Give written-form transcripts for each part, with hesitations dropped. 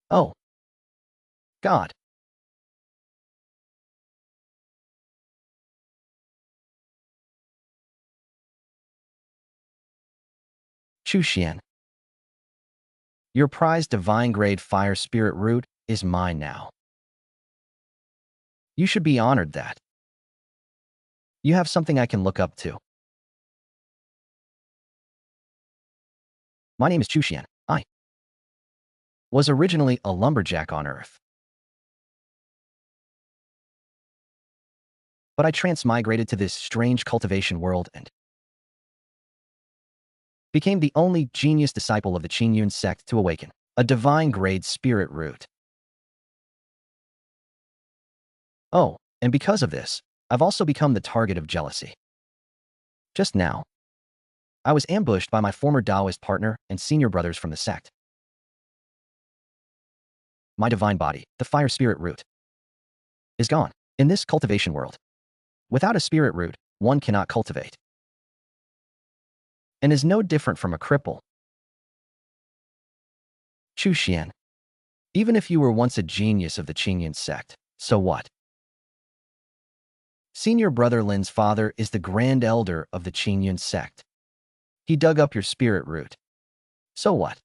Oh, God. Chu Xian, your prized divine-grade fire spirit root is mine now. You should be honored that you have something I can look up to. My name is Chu Xian. I was originally a lumberjack on Earth, but I transmigrated to this strange cultivation world and became the only genius disciple of the Qingyun sect to awaken a divine-grade spirit root. Oh, and because of this, I've also become the target of jealousy. Just now, I was ambushed by my former Taoist partner and senior brothers from the sect. My divine body, the fire spirit root, is gone. In this cultivation world, without a spirit root, one cannot cultivate, and is no different from a cripple. Chu Xian, even if you were once a genius of the Qingyun sect, so what? Senior brother Lin's father is the grand elder of the Qingyun sect. He dug up your spirit root. So what?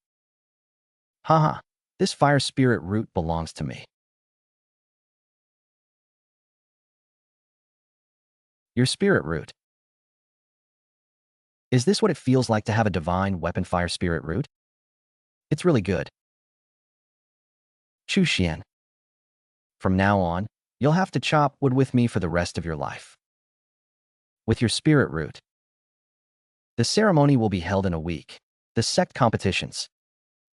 Haha, this fire spirit root belongs to me. Your spirit root. Is this what it feels like to have a divine weapon fire spirit root? It's really good. Chu Xian, from now on, you'll have to chop wood with me for the rest of your life. With your spirit root. The ceremony will be held in a week. The sect competitions.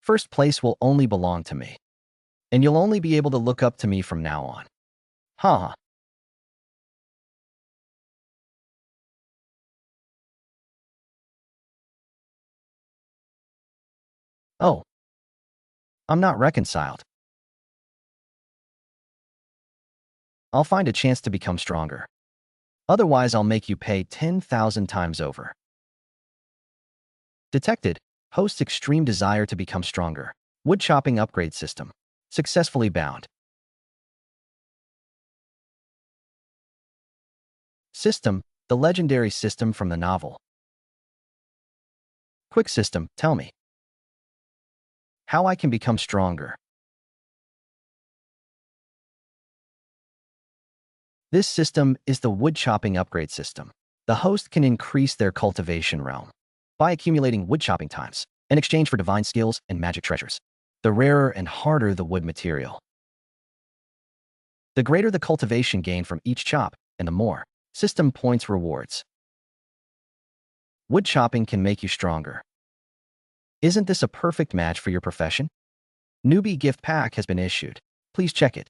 First place will only belong to me. And you'll only be able to look up to me from now on. Haha. Oh, I'm not reconciled. I'll find a chance to become stronger. Otherwise, I'll make you pay 10,000 times over. Detected. Host's extreme desire to become stronger. Wood chopping upgrade system. Successfully bound. System. The legendary system from the novel. Quick system, tell me. How I can become stronger. This system is the wood chopping upgrade system. The host can increase their cultivation realm by accumulating wood chopping times in exchange for divine skills and magic treasures. The rarer and harder the wood material, the greater the cultivation gain from each chop, and the more system points rewards. Wood chopping can make you stronger. Isn't this a perfect match for your profession? Newbie gift pack has been issued. Please check it.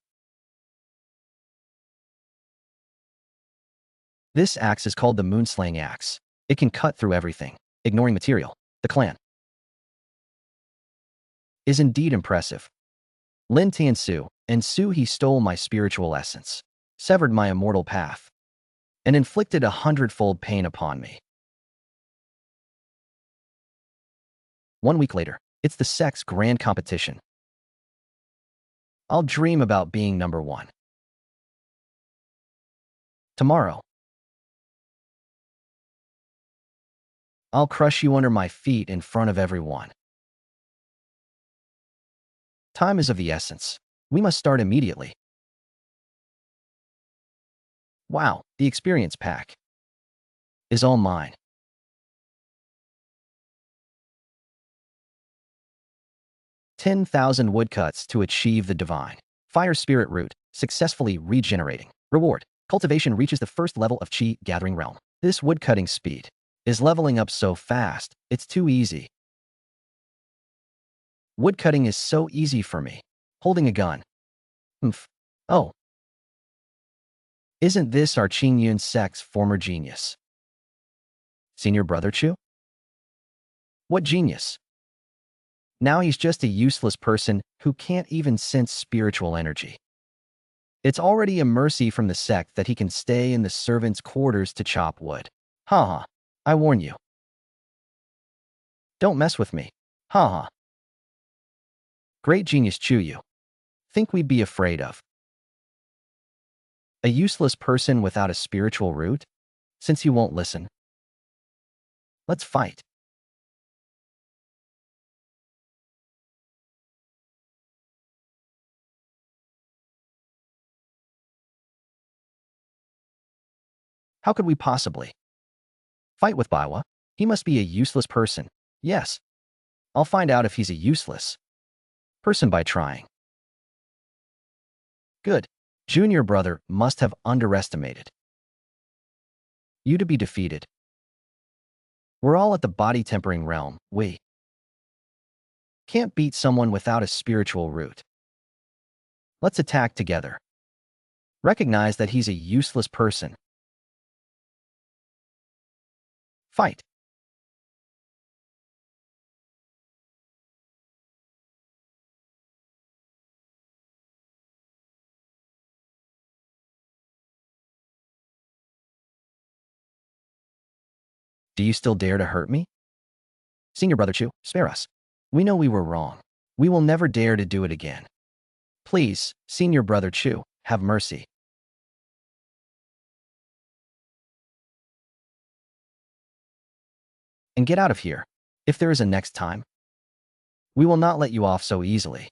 This axe is called the Moonslaying Axe. It can cut through everything, ignoring material. The clan is indeed impressive. Lin Tiansu, and Su he stole my spiritual essence, severed my immortal path, and inflicted 100-fold pain upon me. 1 week later, it's the sect's grand competition. I'll dream about being number one. Tomorrow, I'll crush you under my feet in front of everyone. Time is of the essence. We must start immediately. Wow, the experience pack is all mine. 10,000 woodcuts to achieve the divine fire spirit root, successfully regenerating. Reward. Cultivation reaches the first level of Qi gathering realm. This woodcutting speed is leveling up so fast, it's too easy. Woodcutting is so easy for me. Holding a gun. Oomph. Oh. Isn't this our Qingyun sect's former genius? Senior brother Chu? What genius? Now he's just a useless person who can't even sense spiritual energy. It's already a mercy from the sect that he can stay in the servants' quarters to chop wood. Haha, I warn you. Don't mess with me. Haha. Great genius Chu Yu. think we'd be afraid of? A useless person without a spiritual root? Since you won't listen, let's fight. How could we possibly fight with Baiwa? He must be a useless person. Yes, I'll find out if he's a useless person by trying. Good. Junior brother must have underestimated you to be defeated. We're all at the body tempering realm. We can't beat someone without a spiritual root. Let's attack together. Recognize that he's a useless person. Fight. Do you still dare to hurt me? Senior brother Chu, spare us. We know we were wrong. We will never dare to do it again. Please, senior brother Chu, have mercy. And get out of here. If there is a next time, we will not let you off so easily.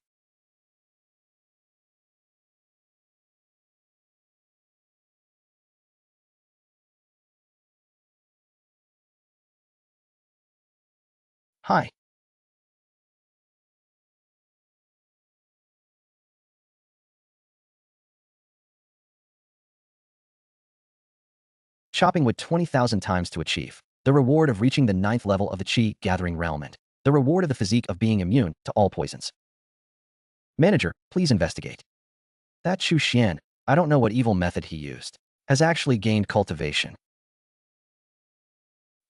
Hi. Chopping wood 20,000 times to achieve. The reward of reaching the 9th level of the Qi Gathering Realm and the reward of the physique of being immune to all poisons. Manager, please investigate. That Chu Xian, I don't know what evil method he used, has actually gained cultivation.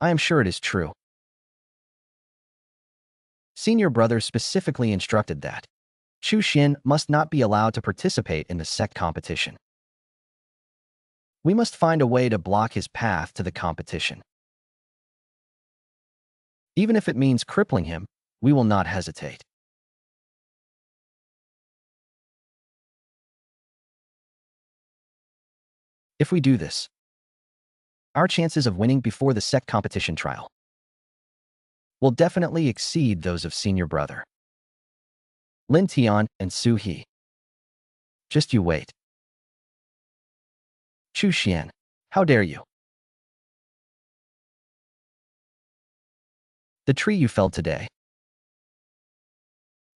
I am sure it is true. Senior brother specifically instructed that Chu Xian must not be allowed to participate in the sect competition. We must find a way to block his path to the competition. Even if it means crippling him, we will not hesitate. If we do this, our chances of winning before the sect competition trial will definitely exceed those of senior brother Lin Tian and Su He. Just you wait. Chu Xian, how dare you? The tree you felled today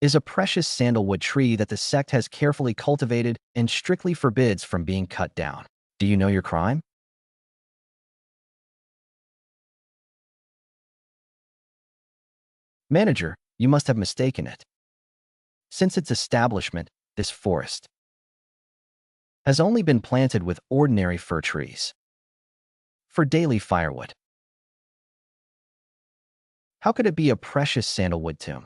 is a precious sandalwood tree that the sect has carefully cultivated and strictly forbids from being cut down. Do you know your crime? Manager, you must have mistaken it. Since its establishment, this forest has only been planted with ordinary fir trees for daily firewood. How could it be a precious sandalwood tomb?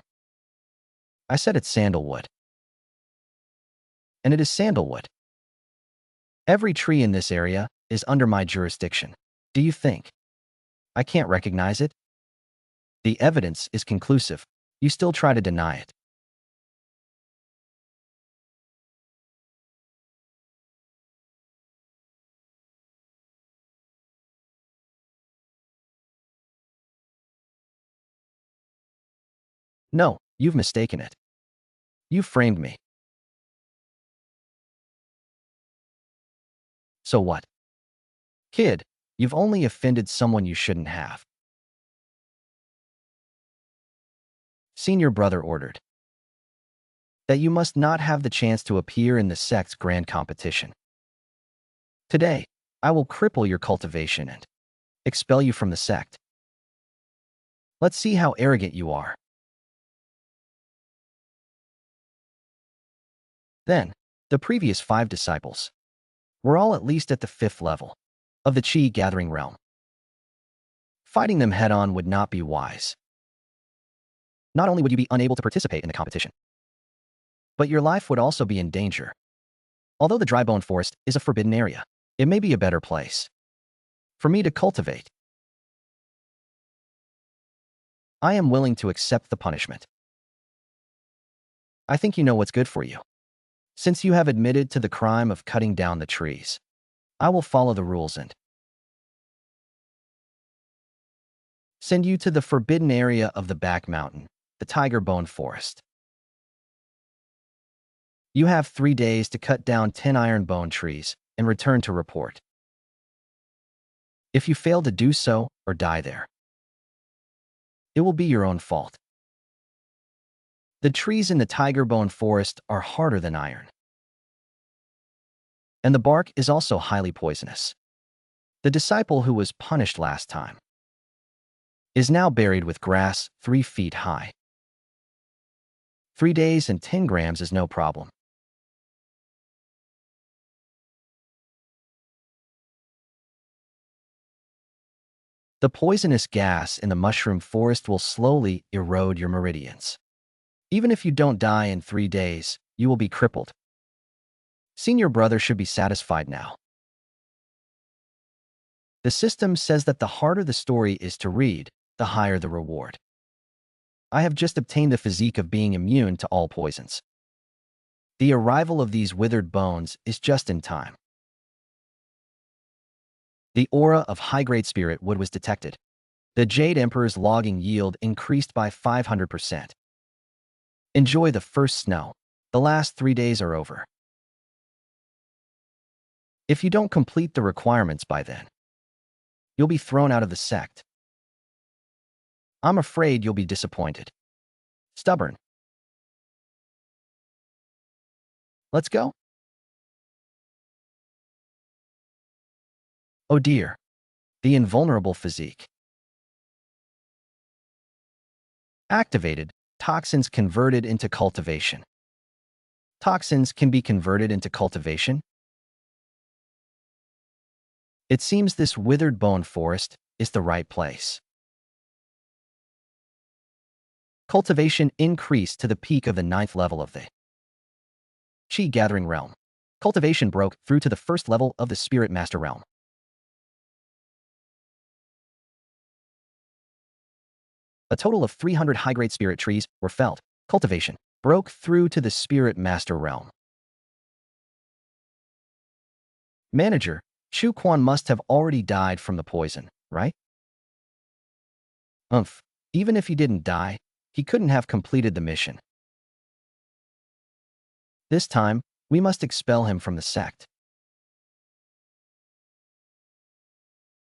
I said it's sandalwood. And it is sandalwood. Every tree in this area is under my jurisdiction. Do you think I can't recognize it? The evidence is conclusive. You still try to deny it. No, you've mistaken it. You framed me. So what? Kid, you've only offended someone you shouldn't have. Senior brother ordered that you must not have the chance to appear in the sect's grand competition. Today, I will cripple your cultivation and expel you from the sect. Let's see how arrogant you are. Then, the previous 5 disciples were all at least at the 5th level of the Qi Gathering Realm. Fighting them head-on would not be wise. Not only would you be unable to participate in the competition, but your life would also be in danger. Although the Drybone Forest is a forbidden area, it may be a better place for me to cultivate. I am willing to accept the punishment. I think you know what's good for you. Since you have admitted to the crime of cutting down the trees, I will follow the rules and send you to the forbidden area of the back mountain, the Tiger Bone Forest. You have 3 days to cut down 10 iron bone trees and return to report. If you fail to do so or die there, it will be your own fault. The trees in the Tiger Bone Forest are harder than iron, and the bark is also highly poisonous. The disciple who was punished last time is now buried with grass 3 feet high. 3 days and 10 grams is no problem. The poisonous gas in the mushroom forest will slowly erode your meridians. Even if you don't die in 3 days, you will be crippled. Senior brother should be satisfied now. The system says that the harder the story is to read, the higher the reward. I have just obtained the physique of being immune to all poisons. The arrival of these withered bones is just in time. The aura of high-grade spirit wood was detected. The Jade Emperor's logging yield increased by 500%. Enjoy the first snow. The last 3 days are over. If you don't complete the requirements by then, you'll be thrown out of the sect. I'm afraid you'll be disappointed. Stubborn. Let's go. Oh dear. The invulnerable physique. Activated. Toxins converted into cultivation. Toxins can be converted into cultivation? It seems this withered bone forest is the right place. Cultivation increased to the peak of the 9th level of the Chi Gathering Realm. Cultivation broke through to the 1st level of the Spirit Master Realm. A total of 300 high-grade spirit trees were felled. Cultivation broke through to the Spirit Master Realm. Manager, Chu Quan must have already died from the poison, right? Even if he didn't die, he couldn't have completed the mission. This time, we must expel him from the sect.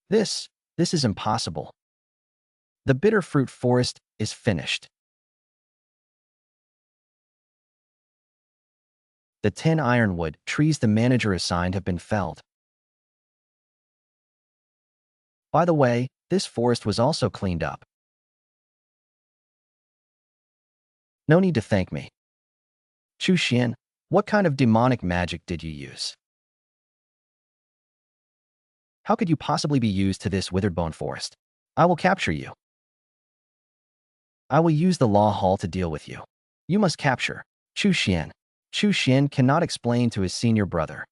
This is impossible. The bitter fruit forest is finished. The 10 ironwood trees the manager assigned have been felled. By the way, this forest was also cleaned up. No need to thank me. Chu Xian, what kind of demonic magic did you use? How could you possibly be used to this withered bone forest? I will capture you. I will use the law hall to deal with you. You must capture Chu Xian. Chu Xian cannot explain to his senior brother.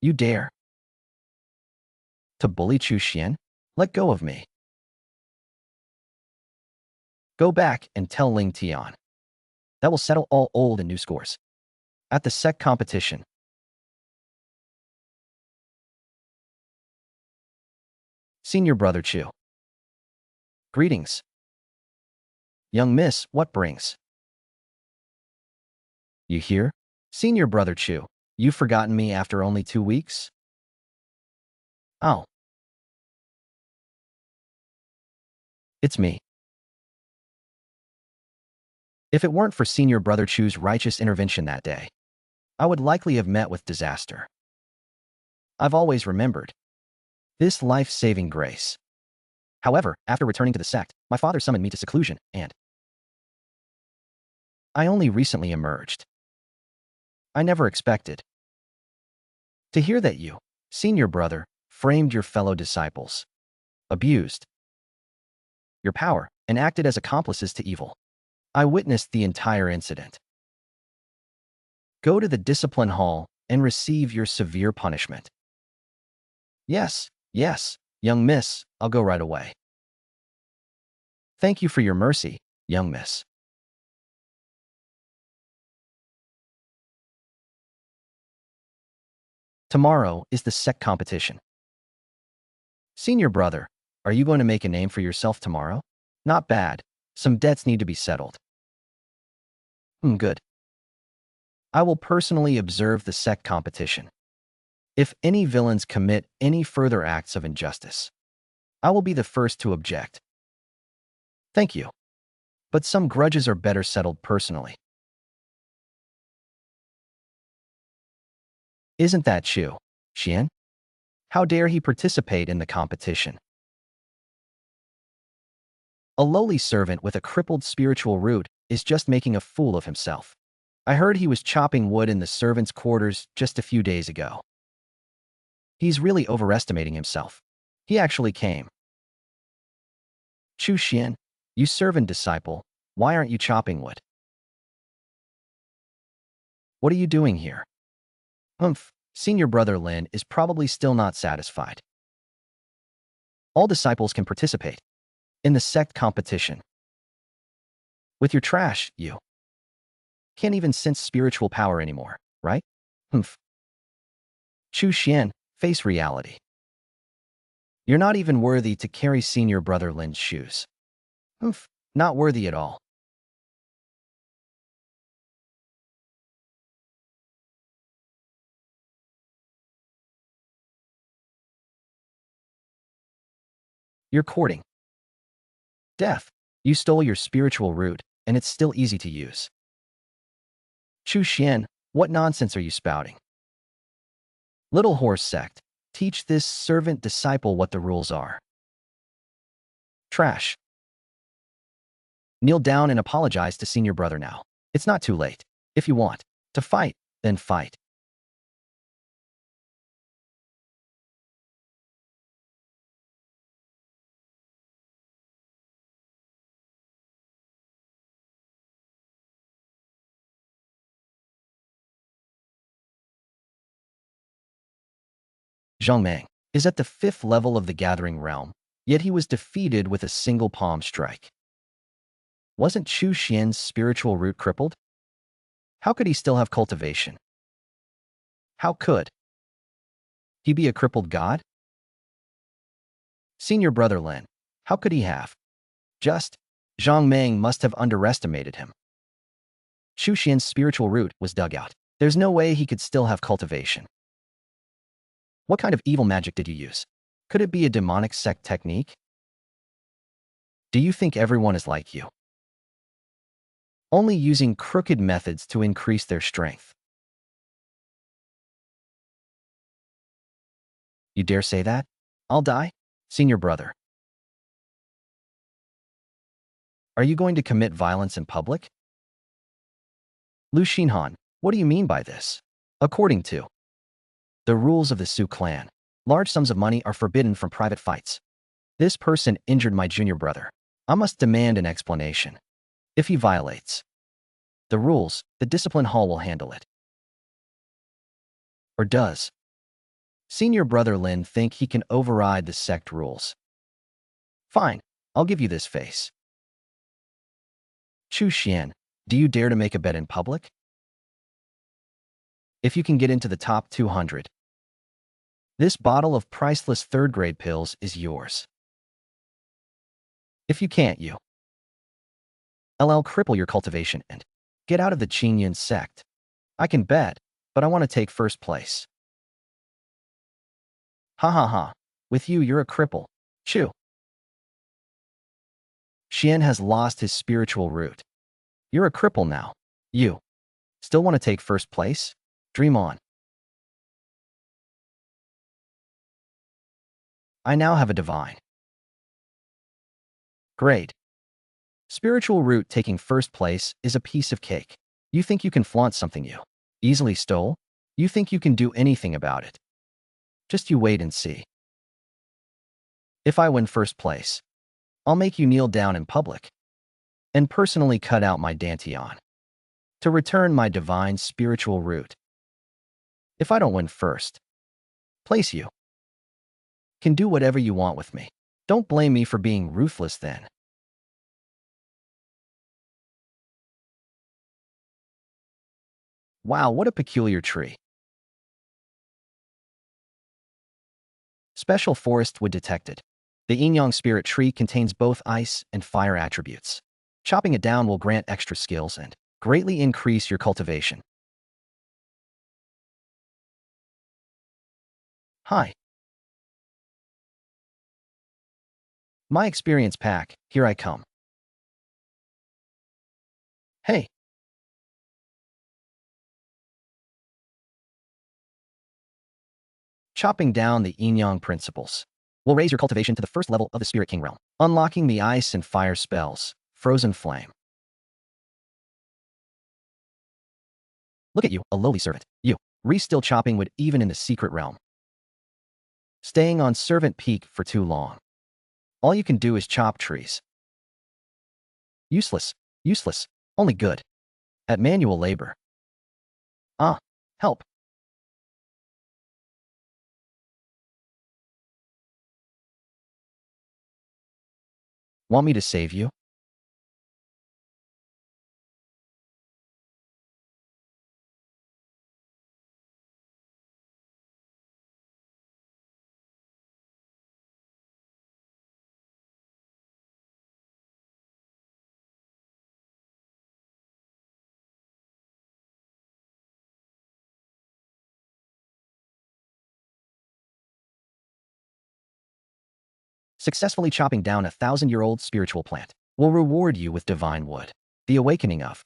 You dare to bully Chu Xian? Let go of me. Go back and tell Ling Tian. That will settle all old and new scores. At the sect competition, Senior Brother Chu. Greetings. Young miss, what brings? You here? Senior Brother Chu, you've forgotten me after only 2 weeks? Oh. It's me. If it weren't for Senior Brother Chu's righteous intervention that day, I would likely have met with disaster. I've always remembered this life-saving grace. However, after returning to the sect, my father summoned me to seclusion, and I only recently emerged. I never expected to hear that you, Senior Brother, framed your fellow disciples, abused your power, and acted as accomplices to evil. I witnessed the entire incident. Go to the discipline hall and receive your severe punishment. Yes, young miss, I'll go right away. Thank you for your mercy, young miss. Tomorrow is the sect competition. Senior brother, are you going to make a name for yourself tomorrow? Not bad. Some debts need to be settled. Good. I will personally observe the sect competition. If any villains commit any further acts of injustice, I will be the first to object. Thank you. But some grudges are better settled personally. Isn't that Chu Xian? How dare he participate in the competition? A lowly servant with a crippled spiritual root is just making a fool of himself. I heard he was chopping wood in the servants' quarters just a few days ago. He's really overestimating himself. He actually came. Chu Xian, you servant disciple, why aren't you chopping wood? What are you doing here? Senior brother Lin is probably still not satisfied. All disciples can participate in the sect competition. With your trash, you can't even sense spiritual power anymore, right? Chu Xian, face reality. You're not even worthy to carry senior brother Lin's shoes. Not worthy at all. You're courting death. You stole your spiritual root, and it's still easy to use. Chu Xian, what nonsense are you spouting? Little horse sect, teach this servant disciple what the rules are. Trash. Kneel down and apologize to senior brother now. It's not too late. If you want to fight, then fight. Zhang Meng is at the 5th level of the Gathering Realm, yet he was defeated with a single palm strike. Wasn't Chu Xian's spiritual root crippled? How could he still have cultivation? How could he be a crippled god? Senior brother Lin, how could he have? Just, Zhang Meng must have underestimated him. Chu Xian's spiritual root was dug out. There's no way he could still have cultivation. What kind of evil magic did you use? Could it be a demonic sect technique? Do you think everyone is like you? Only using crooked methods to increase their strength. You dare say that? I'll die? Senior brother. Are you going to commit violence in public? Lu Xinhan, what do you mean by this? According to the rules of the Su clan, large sums of money are forbidden from private fights. This person injured my junior brother. I must demand an explanation. If he violates the rules, the discipline hall will handle it. Or does senior brother Lin think he can override the sect rules? Fine, I'll give you this face. Chu Xian, do you dare to make a bet in public? If you can get into the top 200, this bottle of priceless third-grade pills is yours. If you can't, you LL cripple your cultivation and get out of the Qingyan sect. I can bet, but I want to take first place. Ha ha ha. With you, you're a cripple. Chu Xian has lost his spiritual root. You're a cripple now. You still want to take first place? Dream on. I now have a divine. Great. Spiritual root taking first place is a piece of cake. You think you can flaunt something you easily stole? You think you can do anything about it? Just you wait and see. If I win first place, I'll make you kneel down in public and personally cut out my dantian to return my divine spiritual root. If I don't win first place, you can do whatever you want with me. Don't blame me for being ruthless then. Wow, what a peculiar tree. Special Forest Wood detected. The Yin Spirit Tree contains both ice and fire attributes. Chopping it down will grant extra skills and greatly increase your cultivation. Hi. My experience pack, here I come. Hey. Chopping down the Yin principles will raise your cultivation to the first level of the Spirit King realm, unlocking the ice and fire spells, Frozen Flame. Look at you, a lowly servant. You. Still chopping wood even in the secret realm. Staying on servant peak for too long. All you can do is chop trees. Useless. Useless. Only good. At manual labor. Ah. Help. Want me to save you? Successfully chopping down a 1,000-year-old spiritual plant will reward you with divine wood. The awakening of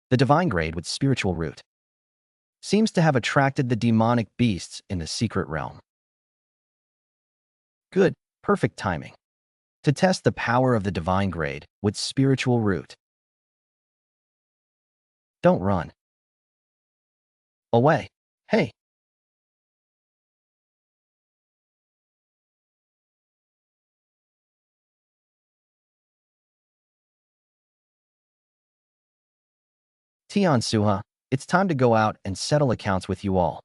the divine grade with spiritual root seems to have attracted the demonic beasts in the secret realm. Good, perfect timing. To test the power of the divine grade with spiritual root. Don't run. Away. Hey. Tian Suha, it's time to go out and settle accounts with you all.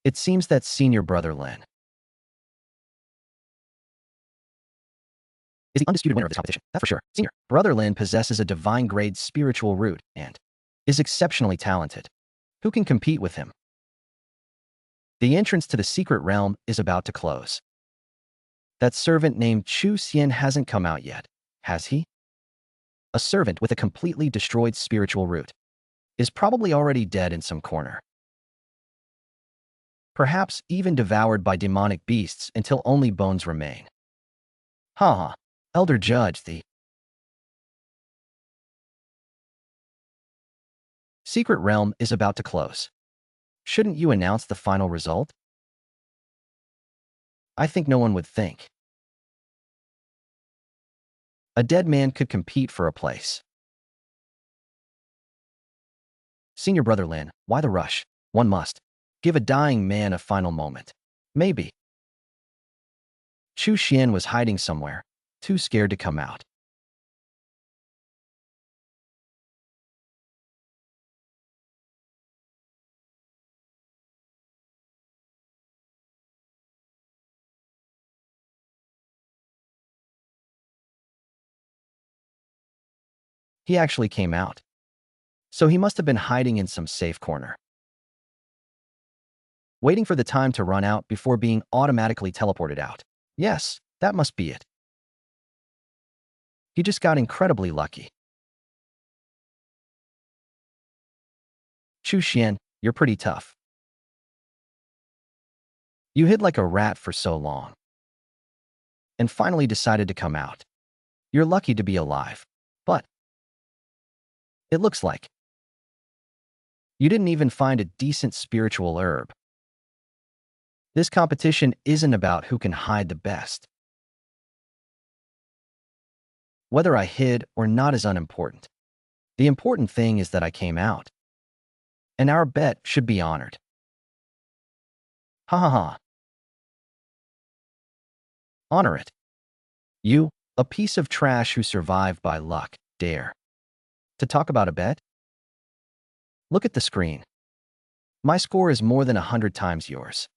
It seems that senior brother Lin is the undisputed winner of this competition, that's for sure. Senior brother Lin possesses a divine grade spiritual root and is exceptionally talented. Who can compete with him? The entrance to the secret realm is about to close. That servant named Chu Xian hasn't come out yet, has he? A servant with a completely destroyed spiritual root is probably already dead in some corner. Perhaps even devoured by demonic beasts until only bones remain. Ha! Elder Judge, the secret realm is about to close. Shouldn't you announce the final result? I think no one would think. A dead man could compete for a place. Senior brother Lin, why the rush? One must give a dying man a final moment. Maybe. Chu Xian was hiding somewhere, too scared to come out. He actually came out. So he must have been hiding in some safe corner, waiting for the time to run out before being automatically teleported out. Yes, that must be it. He just got incredibly lucky. Chu Xian, you're pretty tough. You hid like a rat for so long, and finally decided to come out. You're lucky to be alive. But it looks like you didn't even find a decent spiritual herb. This competition isn't about who can hide the best. Whether I hid or not is unimportant. The important thing is that I came out, and our bet should be honored. Ha ha ha. Honor it. You, a piece of trash who survived by luck, dare to talk about a bet? Look at the screen. My score is more than 100 times yours.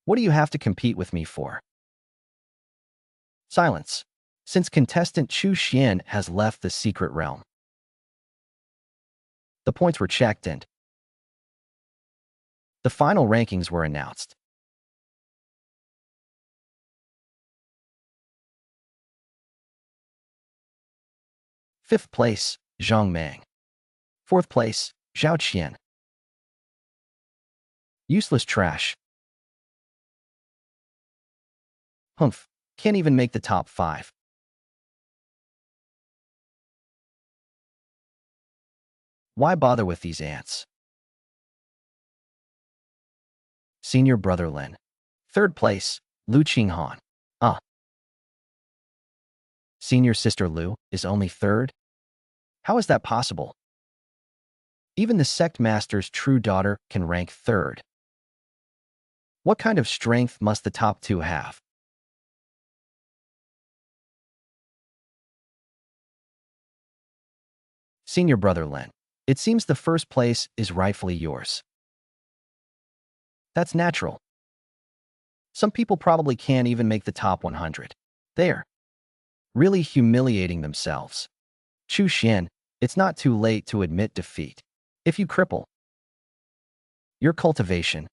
What do you have to compete with me for? Silence. Since contestant Chu Xian has left the secret realm. The points were checked and the final rankings were announced. Fifth place, Zhang Meng. Fourth place, Zhao Qian. Useless trash. Humph, can't even make the top 5. Why bother with these ants? Senior brother Lin. Third place, Lu Qinghan. Senior sister Lu is only third? How is that possible? Even the sect master's true daughter can rank third. What kind of strength must the top 2 have? Senior brother Lin. It seems the first place is rightfully yours. That's natural. Some people probably can't even make the top 100. They're really humiliating themselves. Chu Xian, it's not too late to admit defeat. If you cripple your cultivation,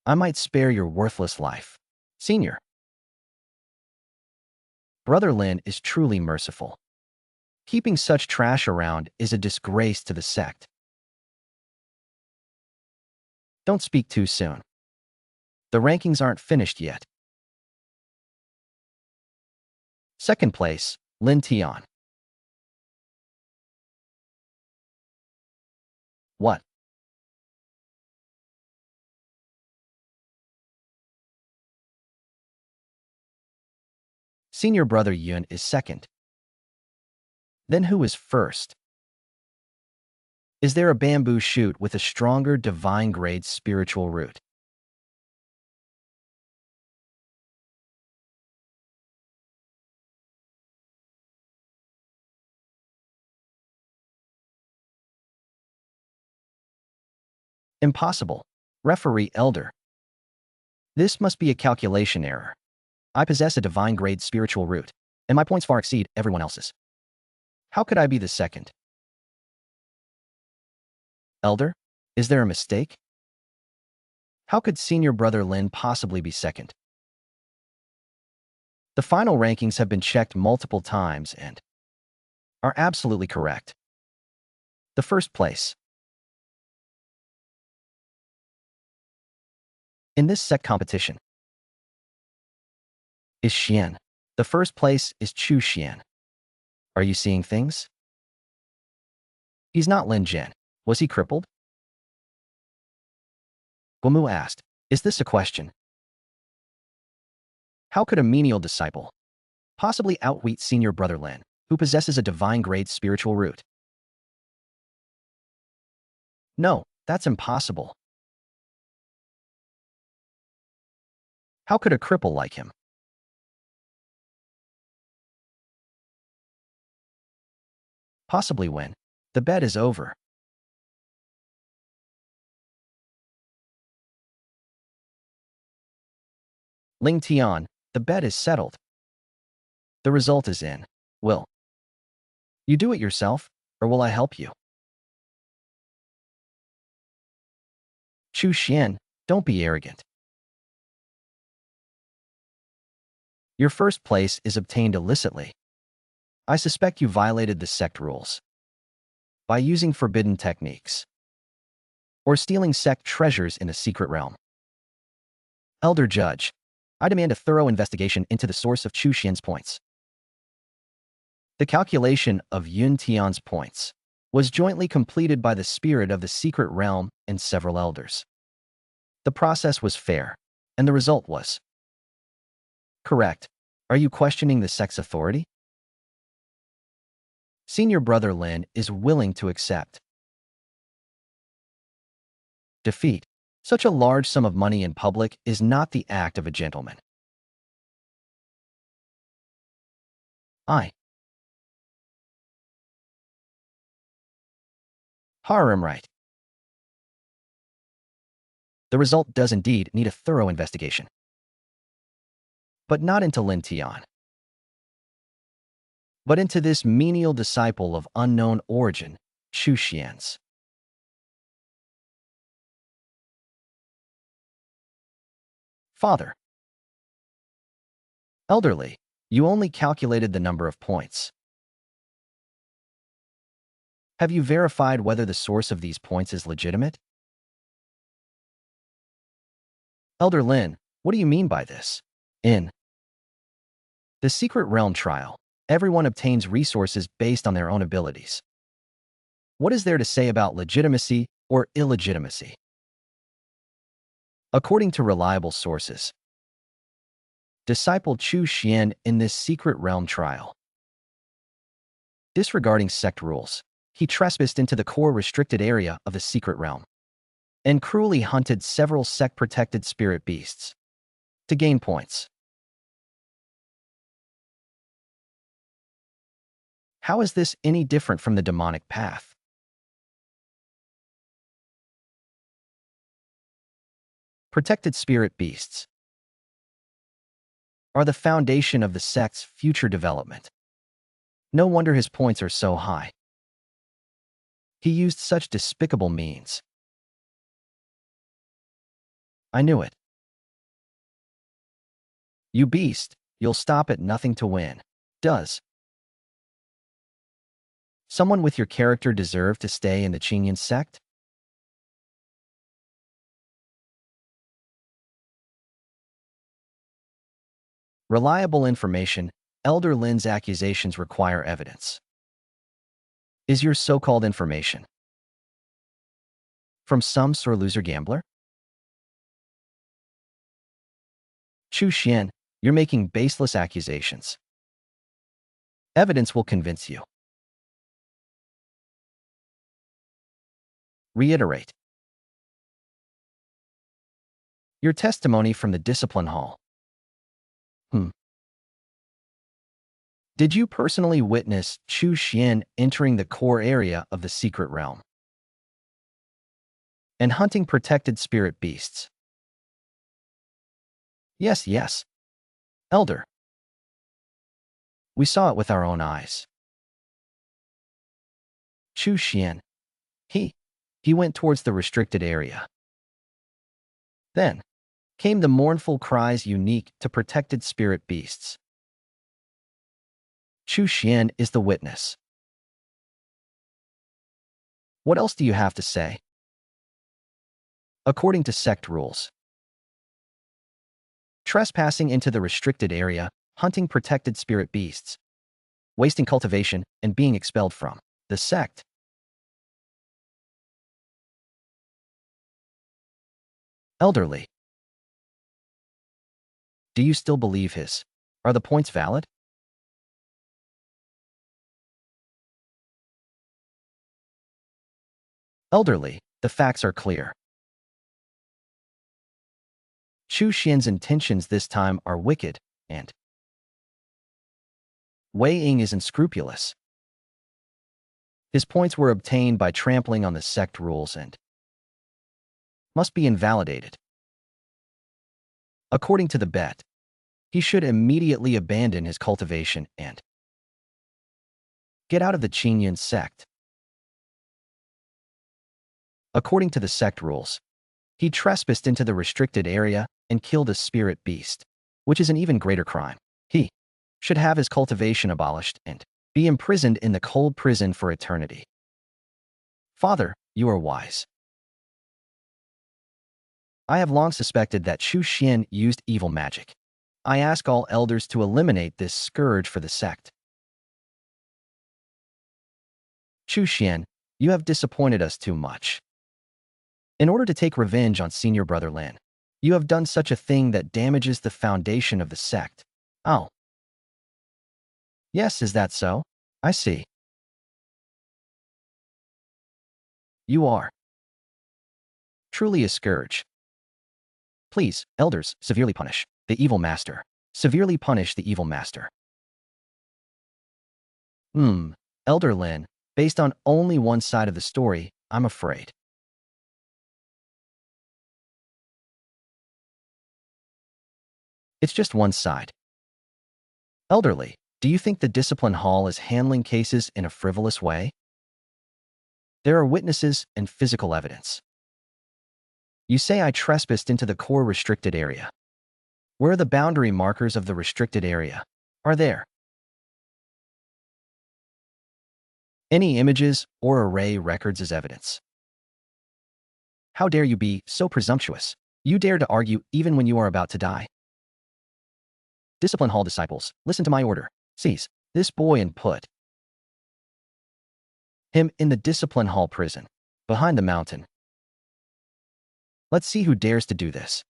I might spare your worthless life. Senior brother Lin is truly merciful. Keeping such trash around is a disgrace to the sect. Don't speak too soon. The rankings aren't finished yet. Second place, Lin Tian. What? Senior brother Yun is second. Then who is first? Is there a bamboo shoot with a stronger divine-grade spiritual root? Impossible. Referee Elder. This must be a calculation error. I possess a divine-grade spiritual root, and my points far exceed everyone else's. How could I be the second? Elder, is there a mistake? How could senior brother Lin possibly be second? The final rankings have been checked multiple times and are absolutely correct. The first place. In this sect competition is Xian. The first place is Chu Xian. Are you seeing things? He's not Lin Jian. Was he crippled? Guomu asked, is this a question? How could a menial disciple possibly outwit senior brother Lin, who possesses a divine-grade spiritual root? No, that's impossible. How could a cripple like him possibly win? The bet is over. Ling Tian, the bet is settled. The result is in. Will you do it yourself, or will I help you? Chu Xian, don't be arrogant. Your first place is obtained illicitly. I suspect you violated the sect rules by using forbidden techniques or stealing sect treasures in a secret realm. Elder Judge, I demand a thorough investigation into the source of Chu Xian's points. The calculation of Yun Tian's points was jointly completed by the spirit of the secret realm and several elders. The process was fair, and the result was correct. Are you questioning the sect's authority? Senior brother Lin is willing to accept defeat. Such a large sum of money in public is not the act of a gentleman. I am right. The result does indeed need a thorough investigation. but not into Lin Tian, but into this menial disciple of unknown origin, Chu Xian's. Father. Elderly, you only calculated the number of points. Have you verified whether the source of these points is legitimate? Elder Lin, what do you mean by this? In the Secret Realm trial, everyone obtains resources based on their own abilities. What is there to say about legitimacy or illegitimacy? According to reliable sources, disciple Chu Xian in this Secret Realm trial, disregarding sect rules, he trespassed into the core restricted area of the Secret Realm and cruelly hunted several sect-protected spirit beasts to gain points. How is this any different from the demonic path? Protected spirit beasts are the foundation of the sect's future development. No wonder his points are so high. He used such despicable means. I knew it. You beast, you'll stop at nothing to win. Does someone with your character deserve to stay in the Qingyan sect? Reliable information. Elder Lin's accusations require evidence. Is your so-called information from some sore loser gambler? Chu Xian, you're making baseless accusations. Evidence will convince you. Reiterate your testimony from the discipline hall. Did you personally witness Chu Xian entering the core area of the Secret Realm and hunting protected spirit beasts? Yes. Elder. We saw it with our own eyes. Chu Xian. He went towards the restricted area. Then came the mournful cries unique to protected spirit beasts. Chu Xian is the witness. What else do you have to say? According to sect rules, trespassing into the restricted area, hunting protected spirit beasts, wasting cultivation, and being expelled from the sect. Elderly. Do you still believe his? Are the points valid? Elderly, the facts are clear. Chu Xian's intentions this time are wicked, and Wei Ying is unscrupulous. His points were obtained by trampling on the sect rules and must be invalidated. According to the bet, he should immediately abandon his cultivation and get out of the Qingyan sect. According to the sect rules, he trespassed into the restricted area and killed a spirit beast, which is an even greater crime. He should have his cultivation abolished and be imprisoned in the cold prison for eternity. Father, you are wise. I have long suspected that Chu Xian used evil magic. I ask all elders to eliminate this scourge for the sect. Chu Xian, you have disappointed us too much. In order to take revenge on senior brother Lin, you have done such a thing that damages the foundation of the sect. Oh. Yes, is that so? I see. You are truly a scourge. Please, elders, severely punish the evil master. Severely punish the evil master. Elder Lin, based on only one side of the story, I'm afraid. It's just one side. Elderly, do you think the discipline hall is handling cases in a frivolous way? There are witnesses and physical evidence. You say I trespassed into the core restricted area. Where are the boundary markers of the restricted area? Are there any images or array records as evidence? How dare you be so presumptuous? You dare to argue even when you are about to die. Discipline hall disciples, listen to my order. Seize this boy and put him in the discipline hall prison, behind the mountain. Let's see who dares to do this.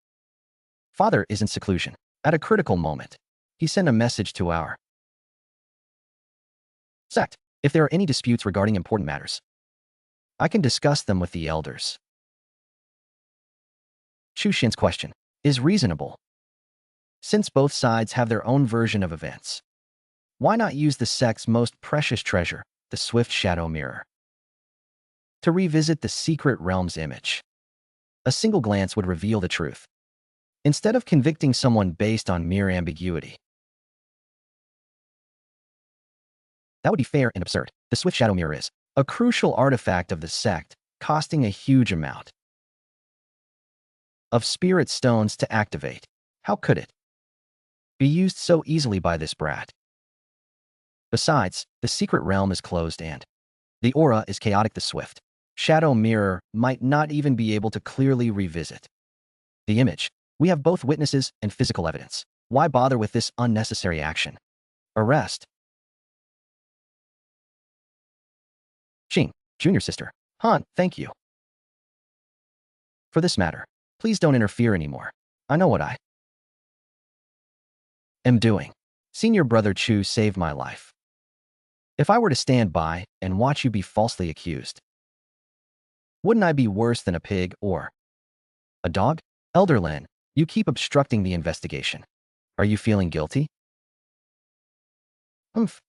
Father is in seclusion. At a critical moment, he sent a message to our sect. If there are any disputes regarding important matters, I can discuss them with the elders. Chu Xin's question is reasonable. Since both sides have their own version of events, why not use the sect's most precious treasure, the Swift Shadow Mirror, to revisit the secret realm's image? A single glance would reveal the truth, instead of convicting someone based on mere ambiguity. That would be fair and absurd. The Swift Shadow Mirror is a crucial artifact of the sect, costing a huge amount of spirit stones to activate. How could it be used so easily by this brat? Besides, the secret realm is closed and the aura is chaotic. The Swift Shadow Mirror might not even be able to clearly revisit the image. We have both witnesses and physical evidence. Why bother with this unnecessary action? Arrest Xing, junior sister. Han, thank you. For this matter, please don't interfere anymore. I know what I am doing. Senior brother Chu saved my life. If I were to stand by and watch you be falsely accused, wouldn't I be worse than a pig or a dog? Elder Lin, you keep obstructing the investigation. Are you feeling guilty?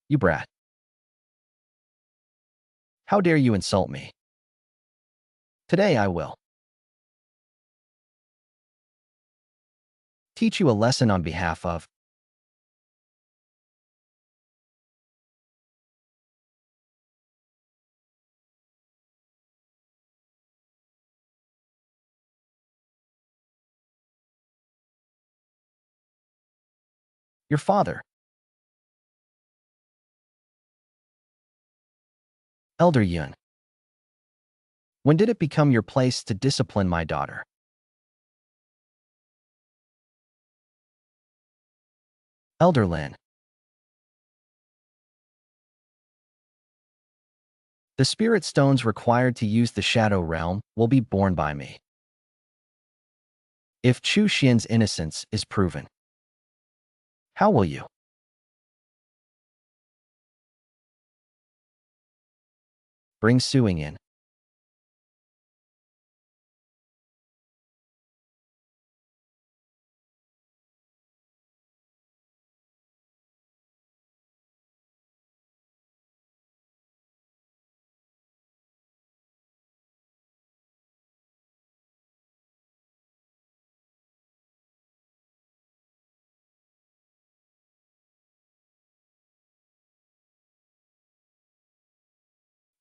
You brat. How dare you insult me? Today I will teach you a lesson on behalf of your father. Elder Yun, when did it become your place to discipline my daughter? Elder Lin, the spirit stones required to use the Shadow Realm will be borne by me. If Chu Xian's innocence is proven, how will you bring Suing in?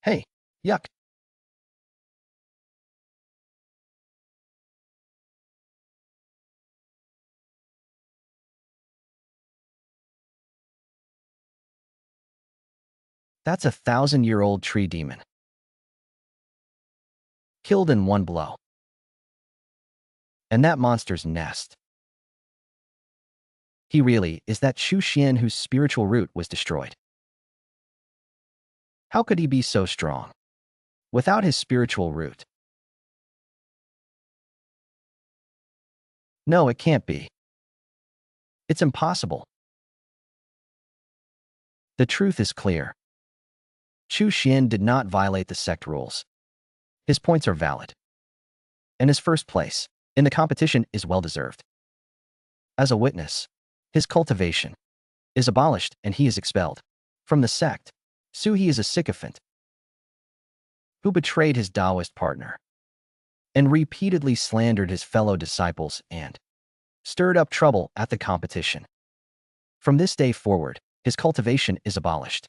Hey, yuck. That's a 1,000-year-old tree demon. Killed in one blow. And that monster's nest. He really is that Chu Xian whose spiritual root was destroyed. How could he be so strong without his spiritual root? No, it can't be. It's impossible. The truth is clear. Chu Xian did not violate the sect rules. His points are valid. And his first place in the competition is well-deserved. As a witness, his cultivation is abolished and he is expelled from the sect. Su He is a sycophant who betrayed his Taoist partner and repeatedly slandered his fellow disciples and stirred up trouble at the competition. From this day forward, his cultivation is abolished.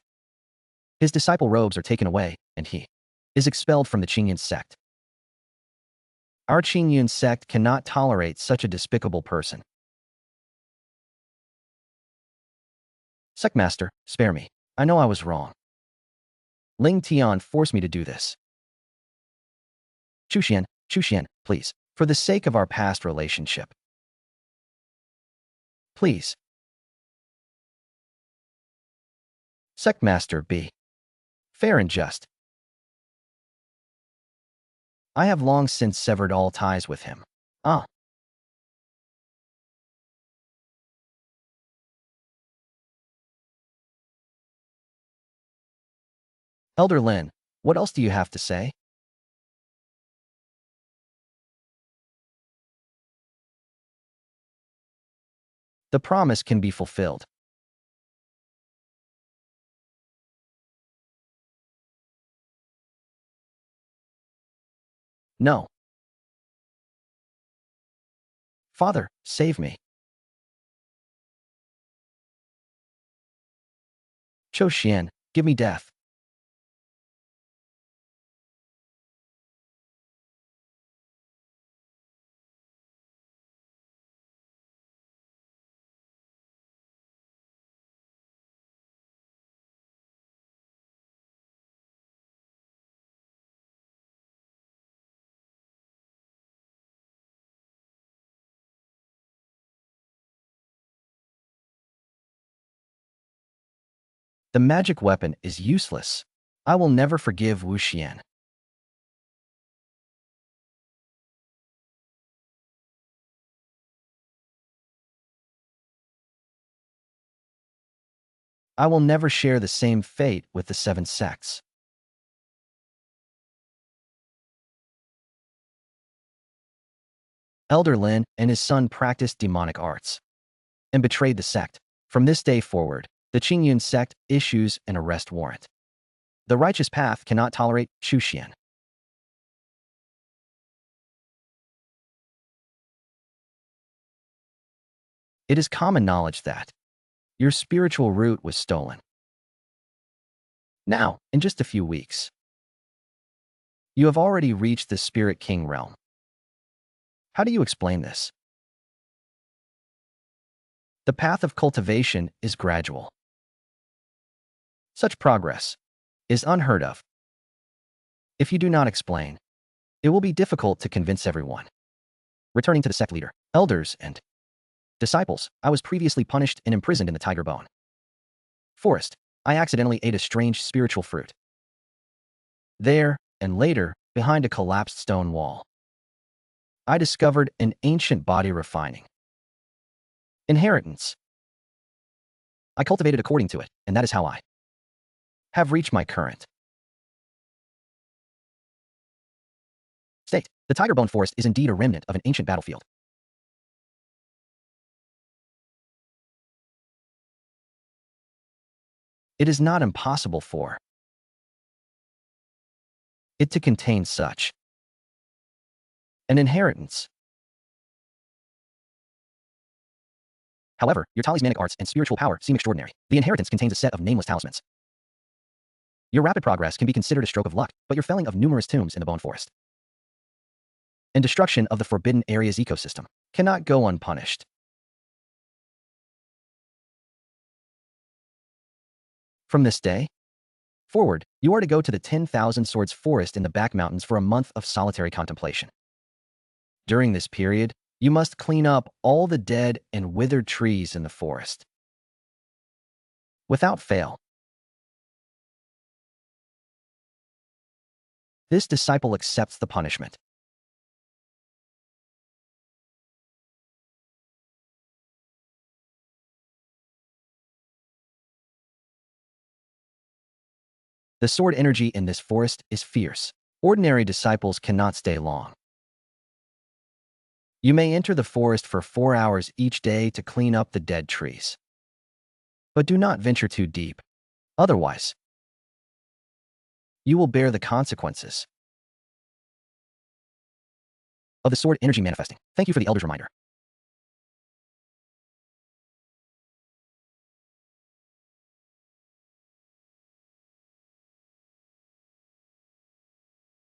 His disciple robes are taken away, and he is expelled from the Qingyun sect. Our Qingyun sect cannot tolerate such a despicable person. Sectmaster, spare me. I know I was wrong. Ling Tian forced me to do this. Chu Xian, please, for the sake of our past relationship. Please. Sectmaster, be fair and just. I have long since severed all ties with him. Ah. Elder Lin, what else do you have to say? The promise can be fulfilled. No. Father, save me. Cho Xian, give me death. The magic weapon is useless. I will never forgive Wu Xian. I will never share the same fate with the 7 sects. Elder Lin and his son practiced demonic arts and betrayed the sect. From this day forward, the Qingyun sect issues an arrest warrant. The righteous path cannot tolerate Chu Xian. It is common knowledge that your spiritual root was stolen. Now, in just a few weeks, you have already reached the Spirit King realm. How do you explain this? The path of cultivation is gradual. Such progress is unheard of. If you do not explain, it will be difficult to convince everyone. Returning to the sect leader, elders, and disciples, I was previously punished and imprisoned in the Tiger Bone Forest. I accidentally ate a strange spiritual fruit. There, and later, behind a collapsed stone wall, I discovered an ancient body refining inheritance. I cultivated according to it, and that is how I have reached my current state. The Tiger Bone Forest is indeed a remnant of an ancient battlefield. It is not impossible for it to contain such an inheritance. However, your talismanic arts and spiritual power seem extraordinary. The inheritance contains a set of nameless talismans. Your rapid progress can be considered a stroke of luck, but your felling of numerous tombs in the Bone Forest and destruction of the Forbidden Area's ecosystem cannot go unpunished. From this day forward, you are to go to the 10,000 Swords Forest in the back mountains for a month of solitary contemplation. During this period, you must clean up all the dead and withered trees in the forest. Without fail. This disciple accepts the punishment. The sword energy in this forest is fierce. Ordinary disciples cannot stay long. You may enter the forest for 4 hours each day to clean up the dead trees. But do not venture too deep. Otherwise, you will bear the consequences of the sword energy manifesting. Thank you for the elder's reminder.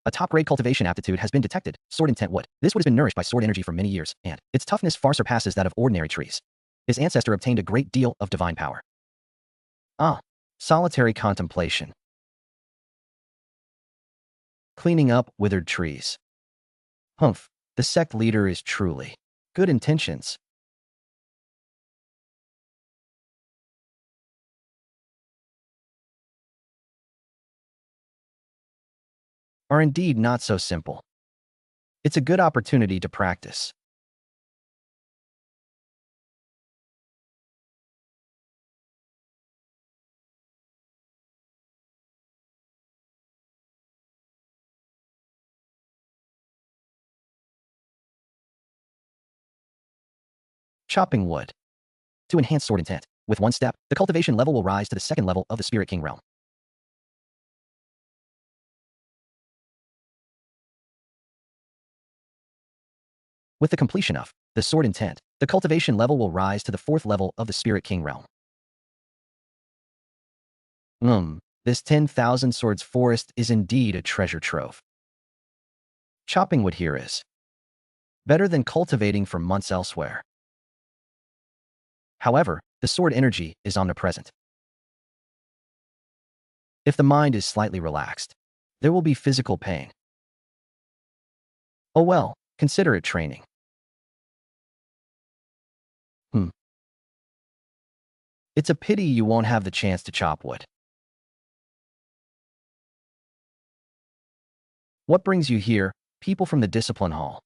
A top-grade cultivation aptitude has been detected. Sword Intent Wood. This wood has been nourished by sword energy for many years, and its toughness far surpasses that of ordinary trees. His ancestor obtained a great deal of divine power. Ah. Solitary contemplation. Cleaning up withered trees. Humph. The sect leader is truly good intentions. Are indeed not so simple. It's a good opportunity to practice. Chopping wood. To enhance sword intent, with one step, the cultivation level will rise to the second level of the Spirit King realm. With the completion of the sword intent, the cultivation level will rise to the fourth level of the Spirit King realm. This 10,000 swords forest is indeed a treasure trove. Chopping wood here is better than cultivating for months elsewhere. However, the sword energy is omnipresent. If the mind is slightly relaxed, there will be physical pain. Oh well, consider it training. It's a pity you won't have the chance to chop wood. What brings you here? People from the discipline hall.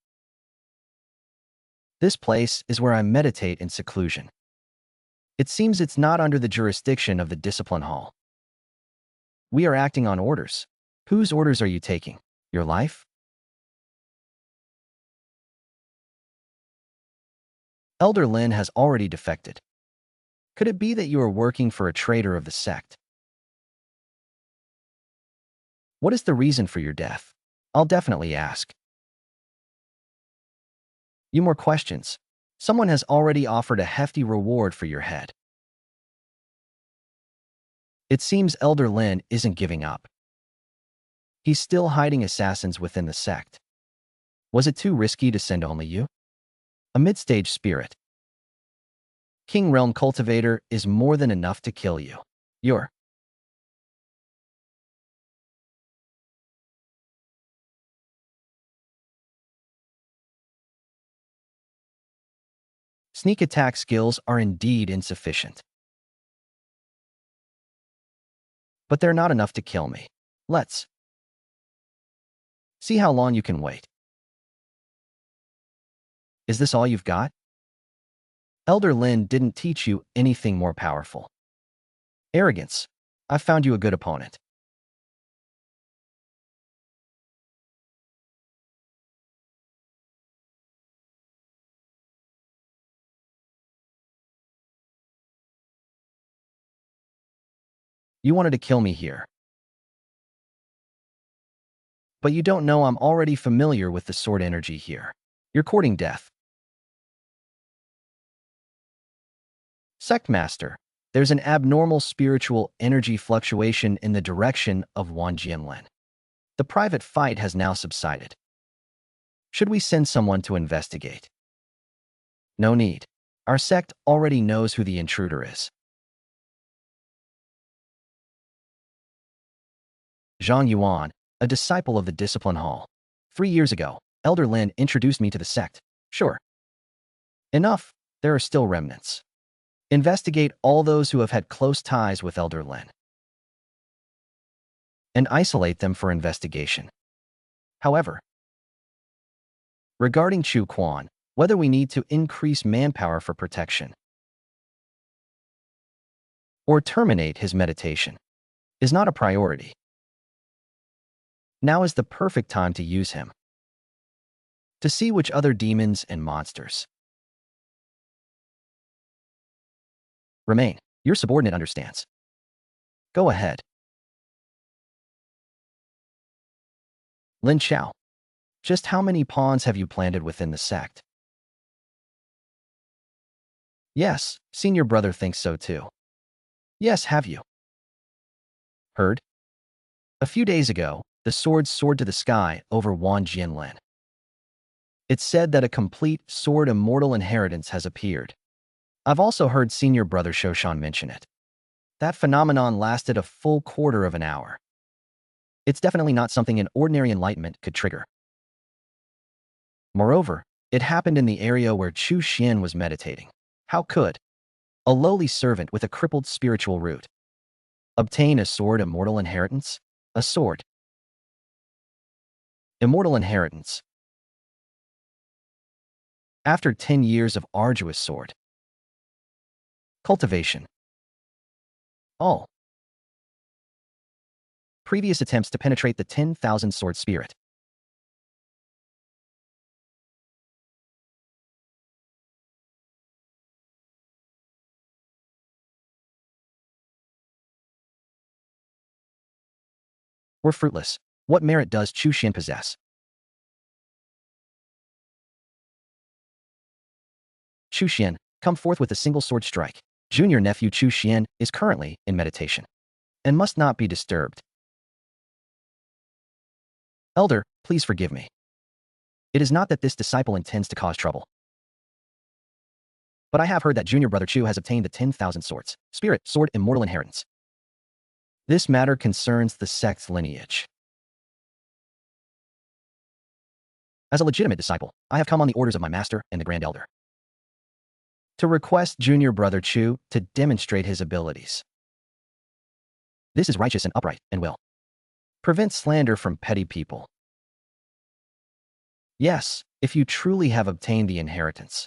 This place is where I meditate in seclusion. It seems it's not under the jurisdiction of the discipline hall. We are acting on orders. Whose orders are you taking? Your life? Elder Lin has already defected. Could it be that you are working for a traitor of the sect? What is the reason for your death? I'll definitely ask. You more questions. Someone has already offered a hefty reward for your head. It seems Elder Lin isn't giving up. He's still hiding assassins within the sect. Was it too risky to send only you? A mid-stage spirit. King Realm Cultivator is more than enough to kill you. You're sneak attack skills are indeed insufficient. But they're not enough to kill me. Let's see how long you can wait. Is this all you've got? Elder Lin didn't teach you anything more powerful. Arrogance. I've found you a good opponent. You wanted to kill me here. But you don't know I'm already familiar with the sword energy here. You're courting death. Sect Master, there's an abnormal spiritual energy fluctuation in the direction of Wan Jianlin. The private fight has now subsided. Should we send someone to investigate? No need. Our sect already knows who the intruder is. Zhang Yuan, a disciple of the Discipline Hall. 3 years ago, Elder Lin introduced me to the sect. Sure. Enough, there are still remnants. Investigate all those who have had close ties with Elder Lin and isolate them for investigation. However, regarding Chu Quan, whether we need to increase manpower for protection or terminate his meditation is not a priority. Now is the perfect time to use him, to see which other demons and monsters remain. Your subordinate understands. Go ahead. Lin Xiao, just how many pawns have you planted within the sect? Yes, senior brother thinks so too. Yes, have you heard? A few days ago, The sword soared to the sky over Wan Jianlan. It's said that a complete sword immortal inheritance has appeared. I've also heard senior brother Shoshan mention it. That phenomenon lasted a full quarter of an hour. It's definitely not something an ordinary enlightenment could trigger. Moreover, it happened in the area where Chu Xian was meditating. How could a lowly servant with a crippled spiritual root obtain a sword immortal inheritance? A sword immortal inheritance. After 10 years of arduous sword cultivation. All previous attempts to penetrate the 10,000 sword spirit were fruitless. What merit does Chu Xian possess? Chu Xian, come forth with a single sword strike. Junior nephew Chu Xian is currently in meditation and must not be disturbed. Elder, please forgive me. It is not that this disciple intends to cause trouble. But I have heard that junior brother Chu has obtained the 10,000 swords. Spirit, sword, immortal inheritance. This matter concerns the sect's lineage. As a legitimate disciple, I have come on the orders of my master and the Grand Elder to request junior brother Chu to demonstrate his abilities. This is righteous and upright and will prevent slander from petty people. Yes, if you truly have obtained the inheritance,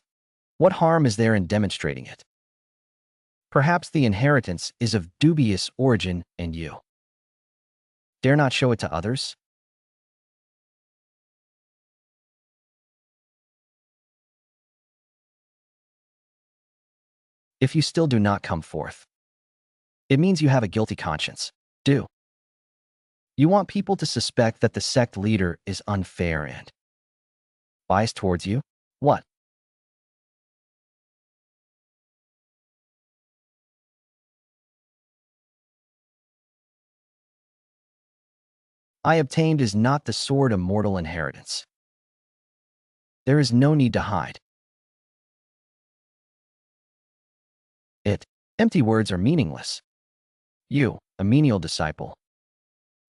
what harm is there in demonstrating it? Perhaps the inheritance is of dubious origin and you dare not show it to others? If you still do not come forth, it means you have a guilty conscience. Do you want people to suspect that the sect leader is unfair and biased towards you? What? I obtained is not the sword immortal inheritance. There is no need to hide it. Empty words are meaningless. You, a menial disciple,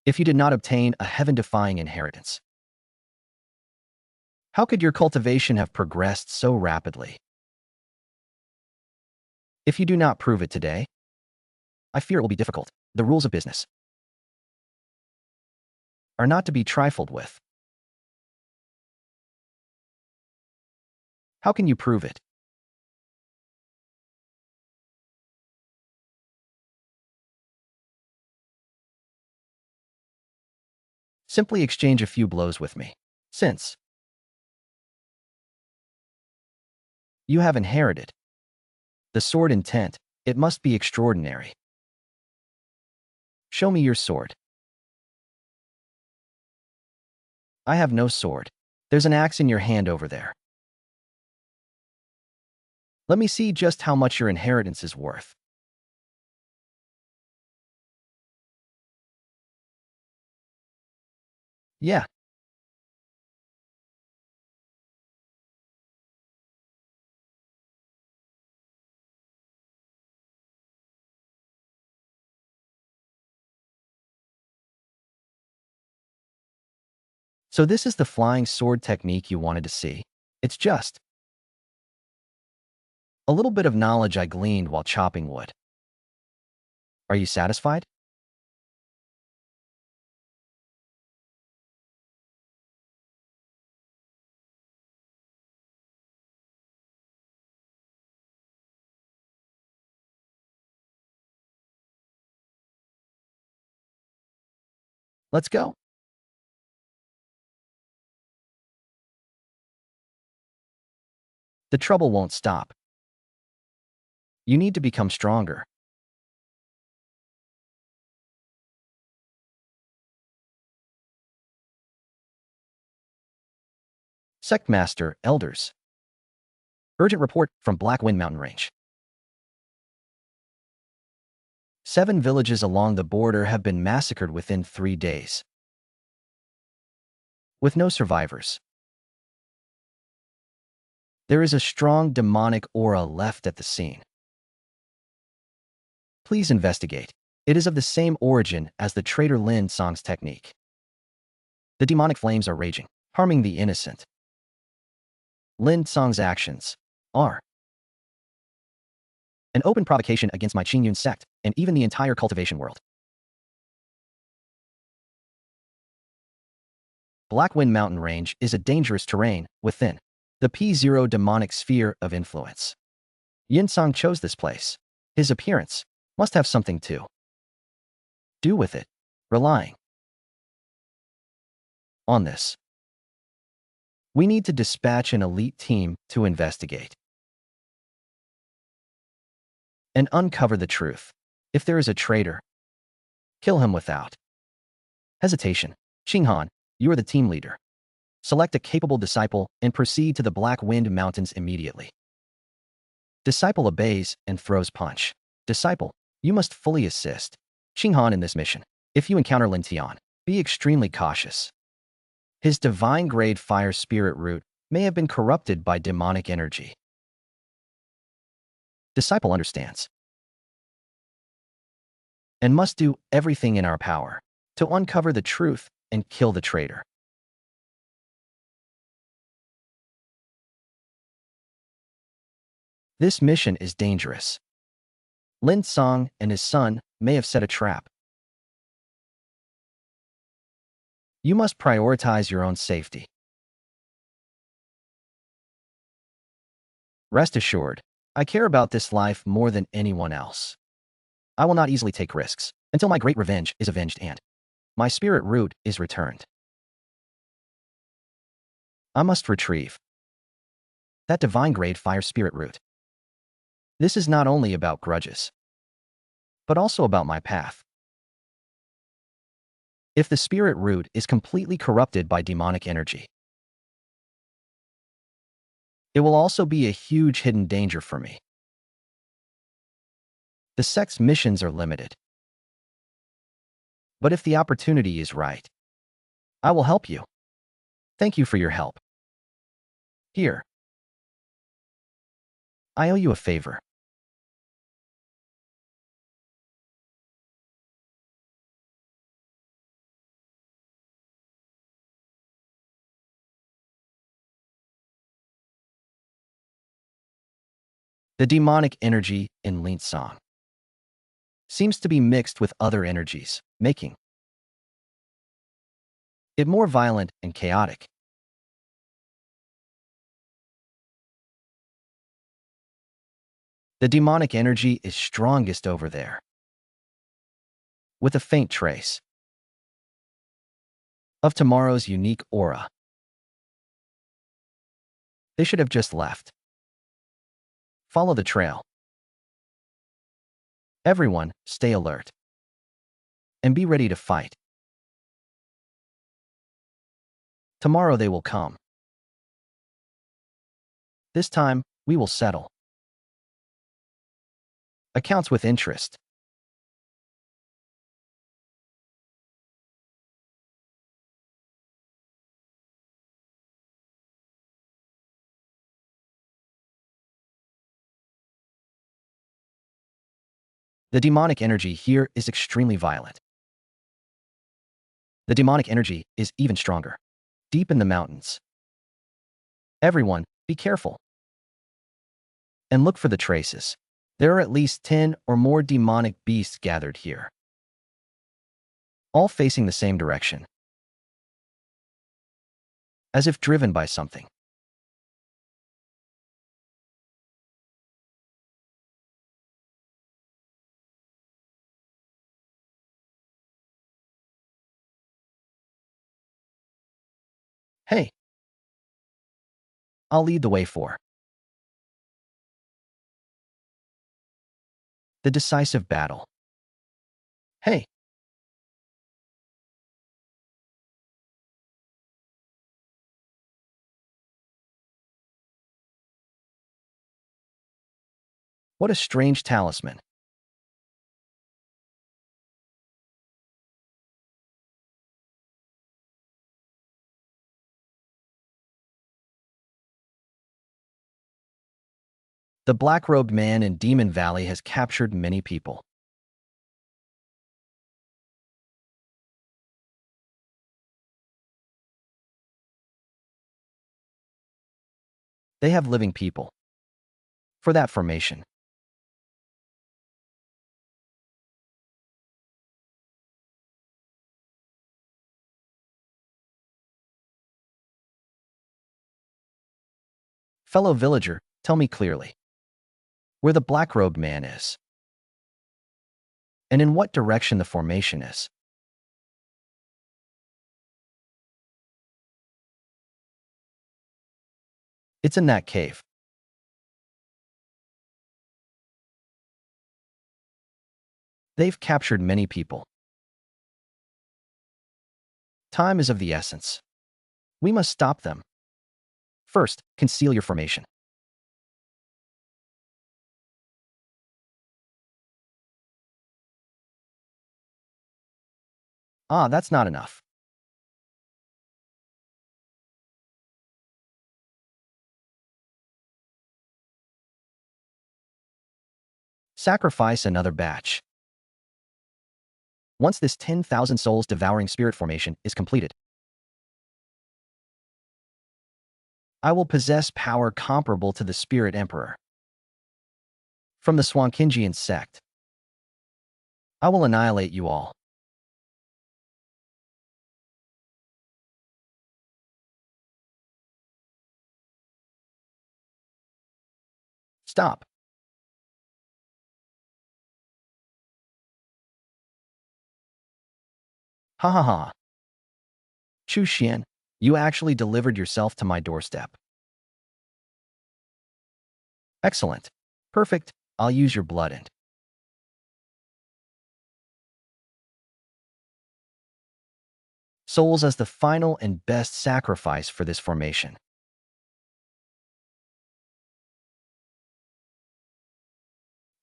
if you did not obtain a heaven-defying inheritance, how could your cultivation have progressed so rapidly? If you do not prove it today, I fear it will be difficult. The rules of business are not to be trifled with. How can you prove it? Simply exchange a few blows with me. Since you have inherited the sword intent, it must be extraordinary. Show me your sword. I have no sword. There's an axe in your hand over there. Let me see just how much your inheritance is worth. Yeah. So this is the flying sword technique you wanted to see. It's just a little bit of knowledge I gleaned while chopping wood. Are you satisfied? Let's go. The trouble won't stop. You need to become stronger. Sectmaster, elders. Urgent report from Black Wind Mountain Range. 7 villages along the border have been massacred within 3 days. with no survivors. There is a strong demonic aura left at the scene. Please investigate. It is of the same origin as the traitor Lin Song's technique. The demonic flames are raging, harming the innocent. Lin Song's actions are an open provocation against my Qingyun sect and even the entire cultivation world. Blackwind Mountain Range is a dangerous terrain within the P0 demonic sphere of influence. Yin Song chose this place. His appearance must have something to do with it, relying on this. We need to dispatch an elite team to investigate and uncover the truth. If there is a traitor, kill him without hesitation. Qinghan, you are the team leader. Select a capable disciple and proceed to the Black Wind Mountains immediately. Disciple obeys and throws punch. Disciple, you must fully assist Qinghan in this mission. If you encounter Lin Tian, be extremely cautious. His divine grade fire spirit root may have been corrupted by demonic energy. Disciple understands and must do everything in our power to uncover the truth and kill the traitor. This mission is dangerous. Lin Song and his son may have set a trap. You must prioritize your own safety. Rest assured, I care about this life more than anyone else. I will not easily take risks until my great revenge is avenged and my spirit root is returned. I must retrieve that divine grade fire spirit root. This is not only about grudges, but also about my path. If the spirit root is completely corrupted by demonic energy, it will also be a huge hidden danger for me. The sect's missions are limited. But if the opportunity is right, I will help you. Thank you for your help. Here, I owe you a favor. The demonic energy in Lin Song seems to be mixed with other energies, making it more violent and chaotic. The demonic energy is strongest over there, with a faint trace of tomorrow's unique aura. They should have just left. Follow the trail. Everyone, stay alert. And be ready to fight. Tomorrow they will come. This time, we will settle accounts with interest. The demonic energy here is extremely violent. The demonic energy is even stronger, deep in the mountains. Everyone, be careful. And look for the traces. There are at least 10 or more demonic beasts gathered here, all facing the same direction, as if driven by something. Hey, I'll lead the way for the decisive battle. Hey, what a strange talisman. The black-robed man in Demon Valley has captured many people. They have living people. For that formation. Fellow villager, tell me clearly where the black-robed man is, and in what direction the formation is. It's in that cave. They've captured many people. Time is of the essence. We must stop them. First, conceal your formation. Ah, that's not enough. Sacrifice another batch. Once this 10,000 souls devouring spirit formation is completed, I will possess power comparable to the Spirit Emperor. From the Swankingian sect, I will annihilate you all. Stop. Ha ha ha. Chu Xian, you actually delivered yourself to my doorstep. Excellent. Perfect. I'll use your blood and souls as the final and best sacrifice for this formation.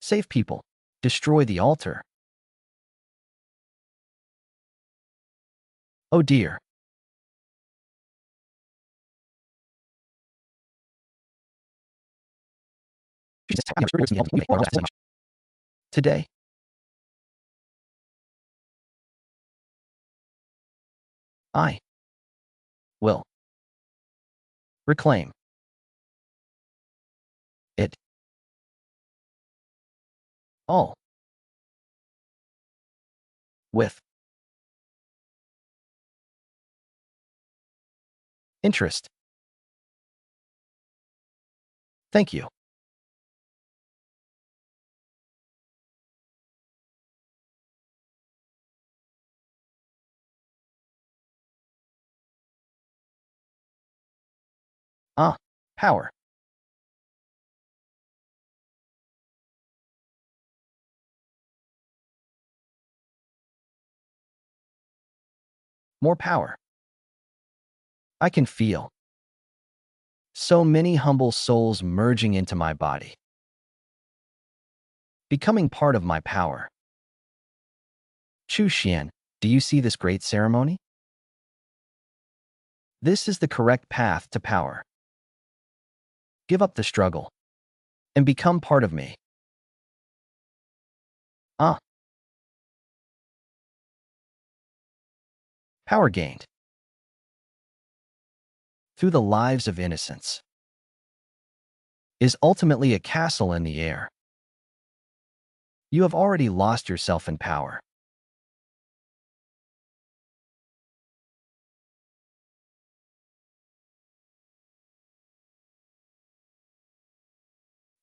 Save people. Destroy the altar. Oh dear. Today, I will reclaim it all with interest. Thank you. Ah, power. More power. I can feel so many humble souls merging into my body, becoming part of my power. Chu Xian, do you see this great ceremony? This is the correct path to power. Give up the struggle and become part of me. Ah, power gained through the lives of innocents is ultimately a castle in the air. You have already lost yourself in power.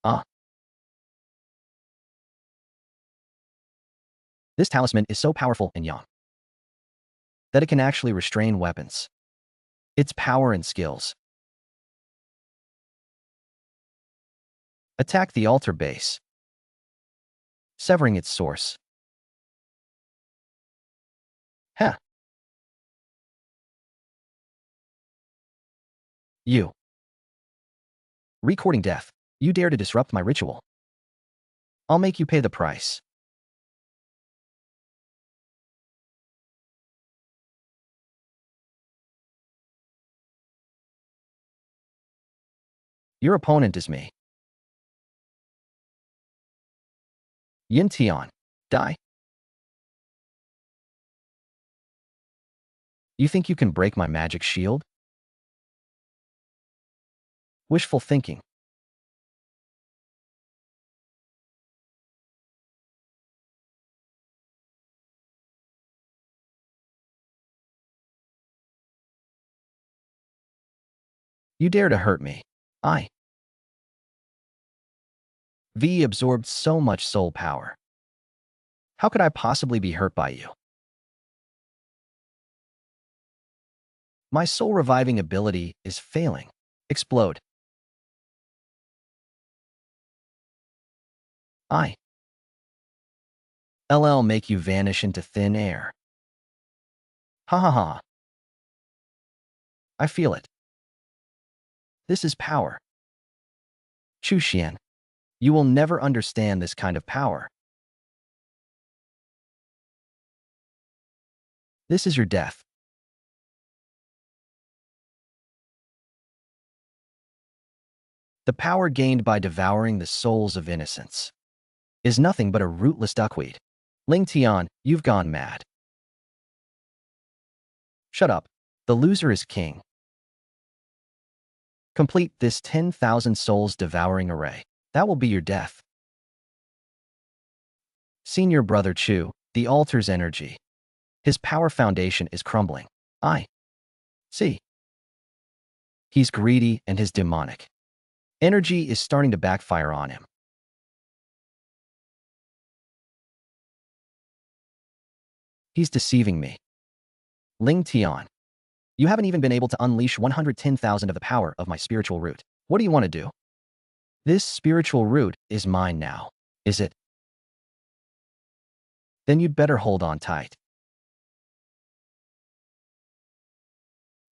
Ah, this talisman is so powerful in Yang that it can actually restrain weapons. Its power and skills. Attack the altar base, severing its source. Heh. You. Recording death. You dare to disrupt my ritual. I'll make you pay the price. Your opponent is me. Yin Tian. Die. You think you can break my magic shield? Wishful thinking. You dare to hurt me. I. V absorbed so much soul power. How could I possibly be hurt by you? My soul reviving ability is failing. Explode. I. LL make you vanish into thin air. Ha ha ha. I feel it. This is power. Chu Xian. You will never understand this kind of power. This is your death. The power gained by devouring the souls of innocents is nothing but a rootless duckweed. Ling Tian, you've gone mad. Shut up. The loser is king. Complete this 10,000 souls devouring array. That will be your death. Senior brother Chu, the altar's energy. His power foundation is crumbling. I see. He's greedy and his demonic energy is starting to backfire on him. He's deceiving me. Ling Tian, you haven't even been able to unleash 110,000 of the power of my spiritual root. What do you want to do? This spiritual root is mine now, is it? Then you'd better hold on tight.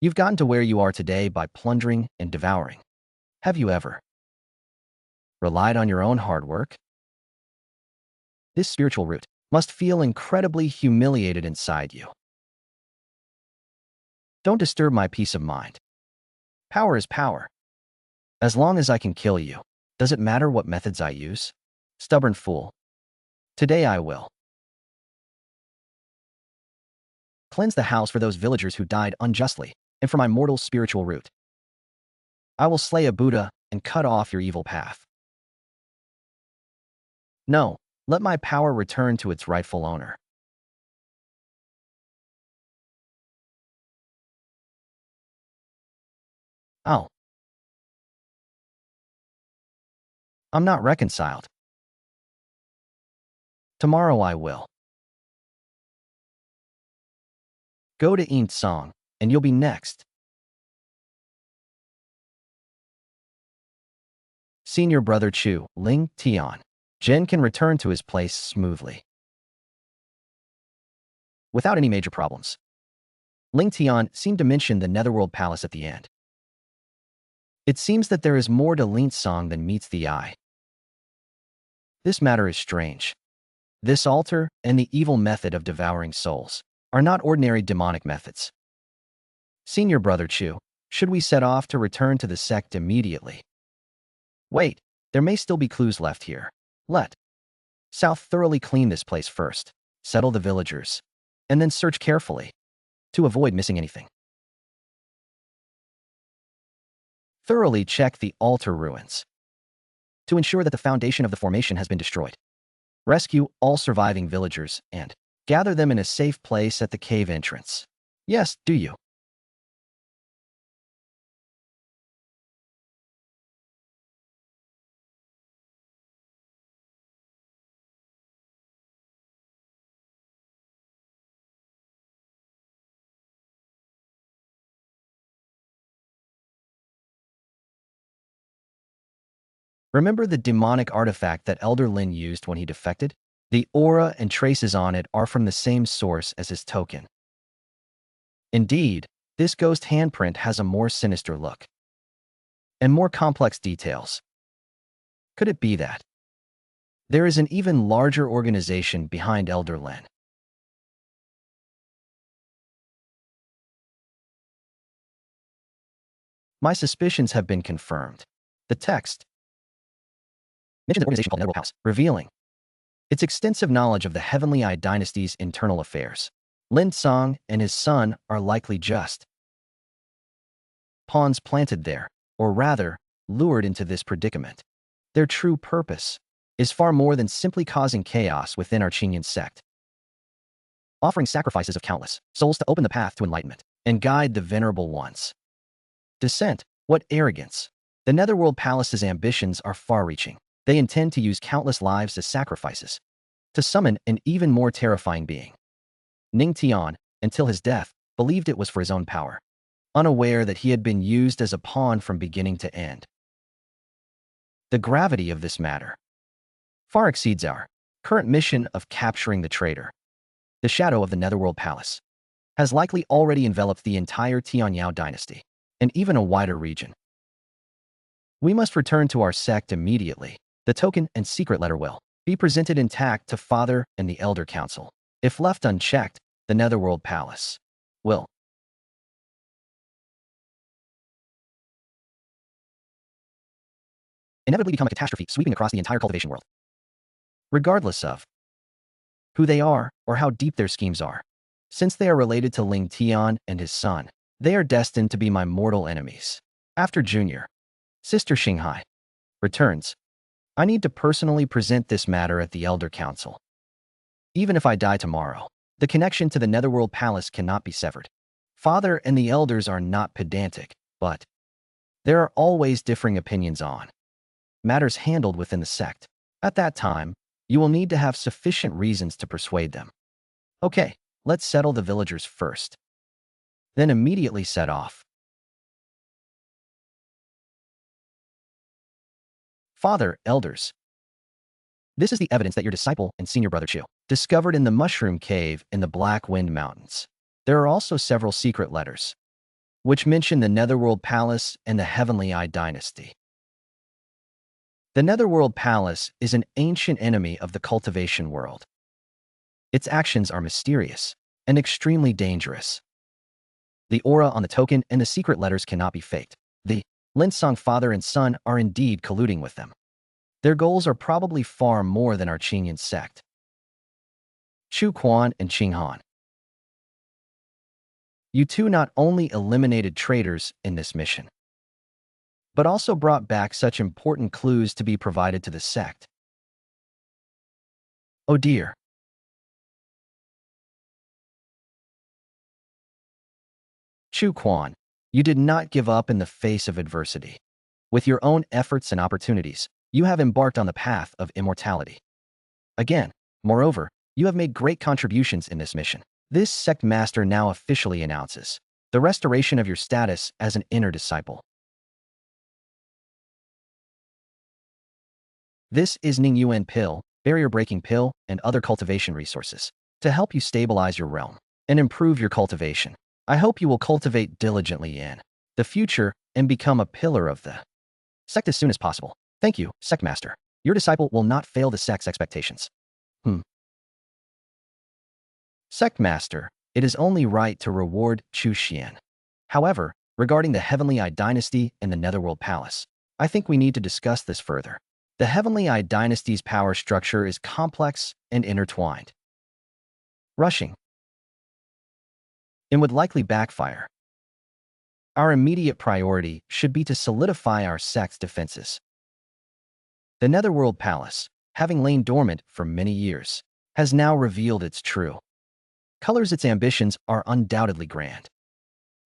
You've gotten to where you are today by plundering and devouring. Have you ever relied on your own hard work? This spiritual root must feel incredibly humiliated inside you. Don't disturb my peace of mind. Power is power. As long as I can kill you, does it matter what methods I use? Stubborn fool. Today I will cleanse the house for those villagers who died unjustly, and for my mortal spiritual root. I will slay a Buddha and cut off your evil path. No, let my power return to its rightful owner. Oh. I'm not reconciled. Tomorrow I will. Go to Yin Song, and you'll be next. Senior brother Chu, Ling Tian. Jen can return to his place smoothly, without any major problems. Ling Tian seemed to mention the Netherworld Palace at the end. It seems that there is more to Ling Song than meets the eye. This matter is strange. This altar and the evil method of devouring souls are not ordinary demonic methods. Senior brother Chu, should we set off to return to the sect immediately? Wait, there may still be clues left here. Let South thoroughly clean this place first, settle the villagers, and then search carefully to avoid missing anything. Thoroughly check the altar ruins to ensure that the foundation of the formation has been destroyed. Rescue all surviving villagers and gather them in a safe place at the cave entrance. Yes, do you? Remember the demonic artifact that Elder Lin used when he defected? The aura and traces on it are from the same source as his token. Indeed, this ghost handprint has a more sinister look and more complex details. Could it be that there is an even larger organization behind Elder Lin? My suspicions have been confirmed. The text mentions an organization called Netherworld House, revealing its extensive knowledge of the Heavenly Eye dynasty's internal affairs. Lin Song and his son are likely just pawns planted there, or rather, lured into this predicament. Their true purpose is far more than simply causing chaos within our Qingyan sect, offering sacrifices of countless souls to open the path to enlightenment and guide the venerable ones. Descent, what arrogance! The Netherworld Palace's ambitions are far-reaching. They intend to use countless lives as sacrifices to summon an even more terrifying being. Ning Tian, until his death, believed it was for his own power, unaware that he had been used as a pawn from beginning to end. The gravity of this matter far exceeds our current mission of capturing the traitor. The shadow of the Netherworld Palace has likely already enveloped the entire Tianyao dynasty, and even a wider region. We must return to our sect immediately. The token and secret letter will be presented intact to Father and the Elder Council. If left unchecked, the Netherworld Palace will inevitably become a catastrophe sweeping across the entire cultivation world. Regardless of who they are or how deep their schemes are, since they are related to Ling Tian and his son, they are destined to be my mortal enemies. After Junior Sister Xinghai returns, I need to personally present this matter at the Elder Council. Even if I die tomorrow, the connection to the Netherworld Palace cannot be severed. Father and the elders are not pedantic, but there are always differing opinions on matters handled within the sect. At that time, you will need to have sufficient reasons to persuade them. Okay, let's settle the villagers first. Then immediately set off. Father, elders. This is the evidence that your disciple and senior brother Chu discovered in the Mushroom Cave in the Black Wind Mountains. There are also several secret letters, which mention the Netherworld Palace and the Heavenly Eye dynasty. The Netherworld Palace is an ancient enemy of the cultivation world. Its actions are mysterious and extremely dangerous. The aura on the token and the secret letters cannot be faked. The Linsong father and son are indeed colluding with them. Their goals are probably far more than our Qingyan sect. Chu Quan and Qing Han. You two not only eliminated traitors in this mission, but also brought back such important clues to be provided to the sect. Oh dear. Chu Quan, you did not give up in the face of adversity. With your own efforts and opportunities, you have embarked on the path of immortality. Again, moreover, you have made great contributions in this mission. This sect master now officially announces the restoration of your status as an inner disciple. This is Ning Yuan Pill, barrier-breaking pill, and other cultivation resources to help you stabilize your realm and improve your cultivation. I hope you will cultivate diligently in the future and become a pillar of the sect as soon as possible. Thank you, Sect Master. Your disciple will not fail the sect's expectations. Sect Master, it is only right to reward Chu Xian. However, regarding the Heavenly Eye dynasty and the Netherworld Palace, I think we need to discuss this further. The Heavenly Eye dynasty's power structure is complex and intertwined. Rushing and would likely backfire. Our immediate priority should be to solidify our sect's defenses. The Netherworld Palace, having lain dormant for many years, has now revealed its true colors. Its ambitions are undoubtedly grand.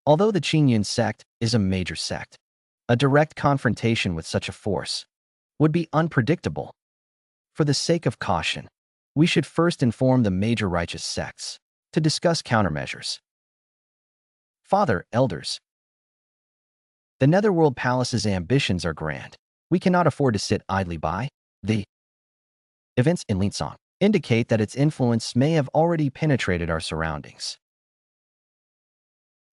Although the Qingyan sect is a major sect, a direct confrontation with such a force would be unpredictable. For the sake of caution, we should first inform the major righteous sects to discuss countermeasures. Father, elders. The Netherworld Palace's ambitions are grand. We cannot afford to sit idly by. The events in Linsong indicate that its influence may have already penetrated our surroundings.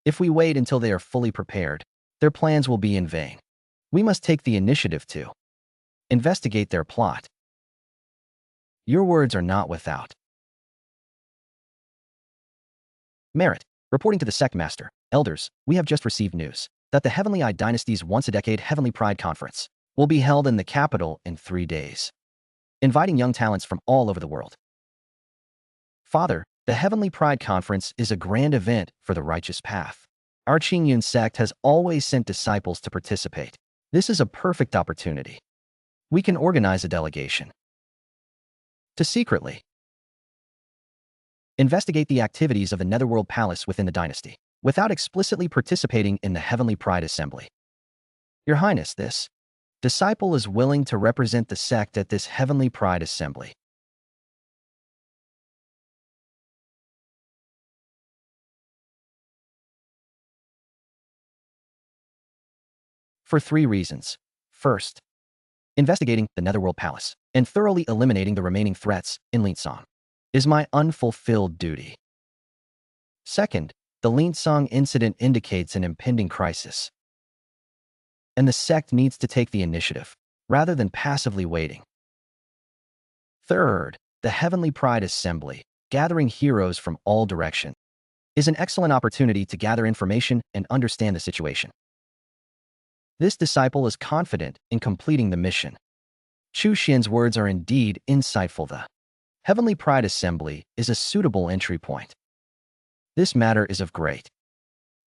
If we wait until they are fully prepared, their plans will be in vain. We must take the initiative to investigate their plot. Your words are not without merit. Reporting to the Sect Master, elders, we have just received news that the Heavenly Eye dynasty's once-a-decade Heavenly Pride Conference will be held in the capital in 3 days. inviting young talents from all over the world. Father, the Heavenly Pride Conference is a grand event for the righteous path. Our Qingyun sect has always sent disciples to participate. This is a perfect opportunity. We can organize a delegation to secretly investigate the activities of the Netherworld Palace within the dynasty, without explicitly participating in the Heavenly Pride Assembly. Your Highness, this disciple is willing to represent the sect at this Heavenly Pride Assembly. For 3 reasons. First, investigating the Netherworld Palace and thoroughly eliminating the remaining threats in Linsong is my unfulfilled duty. Second, the Linsong incident indicates an impending crisis, and the sect needs to take the initiative, rather than passively waiting. Third, the Heavenly Pride Assembly, gathering heroes from all directions, is an excellent opportunity to gather information and understand the situation. This disciple is confident in completing the mission. Chu Xian's words are indeed insightful. The Heavenly Pride Assembly is a suitable entry point. This matter is of great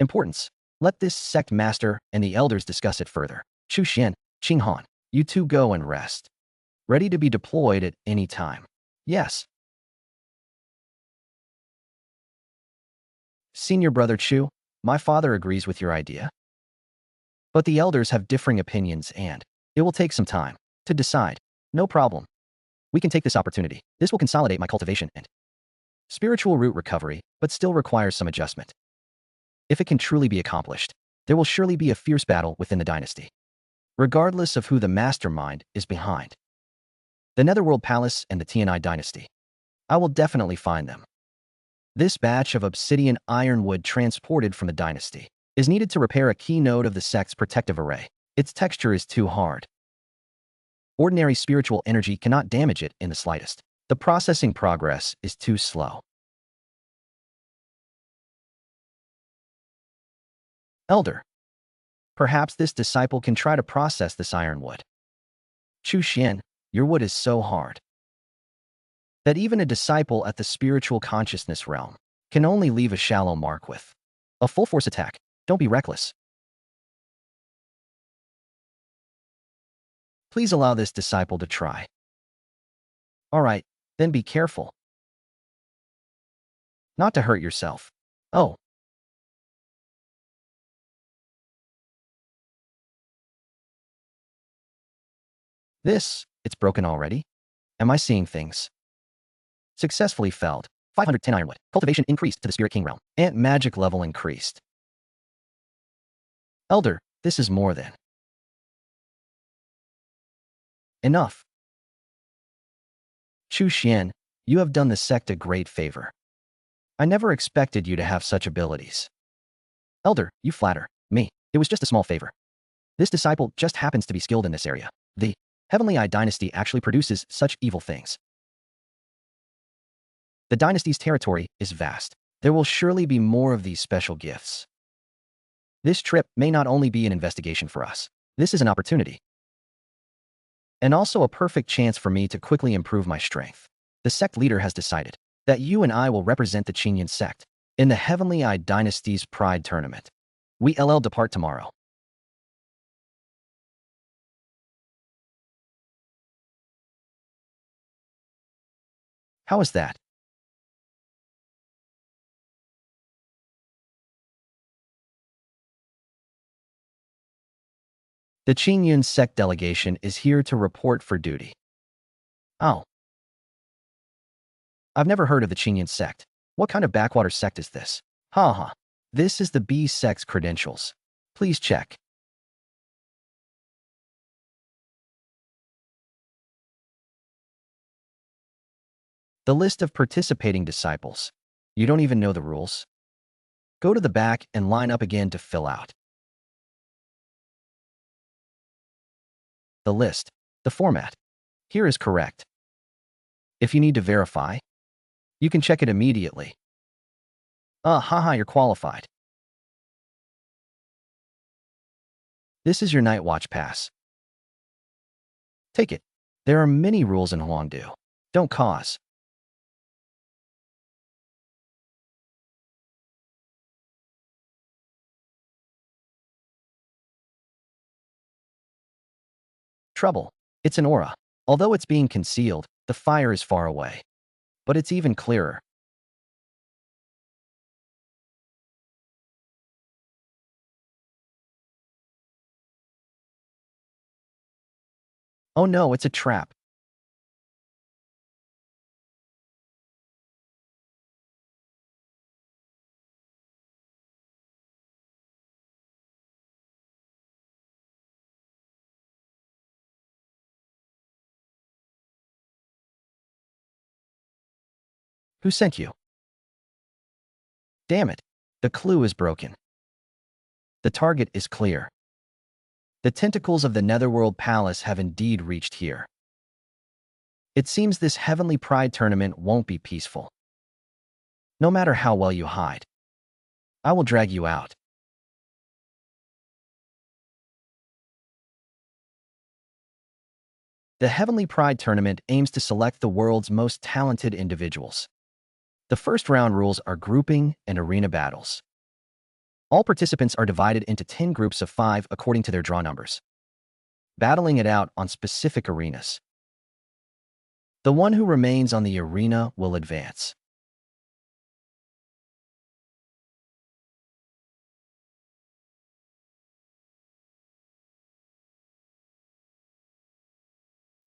importance. Let this sect master and the elders discuss it further. Chu Xian, Qing Han, you two go and rest. Ready to be deployed at any time. Yes. Senior Brother Chu, my father agrees with your idea. But the elders have differing opinions and it will take some time to decide. No problem. We can take this opportunity. This will consolidate my cultivation and spiritual root recovery, but still requires some adjustment. If it can truly be accomplished, there will surely be a fierce battle within the dynasty, regardless of who the mastermind is behind. The Netherworld Palace and the Tianai dynasty. I will definitely find them. This batch of obsidian ironwood transported from the dynasty is needed to repair a key node of the sect's protective array. Its texture is too hard. Ordinary spiritual energy cannot damage it in the slightest. The processing progress is too slow. Elder, perhaps this disciple can try to process this ironwood. Chu Xian, your wood is so hard that even a disciple at the spiritual consciousness realm can only leave a shallow mark with a full force attack. Don't be reckless. Please allow this disciple to try. All right, then be careful. Not to hurt yourself. Oh. It's broken already? Am I seeing things? Successfully felled. 510 ironwood. Cultivation increased to the Spirit King realm. Ant magic level increased. Elder, this is more than enough. Chu Xian, you have done the sect a great favor. I never expected you to have such abilities. Elder, you flatter me. It was just a small favor. This disciple just happens to be skilled in this area. The Heavenly Eye dynasty actually produces such evil things. The dynasty's territory is vast. There will surely be more of these special gifts. This trip may not only be an investigation for us. This is an opportunity. And also a perfect chance for me to quickly improve my strength. The sect leader has decided that you and I will represent the Qingyun sect in the Heavenly Eye dynasty's Pride Tournament. We LL depart tomorrow. How is that? The Qingyun sect delegation is here to report for duty. Oh. I've never heard of the Qingyun sect. What kind of backwater sect is this? Ha. This is the B sect's credentials. Please check. The list of participating disciples. You don't even know the rules? Go to the back and line up again to fill out. The list. The format. Here is correct. If you need to verify, you can check it immediately. You're qualified. This is your night watch pass. Take it. There are many rules in Huangdu. Don't cause trouble. It's an aura. Although it's being concealed, the fire is far away. But it's even clearer. Oh no, it's a trap. Who sent you? Damn it. The clue is broken. The target is clear. The tentacles of the Netherworld Palace have indeed reached here. It seems this Heavenly Pride tournament won't be peaceful. No matter how well you hide, I will drag you out. The Heavenly Pride tournament aims to select the world's most talented individuals. The first round rules are grouping and arena battles. All participants are divided into 10 groups of 5 according to their draw numbers, battling it out on specific arenas. The one who remains on the arena will advance.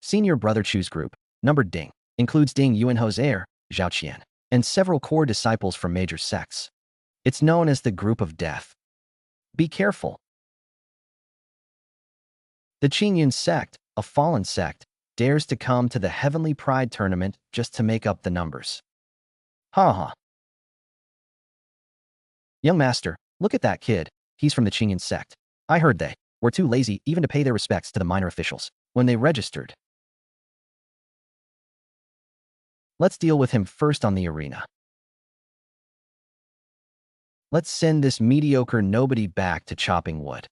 Senior Brother Chu's group, numbered Ding, includes Ding Yuanho's Zhao Qian, and several core disciples from major sects. It's known as the Group of Death. Be careful. The Qingyun sect, a fallen sect, dares to come to the Heavenly Pride tournament just to make up the numbers. Ha ha. Young master, look at that kid. He's from the Qingyun sect. I heard they were too lazy even to pay their respects to the minor officials when they registered. Let's deal with him first on the arena. Let's send this mediocre nobody back to chopping wood.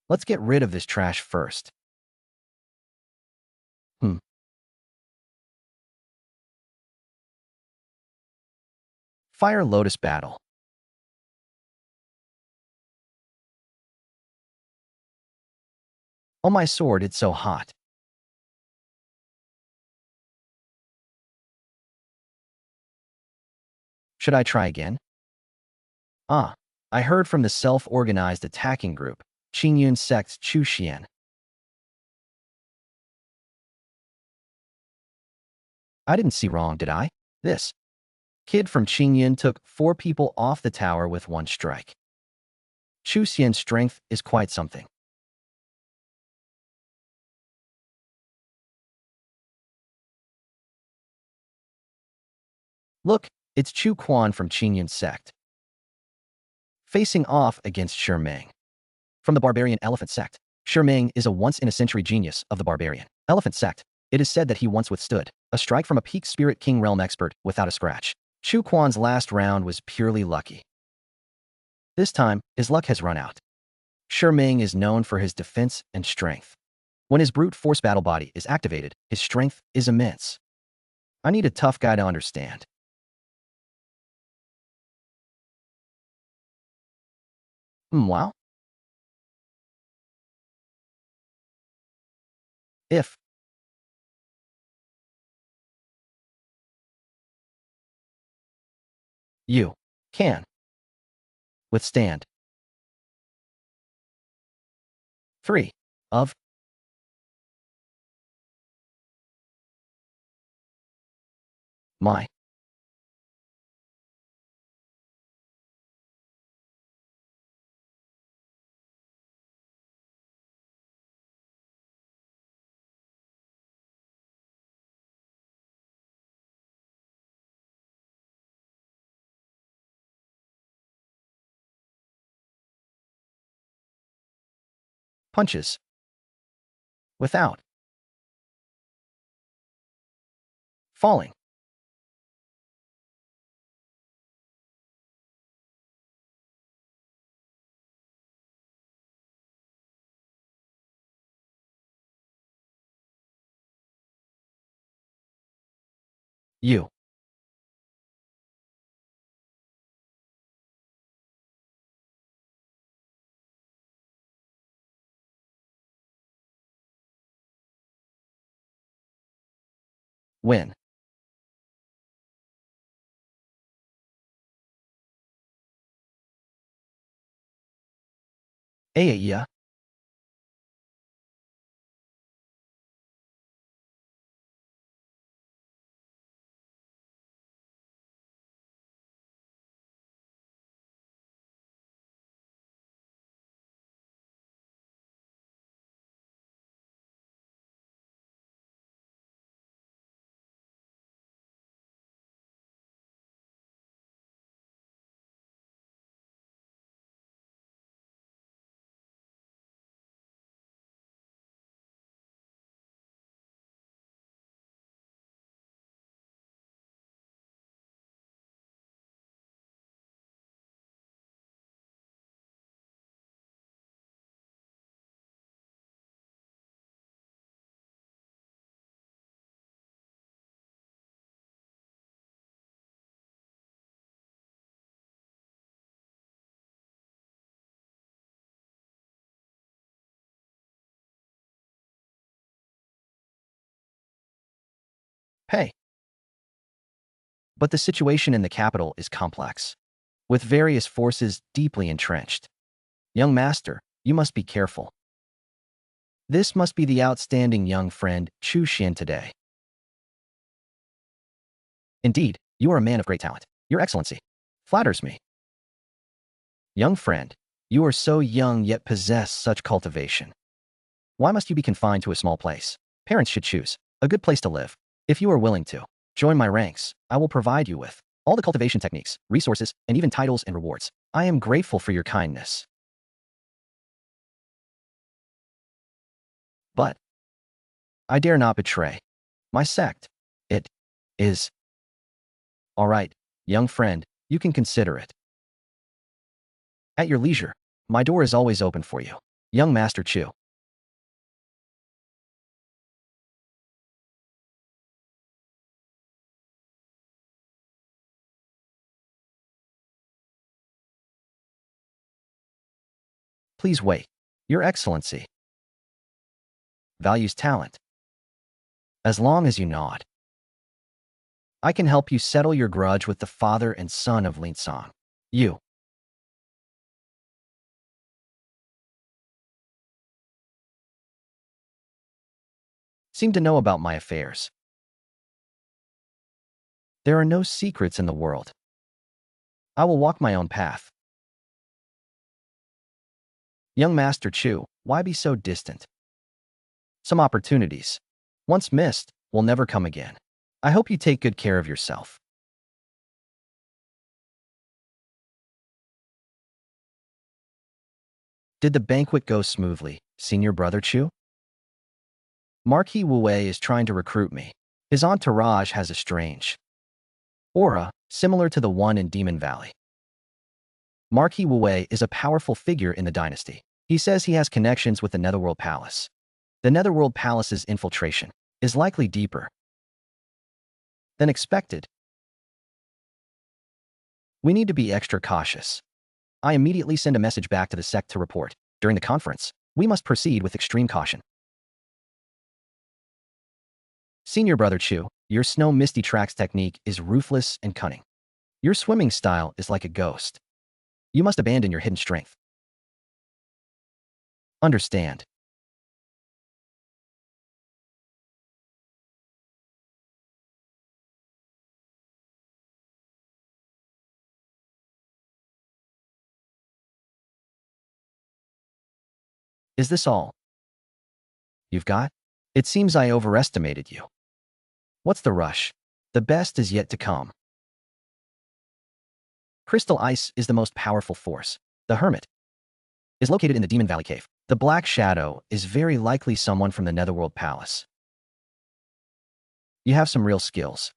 Let's get rid of this trash first. Hmm. Fire Lotus Battle. Oh my sword, it's so hot. Should I try again? Ah, I heard from the self-organized attacking group, Qingyun Sect's Chu Xian. I didn't see wrong, did I? This kid from Qingyun took 4 people off the tower with one strike. Chu Xian's strength is quite something. Look, it's Chu Quan from Qingyun Sect, facing off against Shi Meng. From the Barbarian Elephant Sect, Shi Meng is a once-in-a-century genius of the Barbarian Elephant Sect. It is said that he once withstood a strike from a peak Spirit King Realm expert without a scratch. Chu Quan's last round was purely lucky. This time, his luck has run out. Shi Meng is known for his defense and strength. When his brute force battle body is activated, his strength is immense. I need a tough guy to understand. Wow. If you can withstand 3 of my punches without falling, You. Win. Yeah. Hey. But the situation in the capital is complex, with various forces deeply entrenched. Young master, you must be careful. This must be the outstanding young friend Chu Xian today. Indeed, you are a man of great talent. Your Excellency flatters me. Young friend, you are so young yet possess such cultivation. Why must you be confined to a small place? Parents should choose a good place to live. If you are willing to join my ranks, I will provide you with all the cultivation techniques, resources, and even titles and rewards. I am grateful for your kindness. But I dare not betray my sect. It is all right, young friend, you can consider it. At your leisure, my door is always open for you. Young Master Chu. Please wait. Your Excellency values talent. As long as you nod, I can help you settle your grudge with the father and son of Lin Song. You seem to know about my affairs. There are no secrets in the world. I will walk my own path. Young Master Chu, why be so distant? Some opportunities, once missed, will never come again. I hope you take good care of yourself. Did the banquet go smoothly, Senior Brother Chu? Marquis Wu Wei is trying to recruit me. His entourage has a strange aura, similar to the one in Demon Valley. Marquis Wu Wei is a powerful figure in the dynasty. He says he has connections with the Netherworld Palace. The Netherworld Palace's infiltration is likely deeper than expected. We need to be extra cautious. I immediately send a message back to the sect to report. During the conference, we must proceed with extreme caution. Senior Brother Chu, your snow misty tracks technique is ruthless and cunning. Your swimming style is like a ghost. You must abandon your hidden strength. Understand. Is this all you've got? It seems I overestimated you. What's the rush? The best is yet to come. Crystal ice is the most powerful force. The Hermit is located in the Demon Valley Cave. The Black Shadow is very likely someone from the Netherworld Palace. You have some real skills.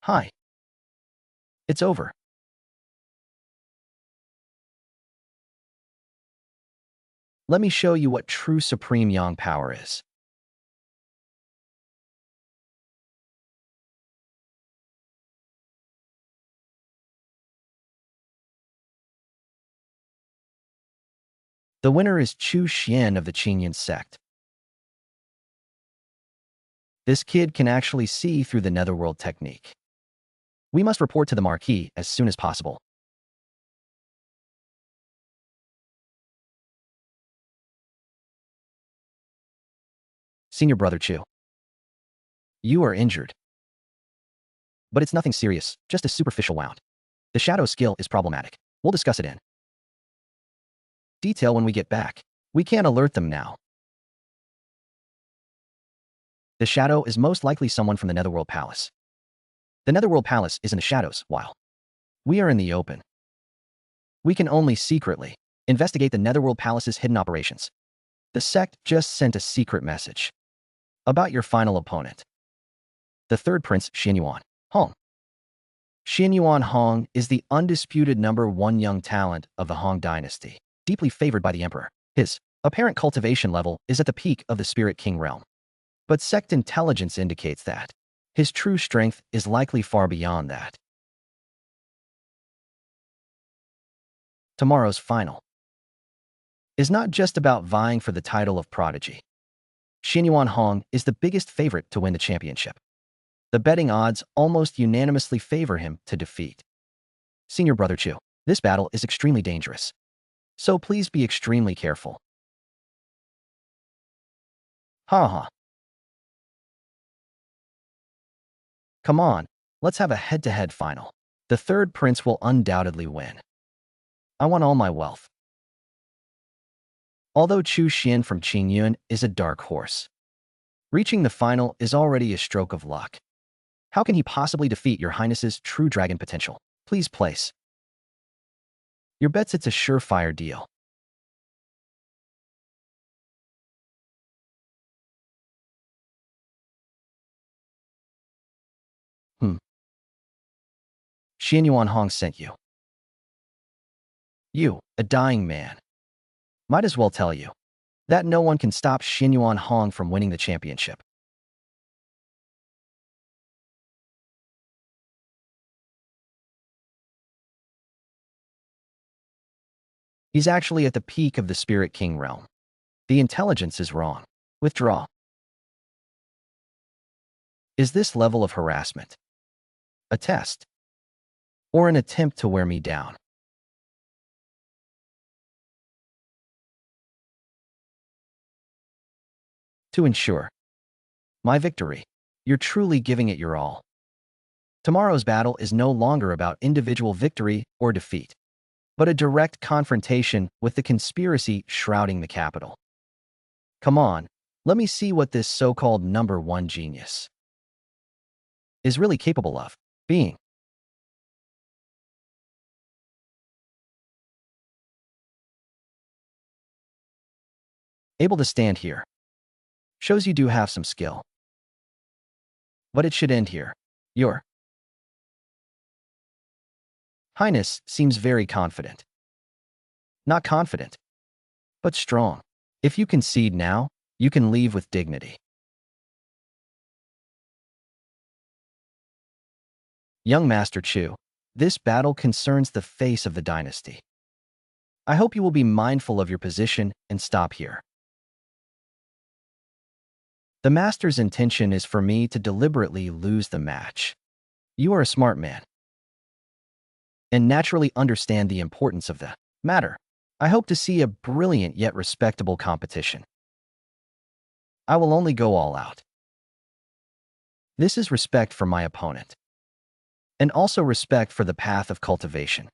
Hi. It's over. Let me show you what true supreme yang power is. The winner is Chu Xian of the Qingyun sect. This kid can actually see through the netherworld technique. We must report to the Marquis as soon as possible. Senior Brother Chu, you are injured. But it's nothing serious, just a superficial wound. The shadow skill is problematic. We'll discuss it in detail when we get back. We can't alert them now. The shadow is most likely someone from the Netherworld Palace. The Netherworld Palace is in the shadows, while we are in the open. We can only secretly investigate the Netherworld Palace's hidden operations. The sect just sent a secret message about your final opponent, the third prince, Xianyuan Hong. Xianyuan Hong is the undisputed #1 young talent of the Hong dynasty, deeply favored by the emperor. His apparent cultivation level is at the peak of the Spirit King realm. But sect intelligence indicates that his true strength is likely far beyond that. Tomorrow's final is not just about vying for the title of prodigy. Xianyuan Hong is the biggest favorite to win the championship. The betting odds almost unanimously favor him to defeat Senior Brother Chu. This battle is extremely dangerous, so please be extremely careful. Ha ha. Come on, let's have a head-to-head final. The third prince will undoubtedly win. I want all my wealth. Although Chu Xian from Qingyun is a dark horse, reaching the final is already a stroke of luck. How can he possibly defeat your highness's true dragon potential? Please place your bets. It's a surefire deal. Xianyuan Hong sent you. You, a dying man. Might as well tell you that no one can stop Xianyuan Hong from winning the championship. He's actually at the peak of the Spirit King realm. The intelligence is wrong. Withdraw. Is this level of harassment a test or an attempt to wear me down? To ensure my victory, you're truly giving it your all. Tomorrow's battle is no longer about individual victory or defeat, but a direct confrontation with the conspiracy shrouding the capital. Come on, let me see what this so-called #1 genius is really capable of being. Able to stand here shows you do have some skill. But it should end here. Your Highness seems very confident. Not confident, but strong. If you concede now, you can leave with dignity. Young Master Chu, this battle concerns the face of the dynasty. I hope you will be mindful of your position and stop here. The Master's intention is for me to deliberately lose the match. You are a smart man and naturally understand the importance of the matter. I hope to see a brilliant yet respectable competition. I will only go all out. This is respect for my opponent, and also respect for the path of cultivation.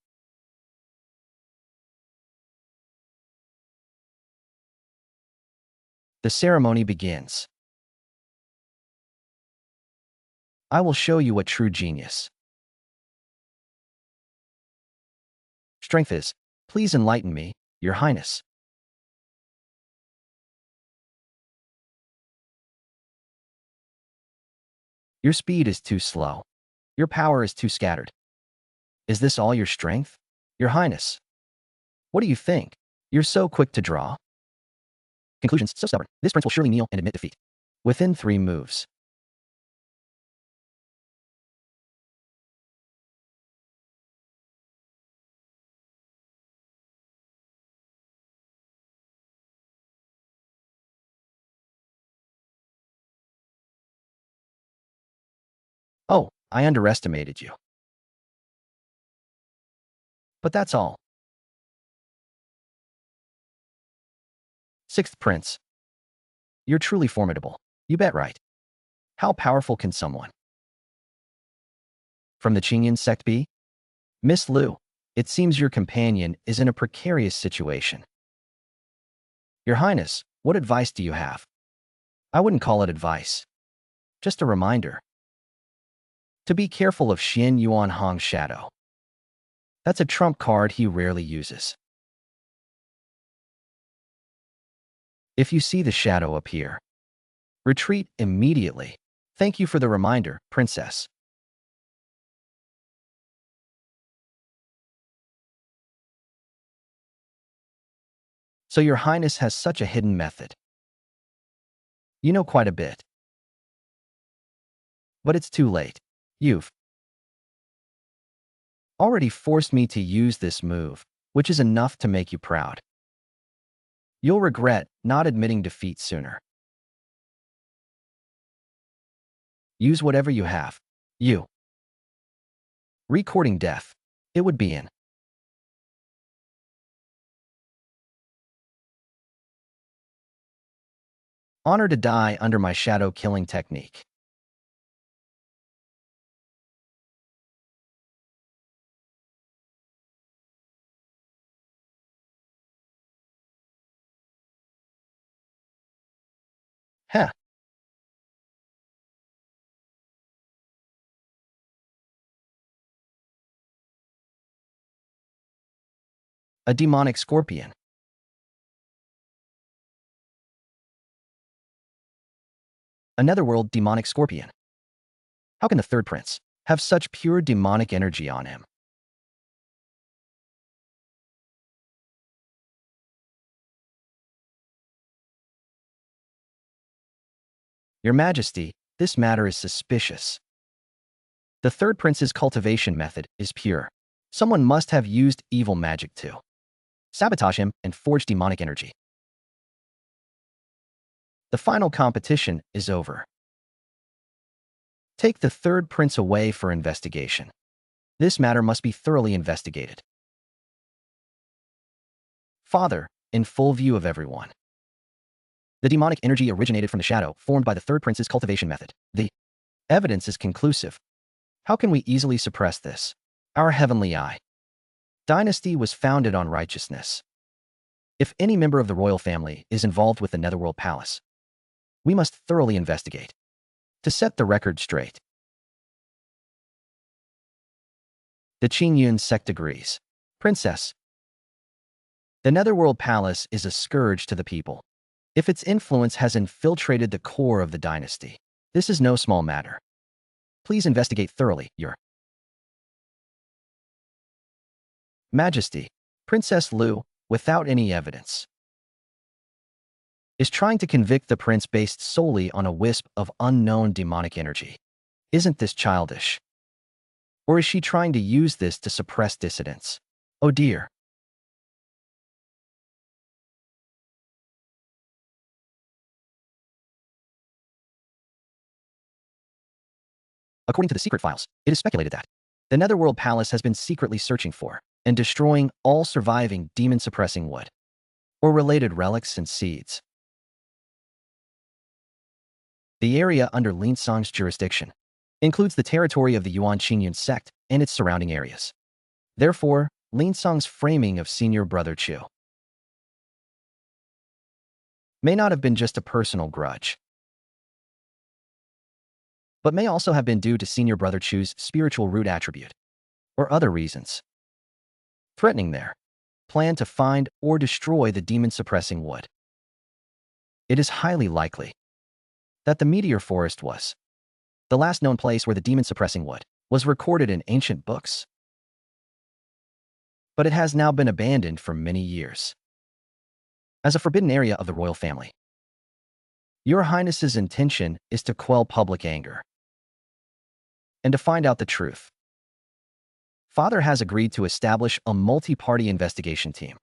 The ceremony begins. I will show you what true genius strength is. Please enlighten me, Your Highness. Your speed is too slow. Your power is too scattered. Is this all your strength? Your Highness, what do you think? You're so quick to draw. Conclusions, so stubborn. This prince will surely kneel and admit defeat. Within 3 moves. Oh, I underestimated you. But that's all. 6th prince. You're truly formidable. You bet right. How powerful can someone? From the Qingyun sect be? Miss Liu, it seems your companion is in a precarious situation. Your Highness, what advice do you have? I wouldn't call it advice. Just a reminder. To be careful of Xin Yuan Hong's shadow. That's a trump card he rarely uses. If you see the shadow appear, retreat immediately. Thank you for the reminder, Princess. So your Highness has such a hidden method. You know quite a bit. But it's too late. You've already forced me to use this move, which is enough to make you proud. You'll regret not admitting defeat sooner. Use whatever you have. You. Recording death. It would be in. Honor to die under my shadow killing technique. Heh. A demonic scorpion. A netherworld demonic scorpion. How can the 3rd prince have such pure demonic energy on him? Your Majesty, this matter is suspicious. The 3rd prince's cultivation method is pure. Someone must have used evil magic to sabotage him and forge demonic energy. The final competition is over. Take the 3rd prince away for investigation. This matter must be thoroughly investigated. Father, in full view of everyone. The demonic energy originated from the shadow formed by the 3rd prince's cultivation method. The evidence is conclusive. How can we easily suppress this? Our heavenly eye dynasty was founded on righteousness. If any member of the royal family is involved with the Netherworld Palace, we must thoroughly investigate to set the record straight. The Qingyun sect agrees. Princess, the Netherworld Palace is a scourge to the people. If its influence has infiltrated the core of the dynasty, this is no small matter. Please investigate thoroughly, Your Majesty. Princess Liu, without any evidence, is trying to convict the prince based solely on a wisp of unknown demonic energy. Isn't this childish? Or is she trying to use this to suppress dissidents? Oh dear. According to the secret files, it is speculated that the Netherworld Palace has been secretly searching for and destroying all surviving demon-suppressing wood or related relics and seeds. The area under Linsong's jurisdiction includes the territory of the Yuan Qingyun sect and its surrounding areas. Therefore, Linsong's framing of Senior Brother Chu may not have been just a personal grudge, but may also have been due to Senior Brother Chu's spiritual root attribute, or other reasons. Threatening their plan to find or destroy the demon-suppressing wood. It is highly likely that the Meteor Forest was the last known place where the demon-suppressing wood was recorded in ancient books. But it has now been abandoned for many years. as a forbidden area of the royal family. Your Highness's intention is to quell public anger and to find out the truth. Father has agreed to establish a multi-party investigation team.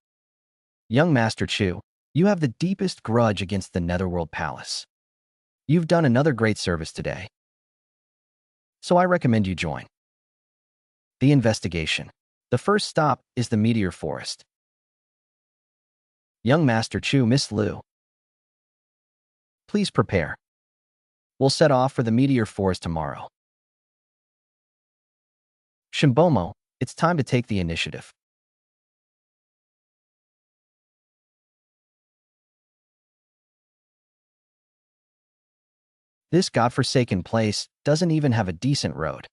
Young Master Chu, you have the deepest grudge against the Netherworld Palace. You've done another great service today, so I recommend you join the investigation. The first stop is the Meteor Forest. Young Master Chu, Miss Liu, please prepare. We'll set off for the Meteor Forest tomorrow. Shimbomo, it's time to take the initiative. This godforsaken place doesn't even have a decent road.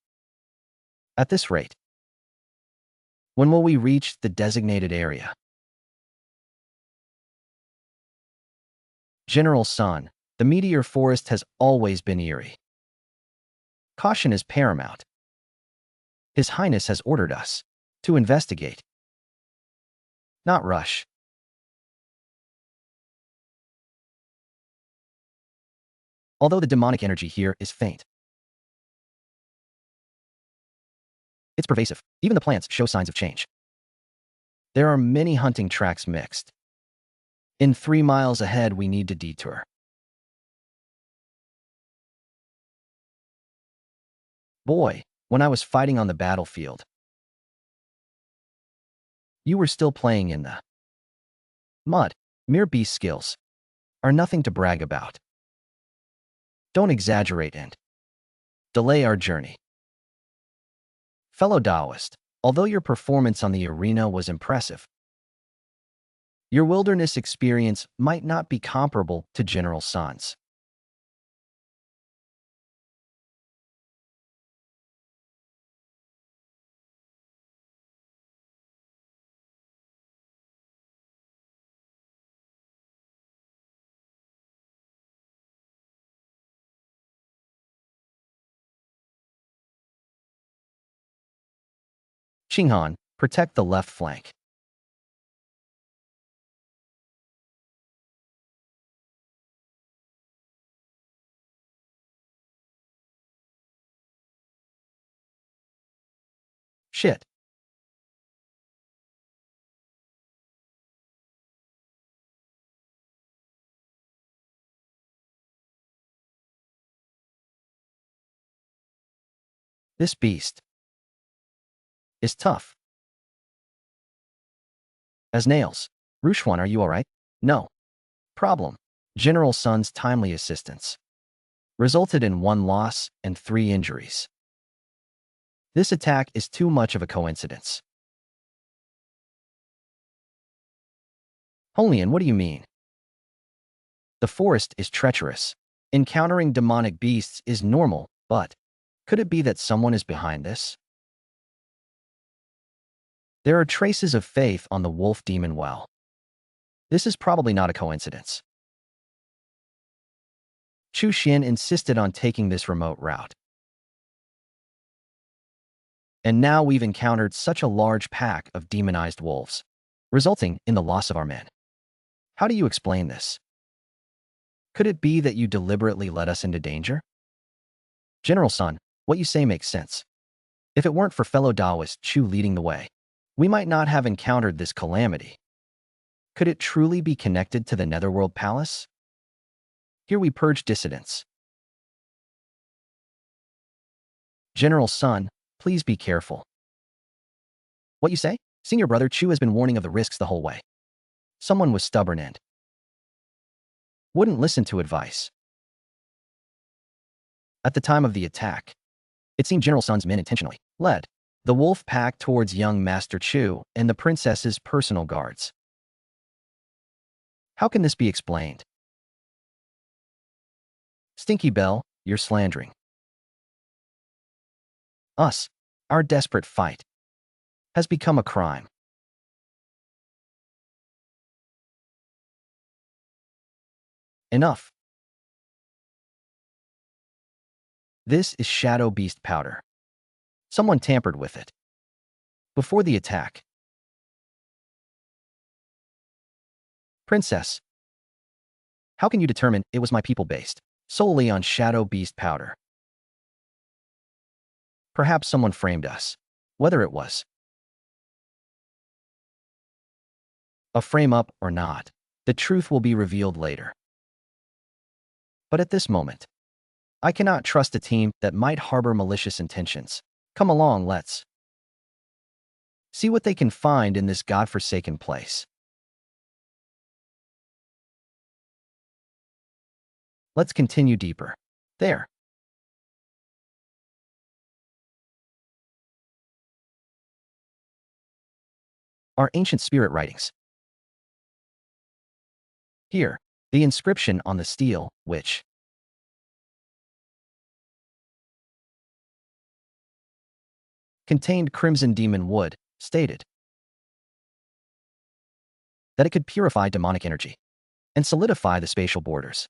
At this rate, when will we reach the designated area? General Sun, the Meteor Forest has always been eerie. Caution is paramount. His Highness has ordered us to investigate, not rush. Although the demonic energy here is faint, it's pervasive. Even the plants show signs of change. There are many hunting tracks mixed. In 3 miles ahead, we need to detour. Boy, when I was fighting on the battlefield, you were still playing in the mud. Mere beast skills are nothing to brag about. Don't exaggerate and delay our journey. Fellow Taoist, although your performance on the arena was impressive, your wilderness experience might not be comparable to General Sun's. Qinghan, protect the left flank. Shit. This beast is tough as nails. Rushuan, are you alright? No. Problem. General Sun's timely assistance resulted in 1 loss and 3 injuries. This attack is too much of a coincidence. Holian, what do you mean? The forest is treacherous. Encountering demonic beasts is normal, but could it be that someone is behind this? There are traces of faith on the wolf demon well. This is probably not a coincidence. Chu Xian insisted on taking this remote route. And now we've encountered such a large pack of demonized wolves, resulting in the loss of our men. How do you explain this? Could it be that you deliberately led us into danger? General Sun, what you say makes sense. If it weren't for fellow Taoist Chu leading the way, we might not have encountered this calamity. Could it truly be connected to the Netherworld Palace? Here we purge dissidents. General Sun, please be careful. What you say? Senior brother Chu has been warning of the risks the whole way. Someone was stubborn and wouldn't listen to advice. At the time of the attack, it seemed General Sun's men intentionally led the wolf pack towards young Master Chu and the princess's personal guards. How can this be explained? Stinky Bell, you're slandering us. Our desperate fight has become a crime. Enough. This is Shadow Beast powder. Someone tampered with it before the attack. Princess, how can you determine it was my people based solely on shadow beast powder? Perhaps someone framed us. Whether it was a frame-up or not, the truth will be revealed later. But at this moment, I cannot trust a team that might harbor malicious intentions. Come along, let's see what they can find in this godforsaken place. Let's continue deeper. There. Are ancient spirit writings. Here, the inscription on the steel, which contained crimson demon wood, stated that it could purify demonic energy and solidify the spatial borders.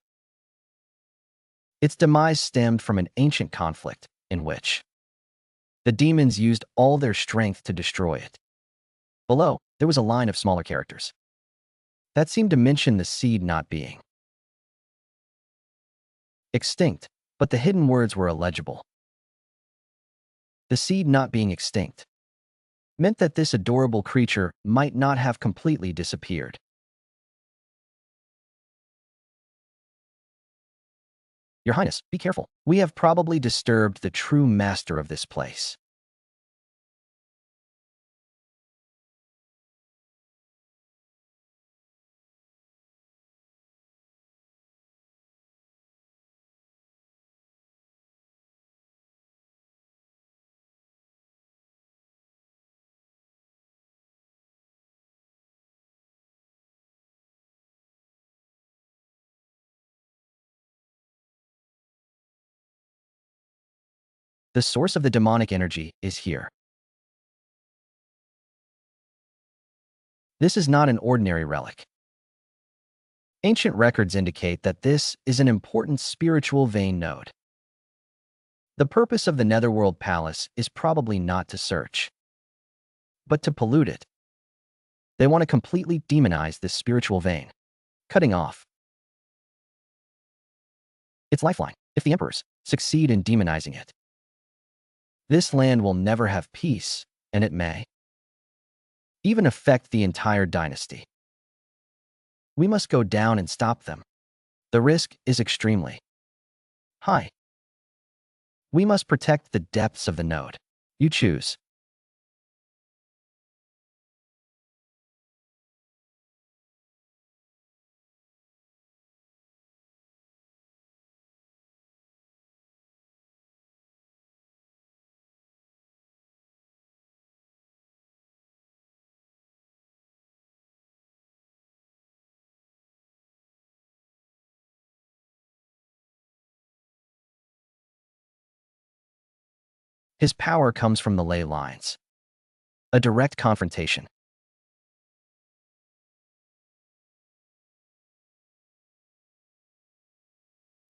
Its demise stemmed from an ancient conflict in which the demons used all their strength to destroy it. Below, there was a line of smaller characters that seemed to mention the seed not being extinct, but the hidden words were illegible. The seed not being extinct meant that this adorable creature might not have completely disappeared. Your Highness, be careful. We have probably disturbed the true master of this place. The source of the demonic energy is here. This is not an ordinary relic. Ancient records indicate that this is an important spiritual vein node. The purpose of the Netherworld Palace is probably not to search, but to pollute it. They want to completely demonize this spiritual vein, cutting off its lifeline. If the emperors succeed in demonizing it, this land will never have peace, and it may even affect the entire dynasty. We must go down and stop them. The risk is extremely high. We must protect the depths of the node. You choose. His power comes from the ley lines. A direct confrontation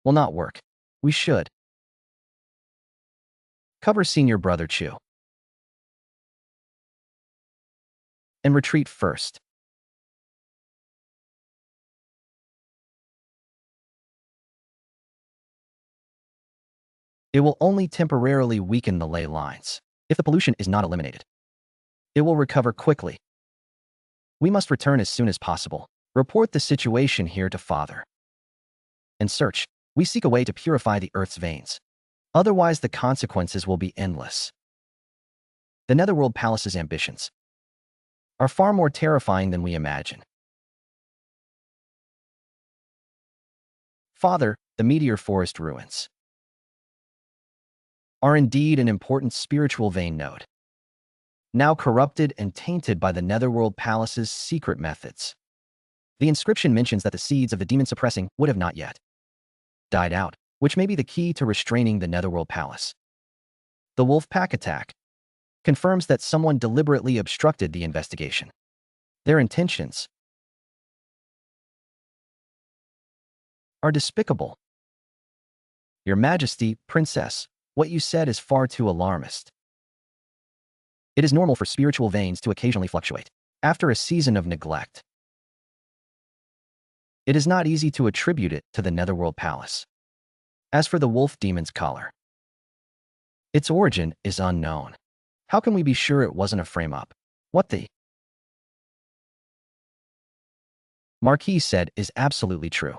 will not work. We should cover senior brother Chu and retreat first. It will only temporarily weaken the ley lines. If the pollution is not eliminated, it will recover quickly. We must return as soon as possible. Report the situation here to Father. And search. We seek a way to purify the Earth's veins. Otherwise, the consequences will be endless. The Netherworld Palace's ambitions are far more terrifying than we imagine. Father, the Meteor Forest ruins are indeed an important spiritual vein node, now corrupted and tainted by the Netherworld Palace's secret methods. The inscription mentions that the seeds of the demon suppressing would have not yet died out, which may be the key to restraining the Netherworld Palace. The Wolfpack attack confirms that someone deliberately obstructed the investigation. Their intentions are despicable. Your Majesty, Princess, what you said is far too alarmist. It is normal for spiritual veins to occasionally fluctuate after a season of neglect. it is not easy to attribute it to the Netherworld Palace. As for the wolf demon's collar, its origin is unknown. How can we be sure it wasn't a frame-up? What the Marquis said is absolutely true.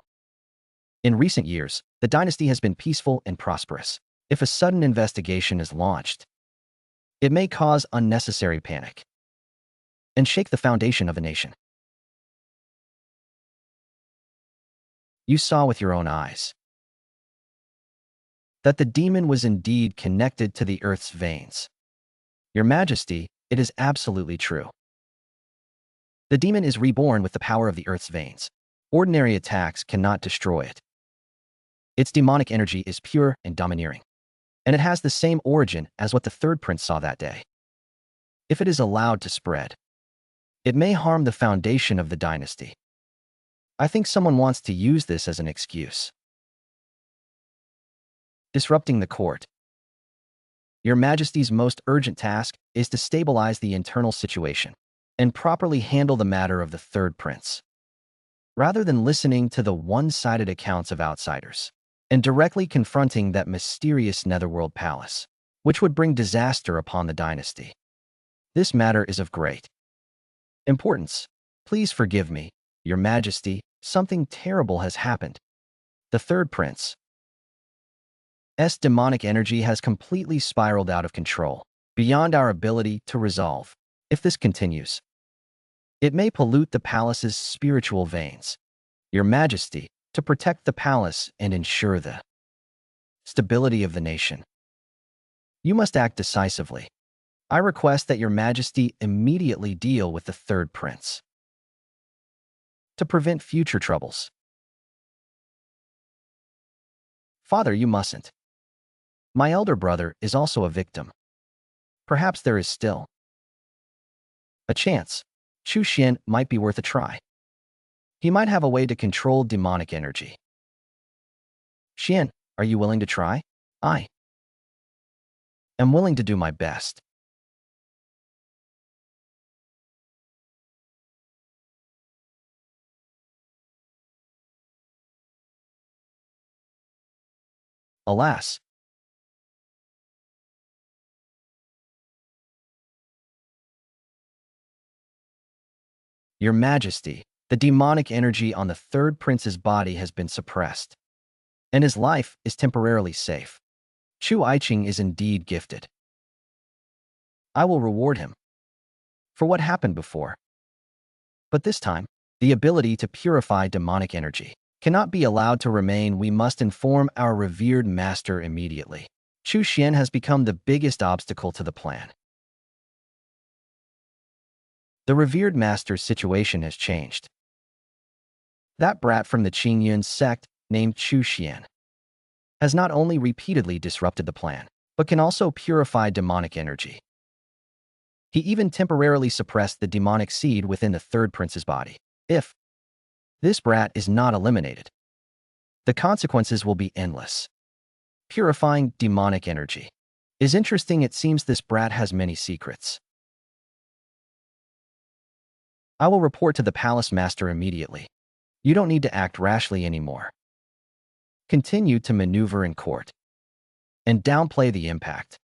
In recent years, the dynasty has been peaceful and prosperous. If a sudden investigation is launched, it may cause unnecessary panic and shake the foundation of a nation. You saw with your own eyes that the demon was indeed connected to the earth's veins. Your Majesty, it is absolutely true. The demon is reborn with the power of the earth's veins. Ordinary attacks cannot destroy it. Its demonic energy is pure and domineering, and it has the same origin as what the third prince saw that day. If it is allowed to spread, it may harm the foundation of the dynasty. I think someone wants to use this as an excuse. Disrupting the court. Your Majesty's most urgent task is to stabilize the internal situation and properly handle the matter of the third prince, rather than listening to the one-sided accounts of outsiders and directly confronting that mysterious Netherworld Palace, which would bring disaster upon the dynasty. This matter is of great importance. Please forgive me, Your Majesty, something terrible has happened. The third prince's demonic energy has completely spiraled out of control, beyond our ability to resolve. If this continues, it may pollute the palace's spiritual veins. Your Majesty, to protect the palace and ensure the stability of the nation, you must act decisively. I request that Your Majesty immediately deal with the third prince to prevent future troubles. Father, you mustn't. My elder brother is also a victim. Perhaps there is still a chance. Chu Xian might be worth a try. He might have a way to control demonic energy. Xian, are you willing to try? I am willing to do my best. Alas, Your Majesty, the demonic energy on the third prince's body has been suppressed, and his life is temporarily safe. Chu Aiqing is indeed gifted. I will reward him for what happened before. But this time, the ability to purify demonic energy cannot be allowed to remain. We must inform our revered master immediately. Chu Xian has become the biggest obstacle to the plan. The revered master's situation has changed. That brat from the Qingyun sect, named Chu Xian, has not only repeatedly disrupted the plan, but can also purify demonic energy. He even temporarily suppressed the demonic seed within the third prince's body. If this brat is not eliminated, the consequences will be endless. Purifying demonic energy is interesting. It seems this brat has many secrets. I will report to the palace master immediately. You don't need to act rashly anymore. Continue to maneuver in court and downplay the impact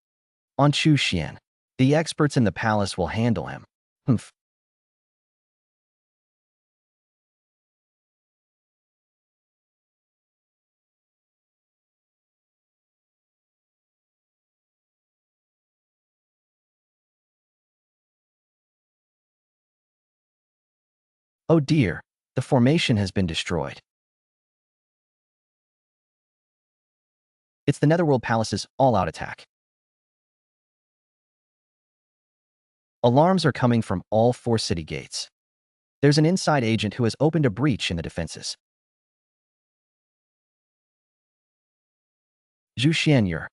on Chu Xian. The experts in the palace will handle him. Humph. Oh dear, the formation has been destroyed. It's the Netherworld Palace's all-out attack. Alarms are coming from all 4 city gates. There's an inside agent who has opened a breach in the defenses. Zhu Xian, your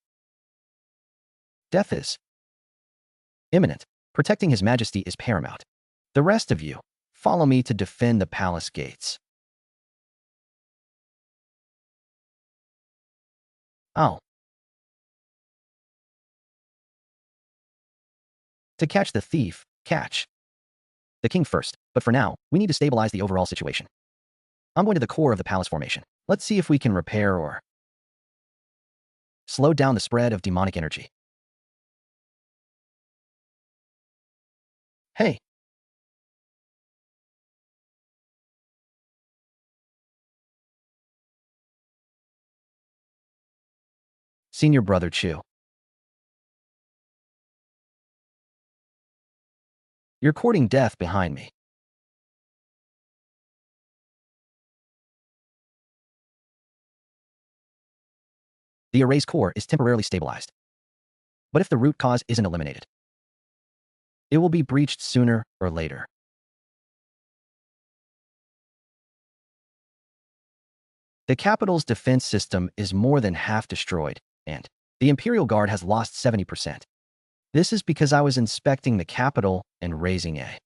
death is imminent. Protecting His Majesty is paramount. The rest of you, follow me to defend the palace gates. Oh. To catch the thief, catch the king first. But for now, we need to stabilize the overall situation. I'm going to the core of the palace formation. Let's see if we can repair or slow down the spread of demonic energy. Hey, senior brother Chu, you're courting death behind me. The array's core is temporarily stabilized. But if the root cause isn't eliminated, it will be breached sooner or later. The capital's defense system is more than half destroyed, and the Imperial Guard has lost 70%. This is because I was inspecting the capital and raising a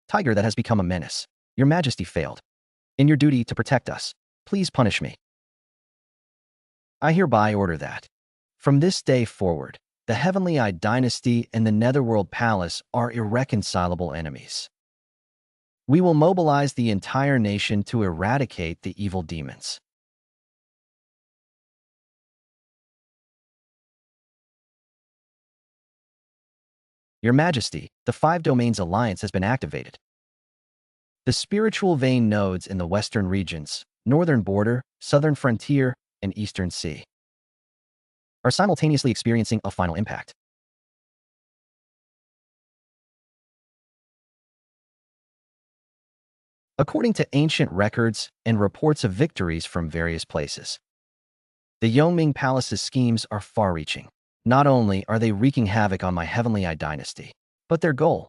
tiger that has become a menace. Your Majesty failed. In your duty to protect us, please punish me. I hereby order that, from this day forward, the Heavenly Eye dynasty and the Netherworld Palace are irreconcilable enemies. We will mobilize the entire nation to eradicate the evil demons. Your Majesty, the Five Domains Alliance has been activated. The spiritual vein nodes in the western regions, northern border, southern frontier, and eastern sea are simultaneously experiencing a final impact. According to ancient records and reports of victories from various places, the Yongming Palace's schemes are far-reaching. Not only are they wreaking havoc on my Heavenly Eye dynasty, but their goal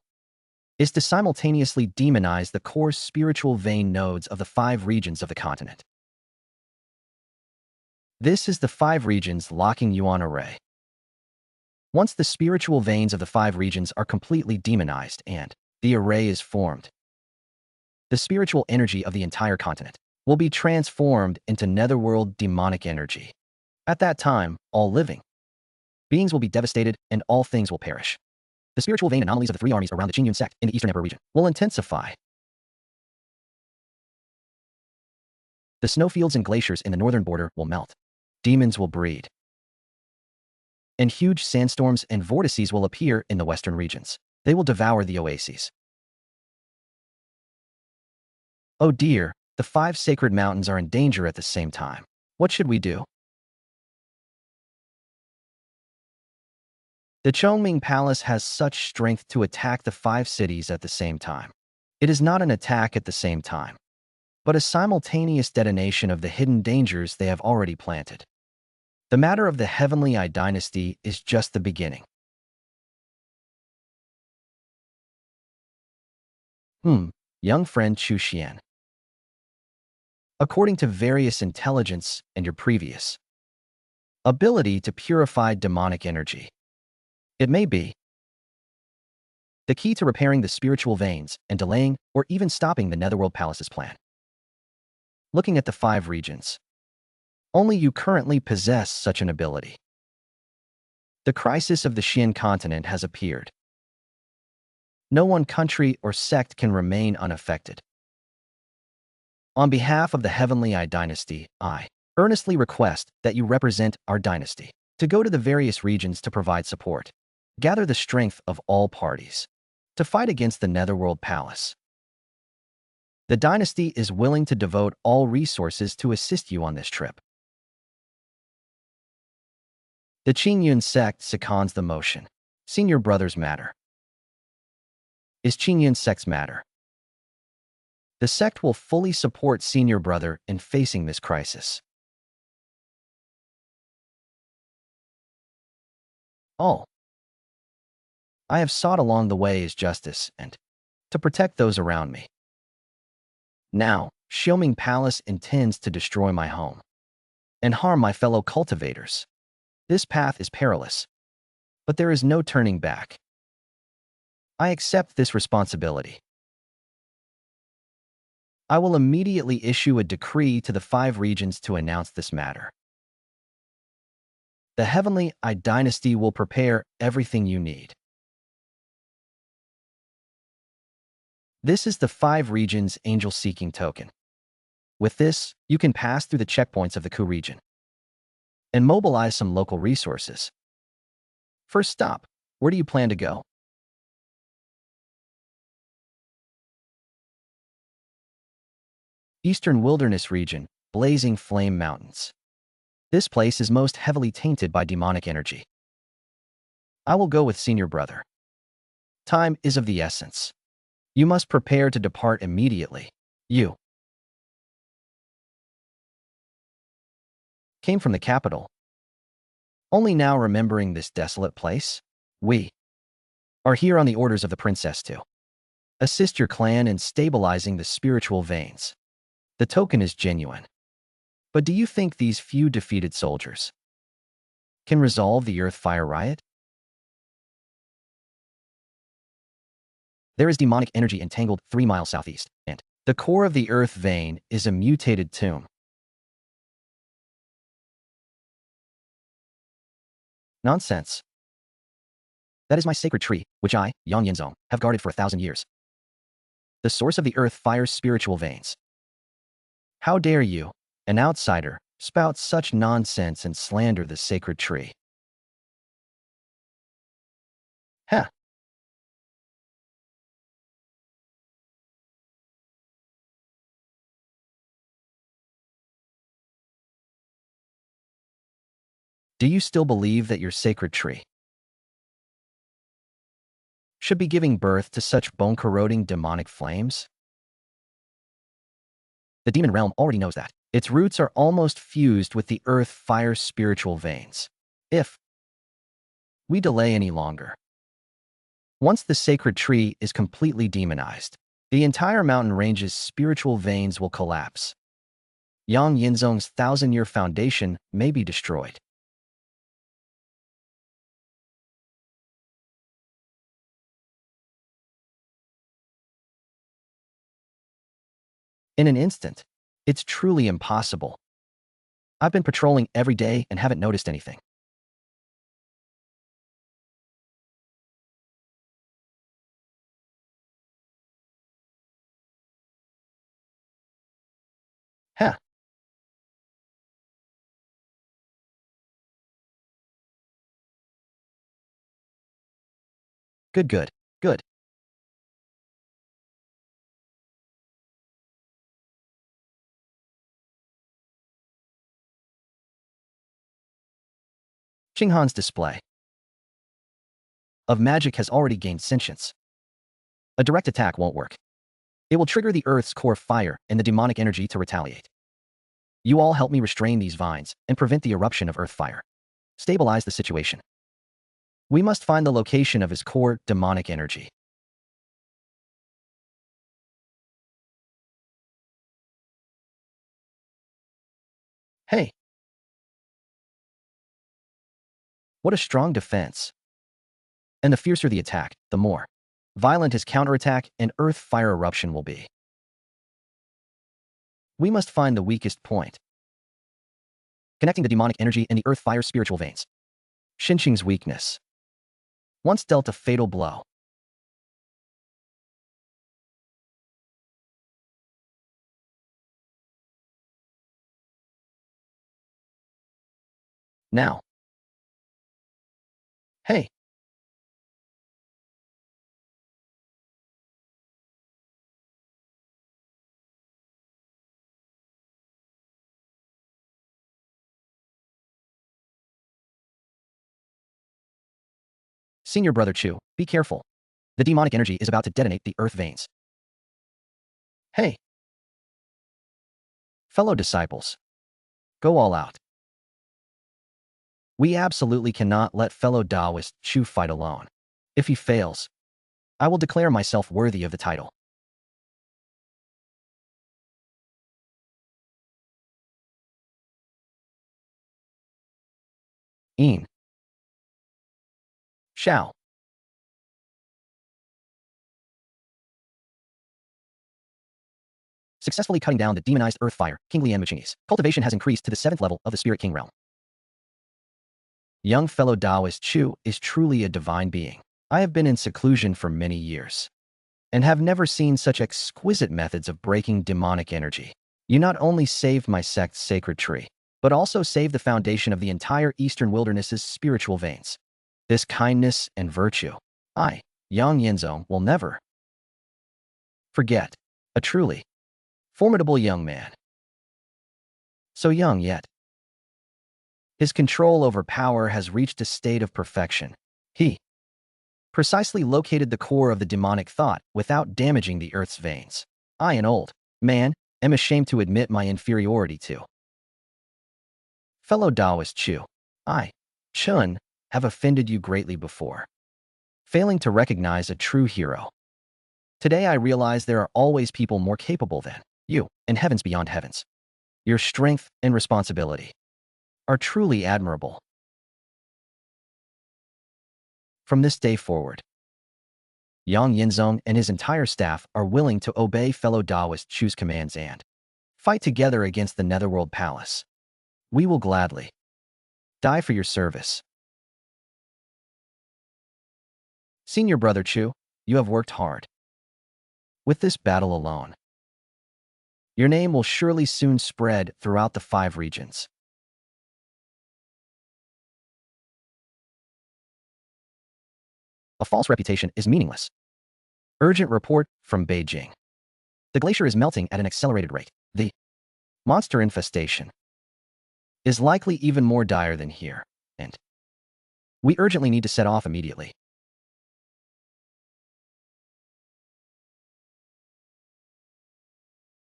is to simultaneously demonize the core spiritual vein nodes of the 5 regions of the continent. This is the 5 regions locking Yuan array. Once the spiritual veins of the 5 regions are completely demonized and the array is formed, the spiritual energy of the entire continent will be transformed into netherworld demonic energy. At that time, all living beings will be devastated and all things will perish. The spiritual vein anomalies of the 3 armies around the Qingyun sect in the Eastern Emperor region will intensify. The snowfields and glaciers in the northern border will melt. Demons will breed. And huge sandstorms and vortices will appear in the western regions. They will devour the oases. Oh dear, the 5 sacred mountains are in danger at the same time. What should we do? The Chongming Palace has such strength to attack the 5 cities at the same time. It is not an attack at the same time, but a simultaneous detonation of the hidden dangers they have already planted. The matter of the Heavenly Eye dynasty is just the beginning. Young friend Chu Xian. According to various intelligence and your previous ability to purify demonic energy, it may be the key to repairing the spiritual veins and delaying or even stopping the Netherworld Palace's plan. Looking at the 5 regions, only you currently possess such an ability. The crisis of the Xian continent has appeared. No one country or sect can remain unaffected. On behalf of the Heavenly Eye dynasty, I earnestly request that you represent our dynasty to go to the various regions to provide support. Gather the strength of all parties to fight against the Netherworld Palace. The dynasty is willing to devote all resources to assist you on this trip. The Qingyun sect seconds the motion. Senior brothers matter. Is Qingyun sect's matter? The sect will fully support senior brother in facing this crisis. All I have sought along the way is justice and to protect those around me. Now, Xiaoming Palace intends to destroy my home and harm my fellow cultivators. This path is perilous, but there is no turning back. I accept this responsibility. I will immediately issue a decree to the 5 regions to announce this matter. The Heavenly Eye dynasty will prepare everything you need. This is the 5 regions angel-seeking token. With this, you can pass through the checkpoints of the Ku region and mobilize some local resources. First stop, where do you plan to go? Eastern Wilderness region, Blazing Flame Mountains. This place is most heavily tainted by demonic energy. I will go with senior brother. Time is of the essence. You must prepare to depart immediately. You came from the capital. Only now remembering this desolate place? We are here on the orders of the princess to assist your clan in stabilizing the spiritual veins. The token is genuine. But do you think these few defeated soldiers can resolve the Earth Fire riot? There is demonic energy entangled 3 miles southeast, and the core of the Earth vein is a mutated tomb. Nonsense. That is my sacred tree, which I, Yang Yinzong, have guarded for 1,000 years. The source of the Earth Fire's spiritual veins. How dare you, an outsider, spout such nonsense and slander the sacred tree? Heh. Do you still believe that your sacred tree should be giving birth to such bone-corroding demonic flames? The demon realm already knows that. Its roots are almost fused with the Earth Fire's spiritual veins. If we delay any longer, once the sacred tree is completely demonized, the entire mountain range's spiritual veins will collapse. Yang Yinzong's 1,000-year foundation may be destroyed. In an instant, it's truly impossible. I've been patrolling every day and haven't noticed anything. Heh. Good, good, good. Qinghan's display of magic has already gained sentience. A direct attack won't work. It will trigger the Earth's core fire and the demonic energy to retaliate. You all help me restrain these vines and prevent the eruption of Earth fire. Stabilize the situation. We must find the location of his core demonic energy. Hey, what a strong defense. And the fiercer the attack, the more violent his counterattack and Earth fire eruption will be. We must find the weakest point, connecting the demonic energy and the Earth fire spiritual veins. Xinqing's weakness once dealt a fatal blow. Now, hey, senior brother Chu, be careful. The demonic energy is about to detonate the Earth veins. Hey, fellow disciples, go all out. We absolutely cannot let fellow Taoist Chu fight alone. If he fails, I will declare myself worthy of the title. Yin. Shao. Successfully cutting down the demonized Earth fire, King Lian Muqingyi's cultivation has increased to the 7th level of the Spirit King realm. Young fellow Taoist Chu is truly a divine being. I have been in seclusion for many years and have never seen such exquisite methods of breaking demonic energy. You not only saved my sect's sacred tree, but also saved the foundation of the entire Eastern Wilderness's spiritual veins. This kindness and virtue, I, Yang Yinzong, will never forget. A truly formidable young man. So young yet. His control over power has reached a state of perfection. He precisely located the core of the demonic thought without damaging the earth's veins. I, an old man, am ashamed to admit my inferiority to fellow Taoist Chu. I, Chun, have offended you greatly before, failing to recognize a true hero. Today I realize there are always people more capable than you, and heavens beyond heavens. Your strength and responsibility are truly admirable. From this day forward, Yang Yinzong and his entire staff are willing to obey fellow Taoist Chu's commands and fight together against the Netherworld Palace. We will gladly die for your service. Senior Brother Chu, you have worked hard. With this battle alone, your name will surely soon spread throughout the 5 regions. A false reputation is meaningless. Urgent report from Beijing. The glacier is melting at an accelerated rate. The monster infestation is likely even more dire than here, and we urgently need to set off immediately.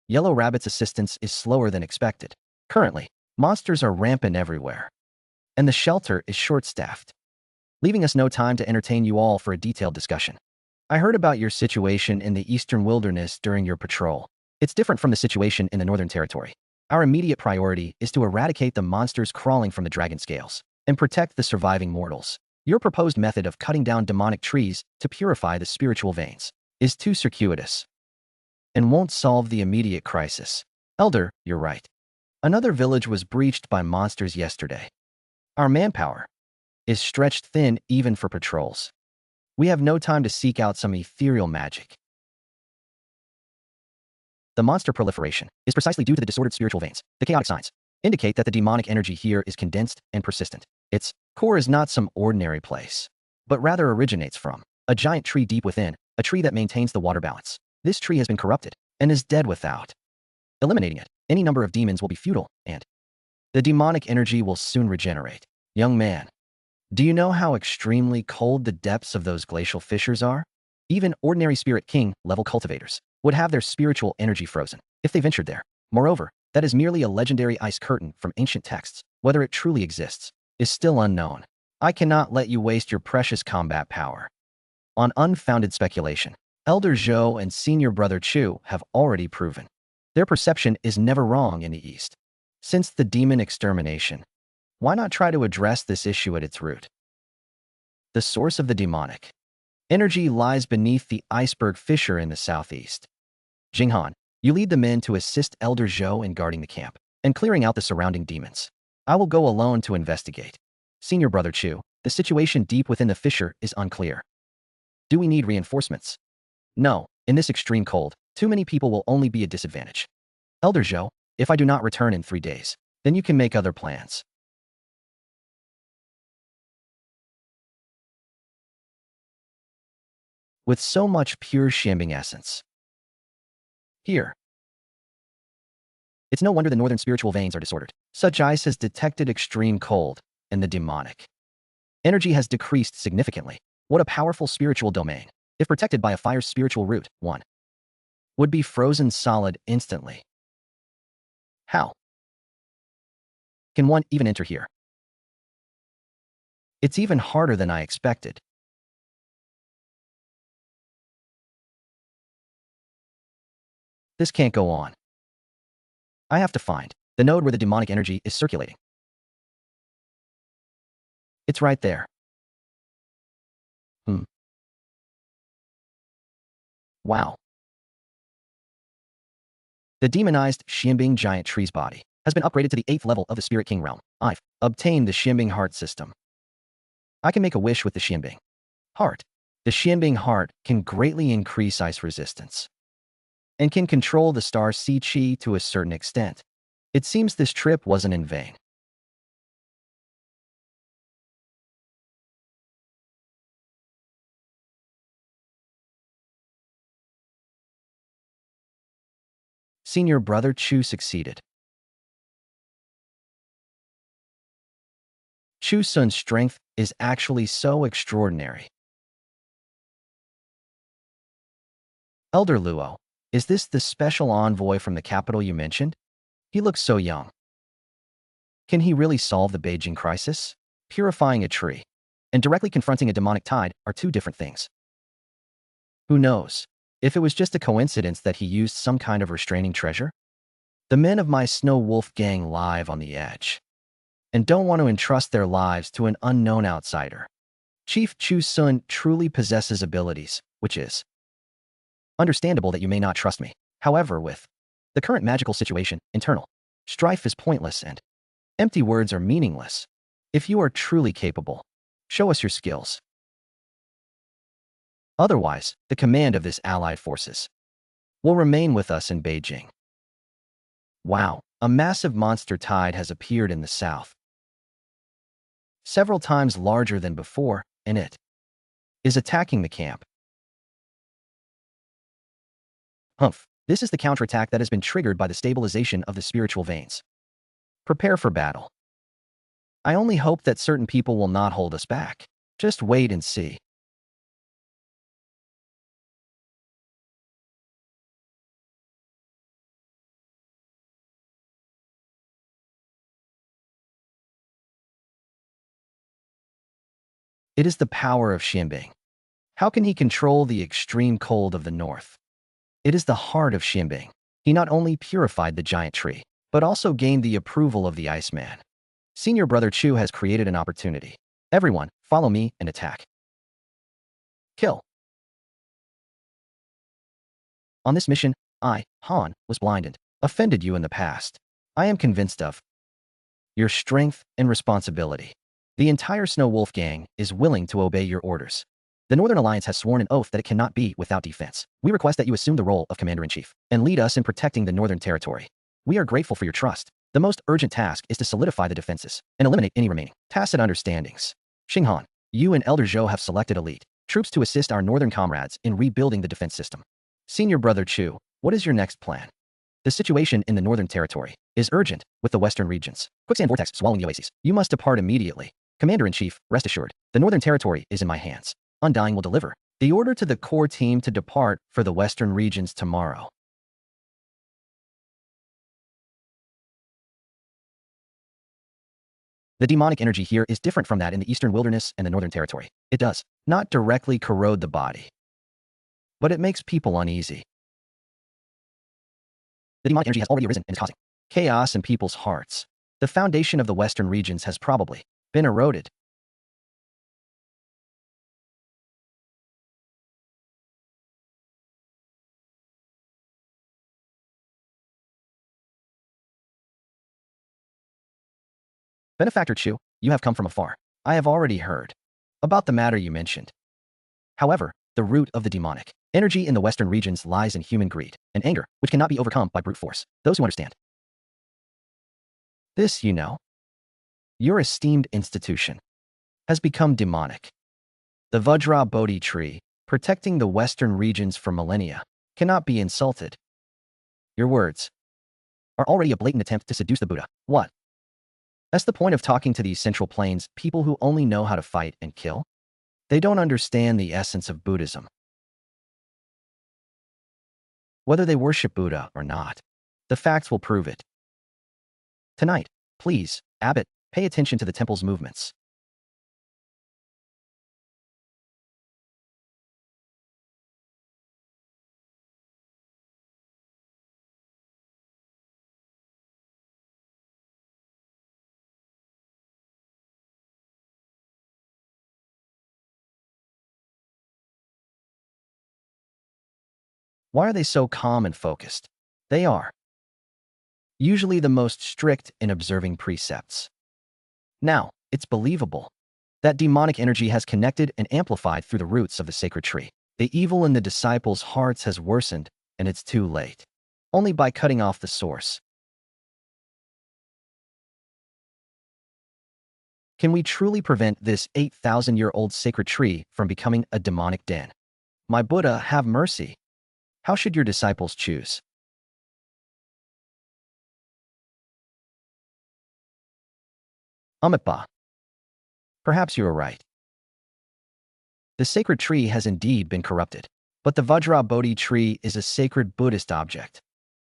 Yellow Rabbit's assistance is slower than expected. Currently, monsters are rampant everywhere, and the shelter is short-staffed, leaving us no time to entertain you all for a detailed discussion. I heard about your situation in the Eastern Wilderness during your patrol. It's different from the situation in the Northern Territory. Our immediate priority is to eradicate the monsters crawling from the dragon scales and protect the surviving mortals. Your proposed method of cutting down demonic trees to purify the spiritual veins is too circuitous and won't solve the immediate crisis. Elder, you're right. Another village was breached by monsters yesterday. Our manpower is stretched thin even for patrols. We have no time to seek out some ethereal magic. The monster proliferation is precisely due to the disordered spiritual veins. The chaotic signs indicate that the demonic energy here is condensed and persistent. Its core is not some ordinary place, but rather originates from a giant tree deep within, a tree that maintains the water balance. This tree has been corrupted and is dead without eliminating it. Any number of demons will be futile, and the demonic energy will soon regenerate. Young man, do you know how extremely cold the depths of those glacial fissures are? Even ordinary Spirit King level cultivators would have their spiritual energy frozen if they ventured there. Moreover, that is merely a legendary ice curtain from ancient texts. Whether it truly exists is still unknown. I cannot let you waste your precious combat power on unfounded speculation. Elder Zhou and Senior Brother Chu have already proven their perception is never wrong in the East. Since the demon extermination, why not try to address this issue at its root? The source of the demonic energy lies beneath the iceberg fissure in the southeast. Jinghan, you lead the men to assist Elder Zhou in guarding the camp and clearing out the surrounding demons. I will go alone to investigate. Senior Brother Chu, the situation deep within the fissure is unclear. Do we need reinforcements? No, in this extreme cold, too many people will only be a disadvantage. Elder Zhou, if I do not return in 3 days, then you can make other plans. With so much pure Xianbing essence here, it's no wonder the northern spiritual veins are disordered. Such ice has detected extreme cold, and the demonic energy has decreased significantly. What a powerful spiritual domain. If protected by a fire's spiritual root, one would be frozen solid instantly. How can one even enter here? It's even harder than I expected. This can't go on. I have to find the node where the demonic energy is circulating. It's right there. Wow. The demonized Xianbing giant tree's body has been upgraded to the 8th level of the Spirit King realm. I've obtained the Xianbing heart system. I can make a wish with the Xianbing heart. The Xianbing heart can greatly increase ice resistance and can control the star Si Chi to a certain extent. It seems this trip wasn't in vain. Senior brother Chu succeeded. Chu Sun's strength is actually so extraordinary. Elder Luo, is this the special envoy from the capital you mentioned? He looks so young. Can he really solve the Beijing crisis? Purifying a tree and directly confronting a demonic tide are two different things. Who knows? If it was just a coincidence that he used some kind of restraining treasure? The men of my Snow Wolf gang live on the edge and don't want to entrust their lives to an unknown outsider. Chief Chu Sun truly possesses abilities, which is understandable that you may not trust me. However, with the current magical situation, internal strife is pointless and empty words are meaningless. If you are truly capable, show us your skills. Otherwise, the command of this allied forces will remain with us in Beijing. Wow, a massive monster tide has appeared in the south, several times larger than before, and it is attacking the camp. Humph, this is the counterattack that has been triggered by the stabilization of the spiritual veins. Prepare for battle. I only hope that certain people will not hold us back. Just wait and see. It is the power of Xianbing. How can he control the extreme cold of the north? It is the heart of Xianbing. He not only purified the giant tree, but also gained the approval of the Iceman. Senior brother Chu has created an opportunity. Everyone, follow me and attack. Kill. On this mission, I, Han, was blinded, offended you in the past. I am convinced of your strength and responsibility. The entire Snow Wolf gang is willing to obey your orders. The Northern Alliance has sworn an oath that it cannot be without defense. We request that you assume the role of Commander-in-Chief and lead us in protecting the Northern Territory. We are grateful for your trust. The most urgent task is to solidify the defenses and eliminate any remaining tacit understandings. Xinghan, you and Elder Zhou have selected elite troops to assist our northern comrades in rebuilding the defense system. Senior brother Chu, what is your next plan? The situation in the Northern Territory is urgent with the western regions. Quicksand vortex swallowing the oases. You must depart immediately. Commander-in-Chief, rest assured, the Northern Territory is in my hands. Undying will deliver the order to the core team to depart for the western regions tomorrow. The demonic energy here is different from that in the Eastern Wilderness and the Northern Territory. It does not directly corrode the body, but it makes people uneasy. The demonic energy has already arisen and is causing chaos in people's hearts. The foundation of the Western regions has probably been eroded. Benefactor Chu, you have come from afar. I have already heard about the matter you mentioned. However, the root of the demonic energy in the Western regions lies in human greed and anger, which cannot be overcome by brute force. Those who understand this, your esteemed institution has become demonic. The Vajra Bodhi tree, protecting the Western regions for millennia, cannot be insulted. Your words are already a blatant attempt to seduce the Buddha. What? That's the point of talking to these Central Plains people who only know how to fight and kill? They don't understand the essence of Buddhism. Whether they worship Buddha or not, the facts will prove it. Tonight, please, Abbot, pay attention to the temple's movements. Why are they so calm and focused? They are usually the most strict in observing precepts. Now, it's believable that demonic energy has connected and amplified through the roots of the sacred tree. The evil in the disciples' hearts has worsened and it's too late. Only by cutting off the source can we truly prevent this 8,000-year-old sacred tree from becoming a demonic den. My Buddha, have mercy. How should your disciples choose? Amitabha. Perhaps you are right. The sacred tree has indeed been corrupted, but the Vajra Bodhi tree is a sacred Buddhist object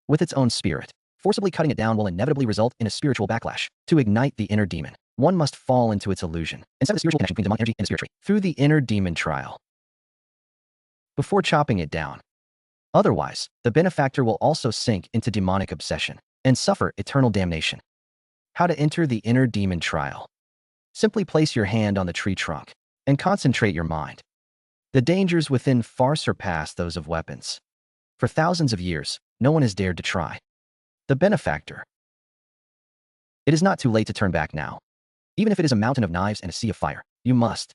with its own spirit. Forcibly cutting it down will inevitably result in a spiritual backlash. To ignite the inner demon, one must fall into its illusion and set the spiritual connection between demonic energy and the spirit tree through the inner demon trial before chopping it down. Otherwise, the benefactor will also sink into demonic obsession and suffer eternal damnation. How to enter the inner demon trial? Simply place your hand on the tree trunk and concentrate your mind. The dangers within far surpass those of weapons. For thousands of years, no one has dared to try. The benefactor. It is not too late to turn back now. Even if it is a mountain of knives and a sea of fire, you must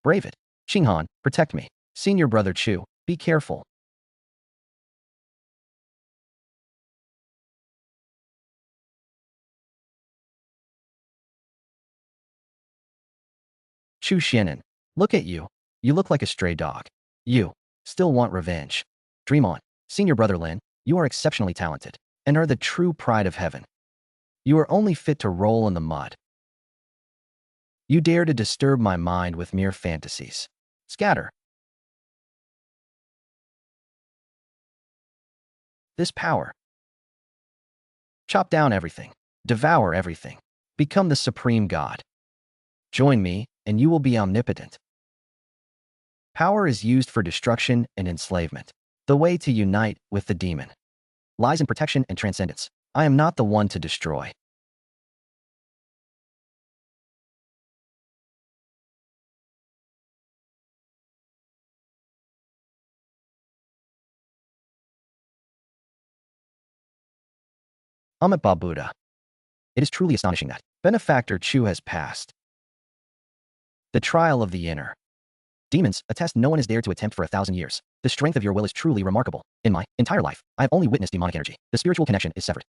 brave it. Qinghan, protect me. Senior brother Chu, be careful. Chu Xianan, look at you. You look like a stray dog. You still want revenge. Dream on. Senior brother Lin, you are exceptionally talented and are the true pride of heaven. You are only fit to roll in the mud. You dare to disturb my mind with mere fantasies. Scatter. This power. Chop down everything. Devour everything. Become the supreme God. Join me, and you will be omnipotent. Power is used for destruction and enslavement. The way to unite with the demon lies in protection and transcendence. I am not the one to destroy. Amitabha Buddha. It is truly astonishing that Benefactor Chu has passed. The trial of the inner demons, a test no one has dared to attempt for 1,000 years. The strength of your will is truly remarkable. In my entire life, I have only witnessed demonic energy. The spiritual connection is severed.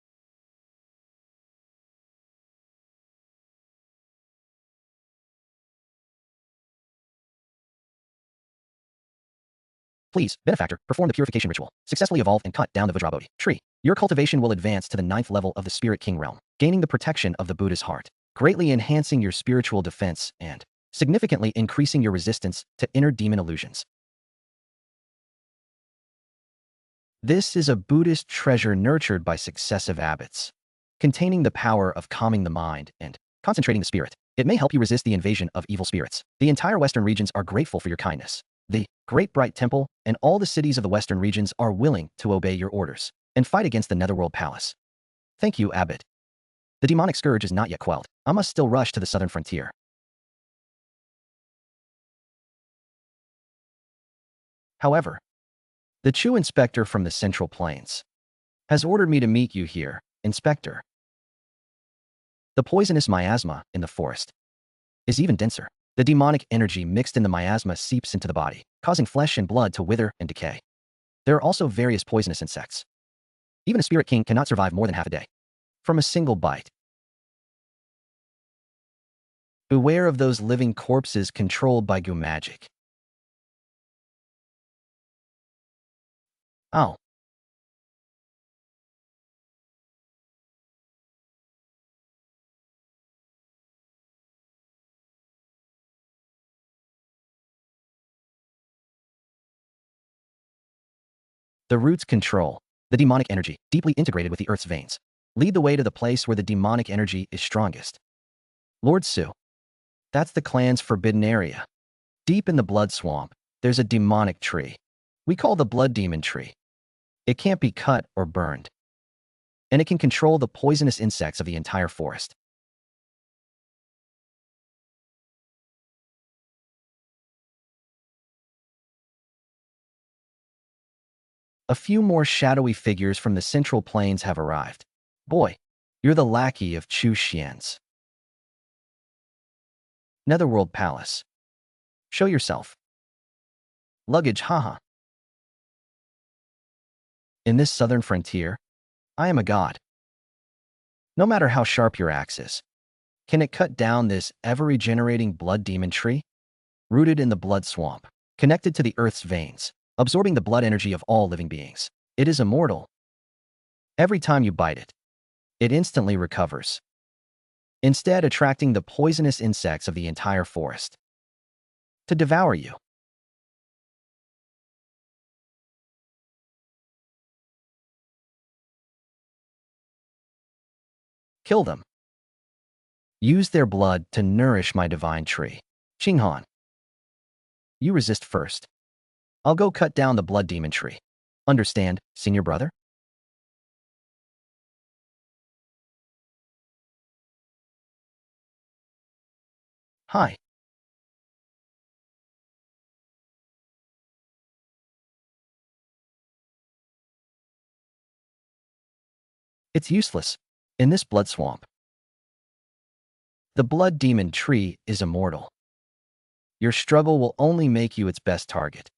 Please, Benefactor, perform the purification ritual. Successfully evolve and cut down the Vajrabodhi tree. Your cultivation will advance to the 9th level of the Spirit King realm, gaining the protection of the Buddha's heart, greatly enhancing your spiritual defense and significantly increasing your resistance to inner demon illusions. This is a Buddhist treasure nurtured by successive abbots, containing the power of calming the mind and concentrating the spirit. It may help you resist the invasion of evil spirits. The entire Western regions are grateful for your kindness. The Great Bright Temple and all the cities of the Western regions are willing to obey your orders and fight against the Netherworld Palace. Thank you, Abbot. The demonic scourge is not yet quelled. I must still rush to the southern frontier. However, the Chu inspector from the Central Plains has ordered me to meet you here, Inspector. The poisonous miasma in the forest is even denser. The demonic energy mixed in the miasma seeps into the body, causing flesh and blood to wither and decay. There are also various poisonous insects. Even a spirit king cannot survive more than half a day from a single bite. Beware of those living corpses controlled by goo magic. Oh. The roots control the demonic energy, deeply integrated with the earth's veins. Lead the way to the place where the demonic energy is strongest. Lord Su. That's the clan's forbidden area. Deep in the blood swamp, there's a demonic tree. We call the blood demon tree. It can't be cut or burned, and it can control the poisonous insects of the entire forest. A few more shadowy figures from the Central Plains have arrived. Boy, you're the lackey of Chu Xian's Netherworld Palace. Show yourself. Luggage, haha. In this southern frontier, I am a god. No matter how sharp your axe is, can it cut down this ever-regenerating blood demon tree? Rooted in the blood swamp, connected to the earth's veins, absorbing the blood energy of all living beings. It is immortal. Every time you bite it, it instantly recovers, instead attracting the poisonous insects of the entire forest to devour you. Kill them. Use their blood to nourish my divine tree. Qinghan, you resist first. I'll go cut down the blood demon tree. Understand, senior brother? Hi. It's useless. In this blood swamp, the blood demon tree is immortal. Your struggle will only make you its best target.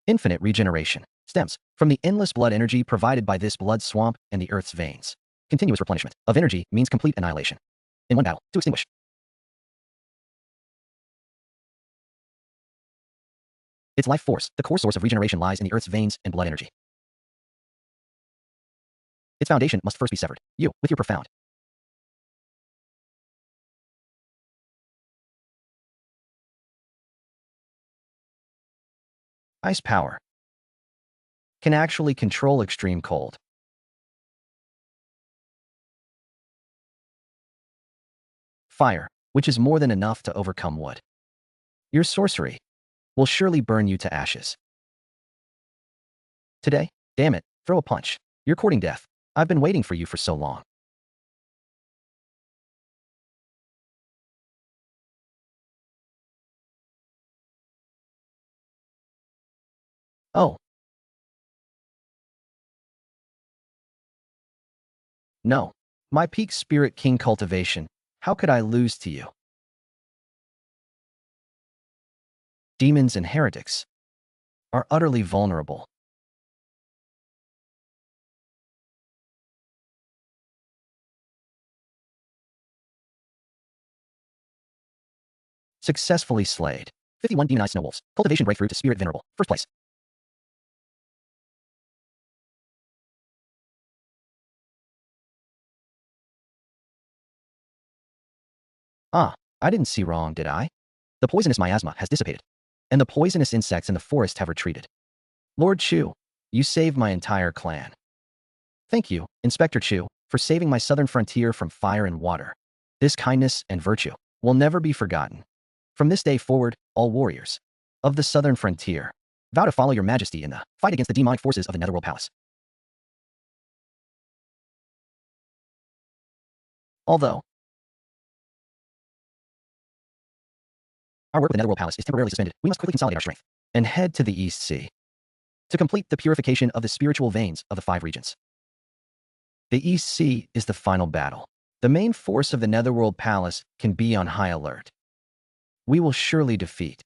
Infinite regeneration stems from the endless blood energy provided by this blood swamp and the earth's veins. Continuous replenishment of energy means complete annihilation. In one battle, to extinguish. Its life force, the core source of regeneration, lies in the earth's veins and blood energy. Its foundation must first be severed. You, with your profound ice power, can actually control extreme cold. Fire, which is more than enough to overcome wood. Your sorcery will surely burn you to ashes. Today, damn it, throw a punch. You're courting death. I've been waiting for you for so long. Oh, no. My peak spirit king cultivation. How could I lose to you? Demons and heretics are utterly vulnerable. Successfully slayed. 51 demonized snow wolves. Cultivation breakthrough to spirit venerable. First place. Ah, I didn't see wrong, did I? The poisonous miasma has dissipated, and the poisonous insects in the forest have retreated. Lord Chu, you saved my entire clan. Thank you, Inspector Chu, for saving my southern frontier from fire and water. This kindness and virtue will never be forgotten. From this day forward, all warriors of the southern frontier vow to follow your majesty in the fight against the demonic forces of the Netherworld Palace. Although our work with the Netherworld Palace is temporarily suspended, we must quickly consolidate our strength and head to the East Sea to complete the purification of the spiritual veins of the 5 regions. The East Sea is the final battle. The main force of the Netherworld Palace can be on high alert. We will surely defeat.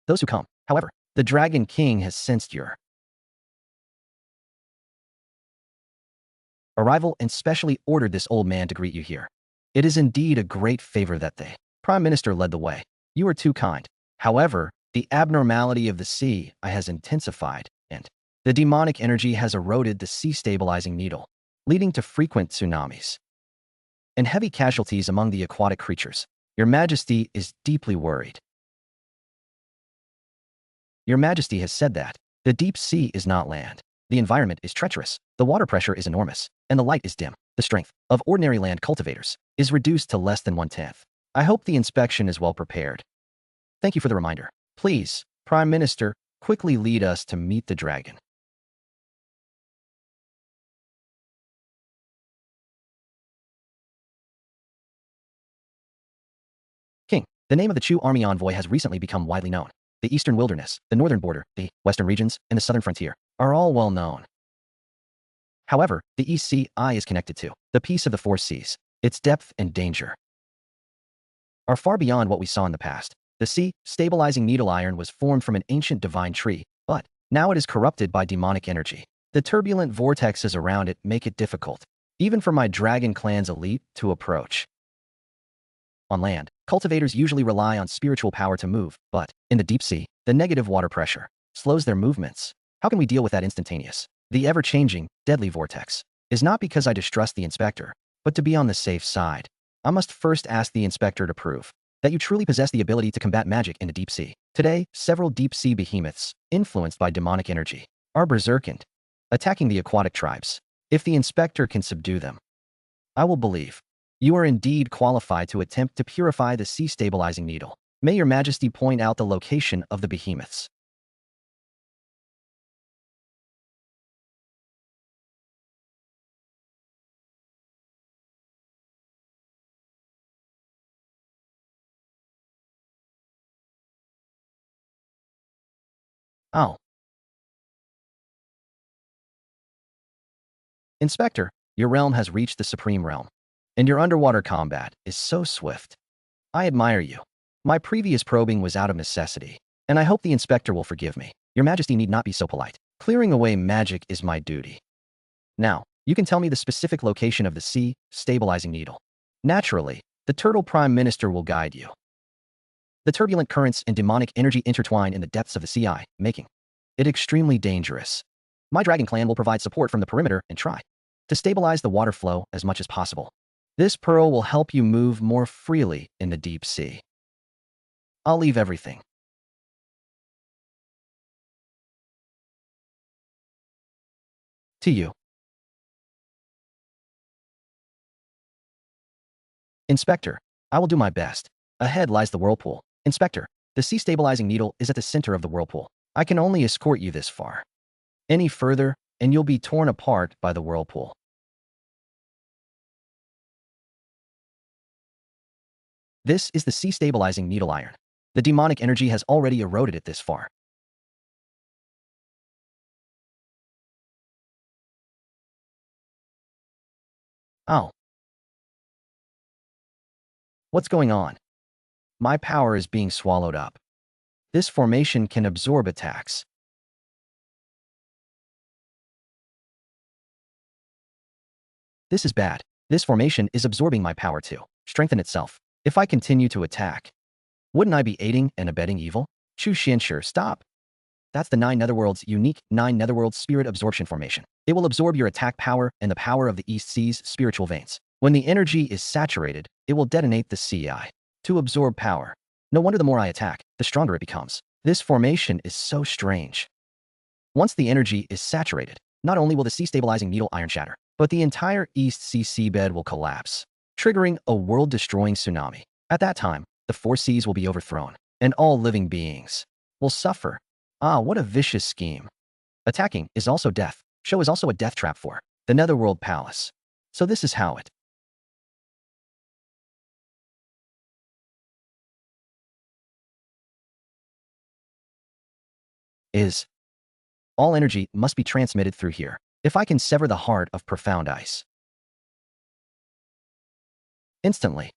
Those who come. However, the Dragon King has sensed your arrival and specially ordered this old man to greet you here. It is indeed a great favor that the Prime Minister led the way. You are too kind. However, the abnormality of the sea has intensified, and the demonic energy has eroded the sea stabilizing needle, leading to frequent tsunamis and heavy casualties among the aquatic creatures. Your Majesty is deeply worried. Your Majesty has said that the deep sea is not land. The environment is treacherous, the water pressure is enormous, and the light is dim. The strength of ordinary land cultivators is reduced to less than 1/10. I hope the inspection is well prepared. Thank you for the reminder. Please, Prime Minister, quickly lead us to meet the dragon. King, the name of the Chu army envoy has recently become widely known. The eastern wilderness, the northern border, the western regions, and the southern frontier are all well known. However, the East Sea is connected to the peace of the four seas. Its depth and danger are far beyond what we saw in the past. The sea stabilizing needle iron was formed from an ancient divine tree, but now it is corrupted by demonic energy. The turbulent vortexes around it make it difficult, even for my Dragon Clan's elite to approach. On land, cultivators usually rely on spiritual power to move, but in the deep sea, the negative water pressure slows their movements. How can we deal with that instantaneous, the ever-changing, deadly vortex? Is not because I distrust the inspector, but to be on the safe side. I must first ask the inspector to prove that you truly possess the ability to combat magic in the deep sea. Today, several deep-sea behemoths, influenced by demonic energy, are berserkant, attacking the aquatic tribes. If the inspector can subdue them, I will believe you are indeed qualified to attempt to purify the sea-stabilizing needle. May your majesty point out the location of the behemoths. Oh. Inspector, your realm has reached the supreme realm, and your underwater combat is so swift. I admire you. My previous probing was out of necessity, and I hope the inspector will forgive me. Your majesty need not be so polite. Clearing away magic is my duty. Now, you can tell me the specific location of the sea stabilizing needle. Naturally, the Turtle Prime Minister will guide you. The turbulent currents and demonic energy intertwine in the depths of the sea, making it extremely dangerous. My Dragon Clan will provide support from the perimeter and try to stabilize the water flow as much as possible. This pearl will help you move more freely in the deep sea. I'll leave everything to you. Inspector, I will do my best. Ahead lies the whirlpool. Inspector, the sea stabilizing needle is at the center of the whirlpool. I can only escort you this far. Any further, and you'll be torn apart by the whirlpool. This is the sea stabilizing needle iron. The demonic energy has already eroded it this far. Oh. What's going on? My power is being swallowed up. This formation can absorb attacks. This is bad. This formation is absorbing my power to strengthen itself. If I continue to attack, wouldn't I be aiding and abetting evil? Chu Xianshi, stop. That's the Nine Netherworld's unique Nine Netherworld Spirit Absorption Formation. It will absorb your attack power and the power of the East Sea's spiritual veins. When the energy is saturated, it will detonate the CI to absorb power. No wonder the more I attack, the stronger it becomes. This formation is so strange. Once the energy is saturated, not only will the sea-stabilizing needle iron shatter, but the entire East Sea seabed will collapse, triggering a world-destroying tsunami. At that time, the four seas will be overthrown, and all living beings will suffer. Ah, what a vicious scheme. Attacking is also death. Show is also a death trap for the Netherworld Palace. So this is how it is. All energy must be transmitted through here. If I can sever the heart of profound ice, instantly,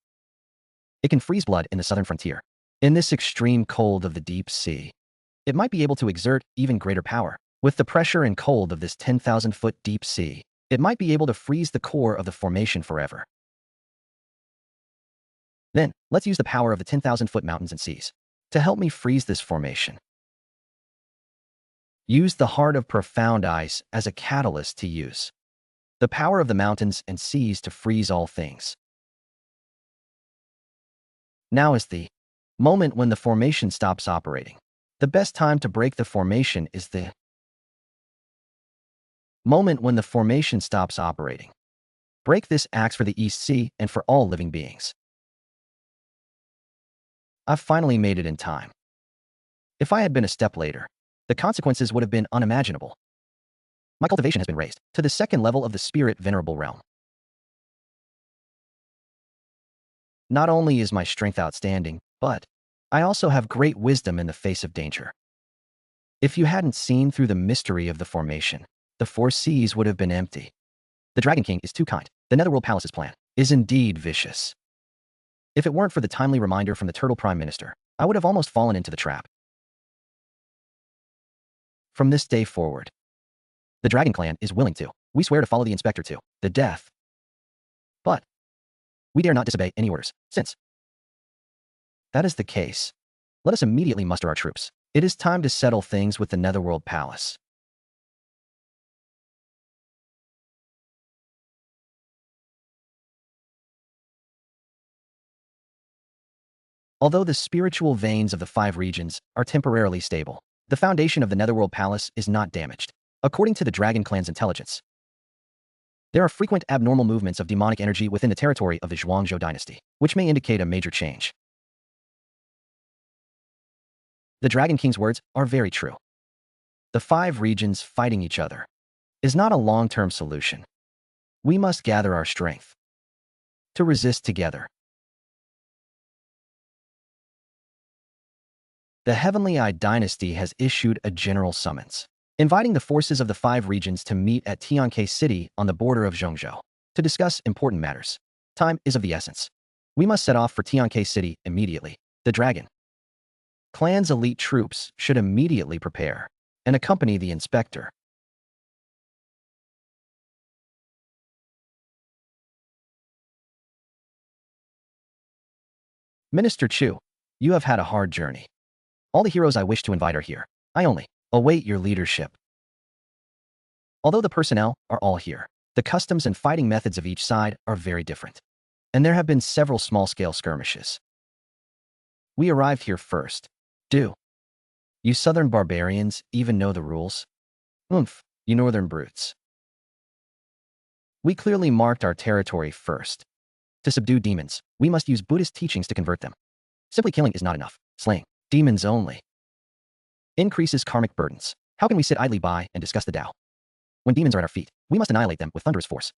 it can freeze blood in the southern frontier. In this extreme cold of the deep sea, it might be able to exert even greater power. With the pressure and cold of this 10,000-foot deep sea, it might be able to freeze the core of the formation forever. Then, let's use the power of the 10,000-foot mountains and seas to help me freeze this formation. Use the heart of profound ice as a catalyst to use the power of the mountains and seas to freeze all things. Now is the moment when the formation stops operating. The best time to break the formation is the moment when the formation stops operating. Break this axe for the East Sea and for all living beings. I've finally made it in time. If I had been a step later, the consequences would have been unimaginable. My cultivation has been raised to the second level of the Spirit Venerable Realm. Not only is my strength outstanding, but I also have great wisdom in the face of danger. If you hadn't seen through the mystery of the formation, the four seas would have been empty. The Dragon King is too kind. The Netherworld Palace's plan is indeed vicious. If it weren't for the timely reminder from the Turtle Prime Minister, I would have almost fallen into the trap. From this day forward, the Dragon Clan is willing to. We swear to follow the Inspector to the death. But we dare not disobey any orders, since that is the case. Let us immediately muster our troops. It is time to settle things with the Netherworld Palace. Although the spiritual veins of the five regions are temporarily stable, the foundation of the Netherworld Palace is not damaged. According to the Dragon Clan's intelligence, there are frequent abnormal movements of demonic energy within the territory of the Zhuangzhou dynasty, which may indicate a major change. The Dragon King's words are very true. The five regions fighting each other is not a long-term solution. We must gather our strength to resist together. The Heavenly Eye dynasty has issued a general summons, inviting the forces of the five regions to meet at Tiancai City on the border of Zhongzhou to discuss important matters. Time is of the essence. We must set off for Tiancai City immediately. The Dragon Clan's elite troops should immediately prepare and accompany the inspector. Minister Chu, you have had a hard journey. All the heroes I wish to invite are here. I only await your leadership. Although the personnel are all here, the customs and fighting methods of each side are very different, and there have been several small-scale skirmishes. We arrived here first. Do you southern barbarians even know the rules? Oomph, you northern brutes. We clearly marked our territory first. To subdue demons, we must use Buddhist teachings to convert them. Simply killing is not enough. Slaying demons only increases karmic burdens. How can we sit idly by and discuss the Tao? When demons are at our feet, we must annihilate them with thunderous force.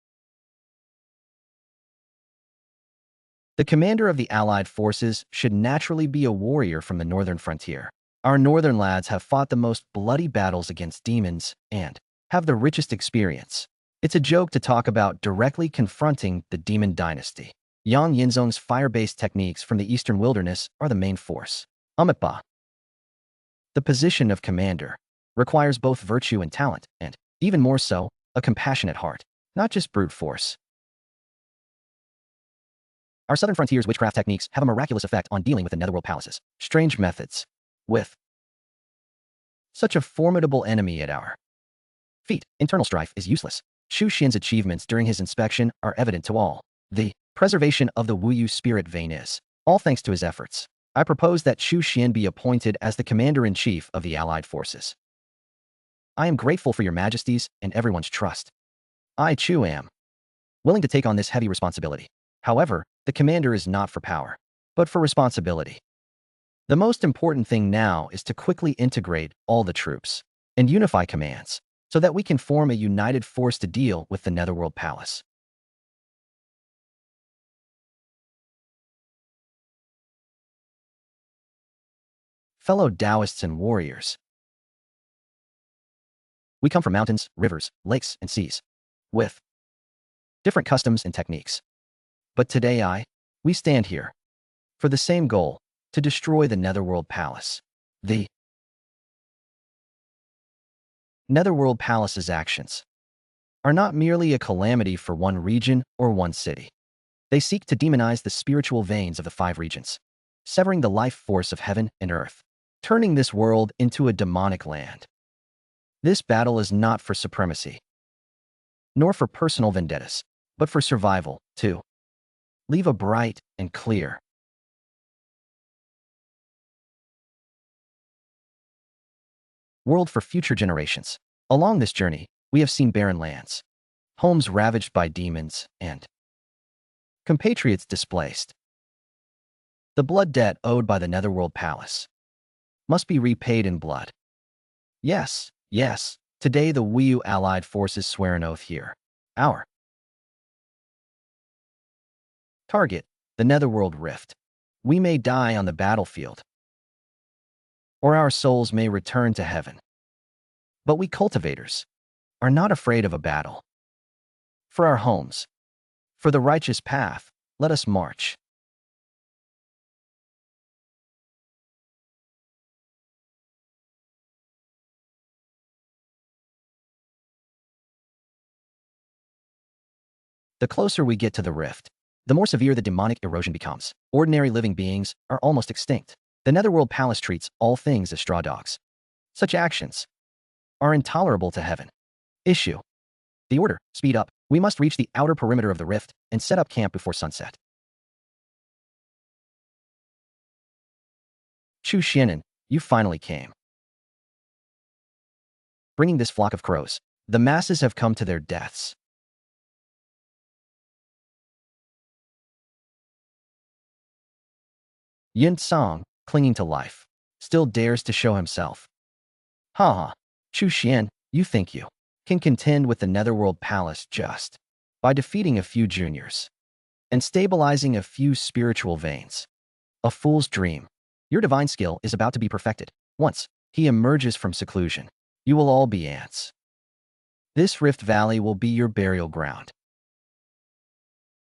The commander of the Allied forces should naturally be a warrior from the northern frontier. Our northern lads have fought the most bloody battles against demons and have the richest experience. It's a joke to talk about directly confronting the demon dynasty. Yang Yinzong's fire-based techniques from the eastern wilderness are the main force. Amitba. The position of commander requires both virtue and talent, and, even more so, a compassionate heart, not just brute force. Our southern frontier's witchcraft techniques have a miraculous effect on dealing with the Netherworld Palace's strange methods. With such a formidable enemy at our feet, internal strife is useless. Xu Xian's achievements during his inspection are evident to all. The preservation of the Wuyu spirit vein is, all thanks to his efforts. I propose that Xu Xian be appointed as the commander-in-chief of the Allied forces. I am grateful for your majesties and everyone's trust. I, Chu, am willing to take on this heavy responsibility. However, the commander is not for power, but for responsibility. The most important thing now is to quickly integrate all the troops and unify commands so that we can form a united force to deal with the Netherworld Palace. Fellow Taoists and warriors, we come from mountains, rivers, lakes, and seas, with different customs and techniques. But today we stand here for the same goal, to destroy the Netherworld Palace. The Netherworld Palace's actions are not merely a calamity for one region or one city. They seek to demonize the spiritual veins of the five regions, severing the life force of heaven and earth, turning this world into a demonic land. This battle is not for supremacy, nor for personal vendettas, but for survival, to leave a bright and clear world for future generations. Along this journey, we have seen barren lands, homes ravaged by demons, and compatriots displaced. The blood debt owed by the Netherworld Palace must be repaid in blood. Yes, yes, today the Wuyu Allied forces swear an oath here. Our target, the Netherworld Rift. We may die on the battlefield, or our souls may return to heaven. But we cultivators are not afraid of a battle. For our homes, for the righteous path, let us march. The closer we get to the rift, the more severe the demonic erosion becomes. Ordinary living beings are almost extinct. The Netherworld Palace treats all things as straw dogs. Such actions are intolerable to heaven. Issue the order, speed up. We must reach the outer perimeter of the rift and set up camp before sunset. Chu Xianen, you finally came. Bringing this flock of crows, the masses have come to their deaths. Yin Song, clinging to life, still dares to show himself. Ha ha, Chu Xian, you think you can contend with the Netherworld Palace just by defeating a few juniors and stabilizing a few spiritual veins. A fool's dream. Your divine skill is about to be perfected. Once he emerges from seclusion, you will all be ants. This Rift Valley will be your burial ground.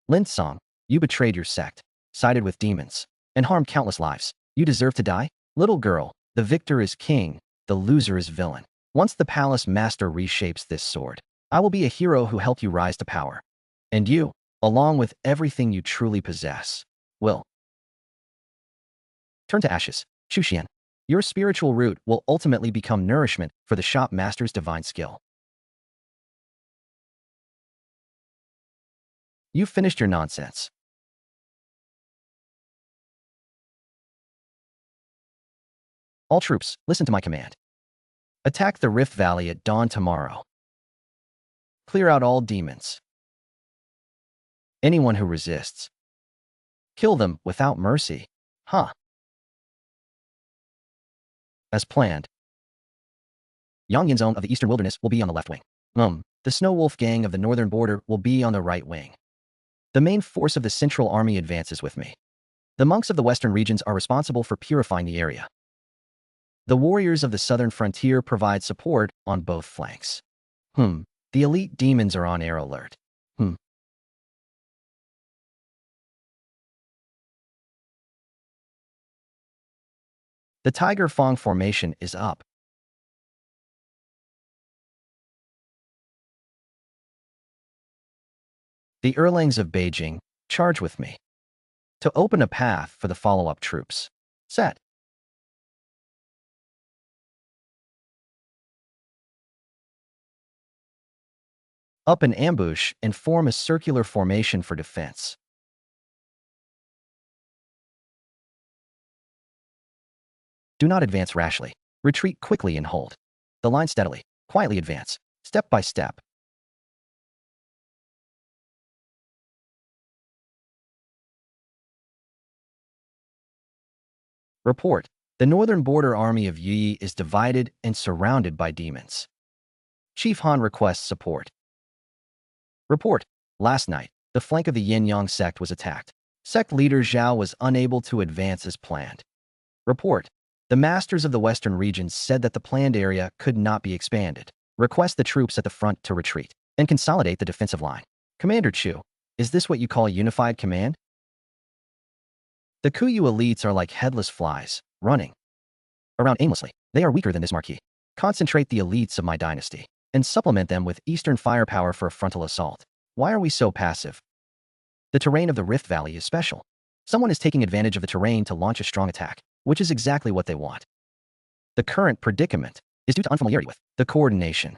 Lin Song, you betrayed your sect, sided with demons, and harmed countless lives. You deserve to die? Little girl, the victor is king, the loser is villain. Once the palace master reshapes this sword, I will be a hero who helped you rise to power. And you, along with everything you truly possess, will turn to ashes. Chu Xian, your spiritual root will ultimately become nourishment for the shop master's divine skill. You've finished your nonsense. All troops, listen to my command. Attack the Rift Valley at dawn tomorrow. Clear out all demons. Anyone who resists, kill them without mercy. Huh. As planned, Yang Yin Zone of the Eastern Wilderness will be on the left wing. The Snow Wolf Gang of the northern border will be on the right wing. The main force of the Central Army advances with me. The monks of the western regions are responsible for purifying the area. The warriors of the southern frontier provide support on both flanks. The elite demons are on air alert. The Tiger Fong formation is up. The Erlangs of Beijing charge with me to open a path for the follow-up troops. Set. Up an ambush and form a circular formation for defense. Do not advance rashly. Retreat quickly and hold the line steadily. Quietly advance, step by step. Report. The northern border army of Yi is divided and surrounded by demons. Chief Han requests support. Report. Last night, the flank of the Yin-Yang sect was attacked. Sect leader Zhao was unable to advance as planned. Report. The masters of the western regions said that the planned area could not be expanded. Request the troops at the front to retreat and consolidate the defensive line. Commander Chu, is this what you call a unified command? The Kuyu elites are like headless flies, running around aimlessly. They are weaker than this marquis. Concentrate the elites of my dynasty and supplement them with eastern firepower for a frontal assault. Why are we so passive? The terrain of the Rift Valley is special. Someone is taking advantage of the terrain to launch a strong attack, which is exactly what they want. The current predicament is due to unfamiliarity with the coordination.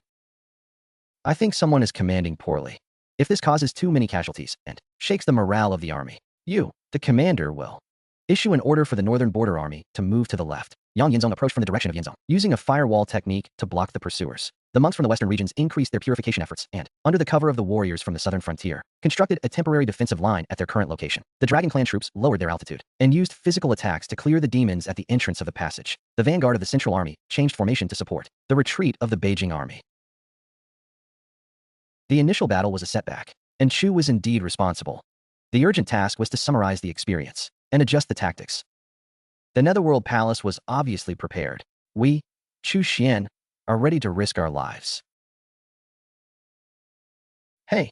I think someone is commanding poorly. If this causes too many casualties and shakes the morale of the army, you, the commander, will issue an order for the northern border army to move to the left. Yang Yinzong approached from the direction of Yinzong, using a firewall technique to block the pursuers. The monks from the western regions increased their purification efforts and, under the cover of the warriors from the southern frontier, constructed a temporary defensive line at their current location. The Dragon Clan troops lowered their altitude and used physical attacks to clear the demons at the entrance of the passage. The vanguard of the Central Army changed formation to support the retreat of the Beijing army. The initial battle was a setback, and Chu was indeed responsible. The urgent task was to summarize the experience and adjust the tactics. The Netherworld Palace was obviously prepared. We, Chu Xian, are ready to risk our lives. Hey,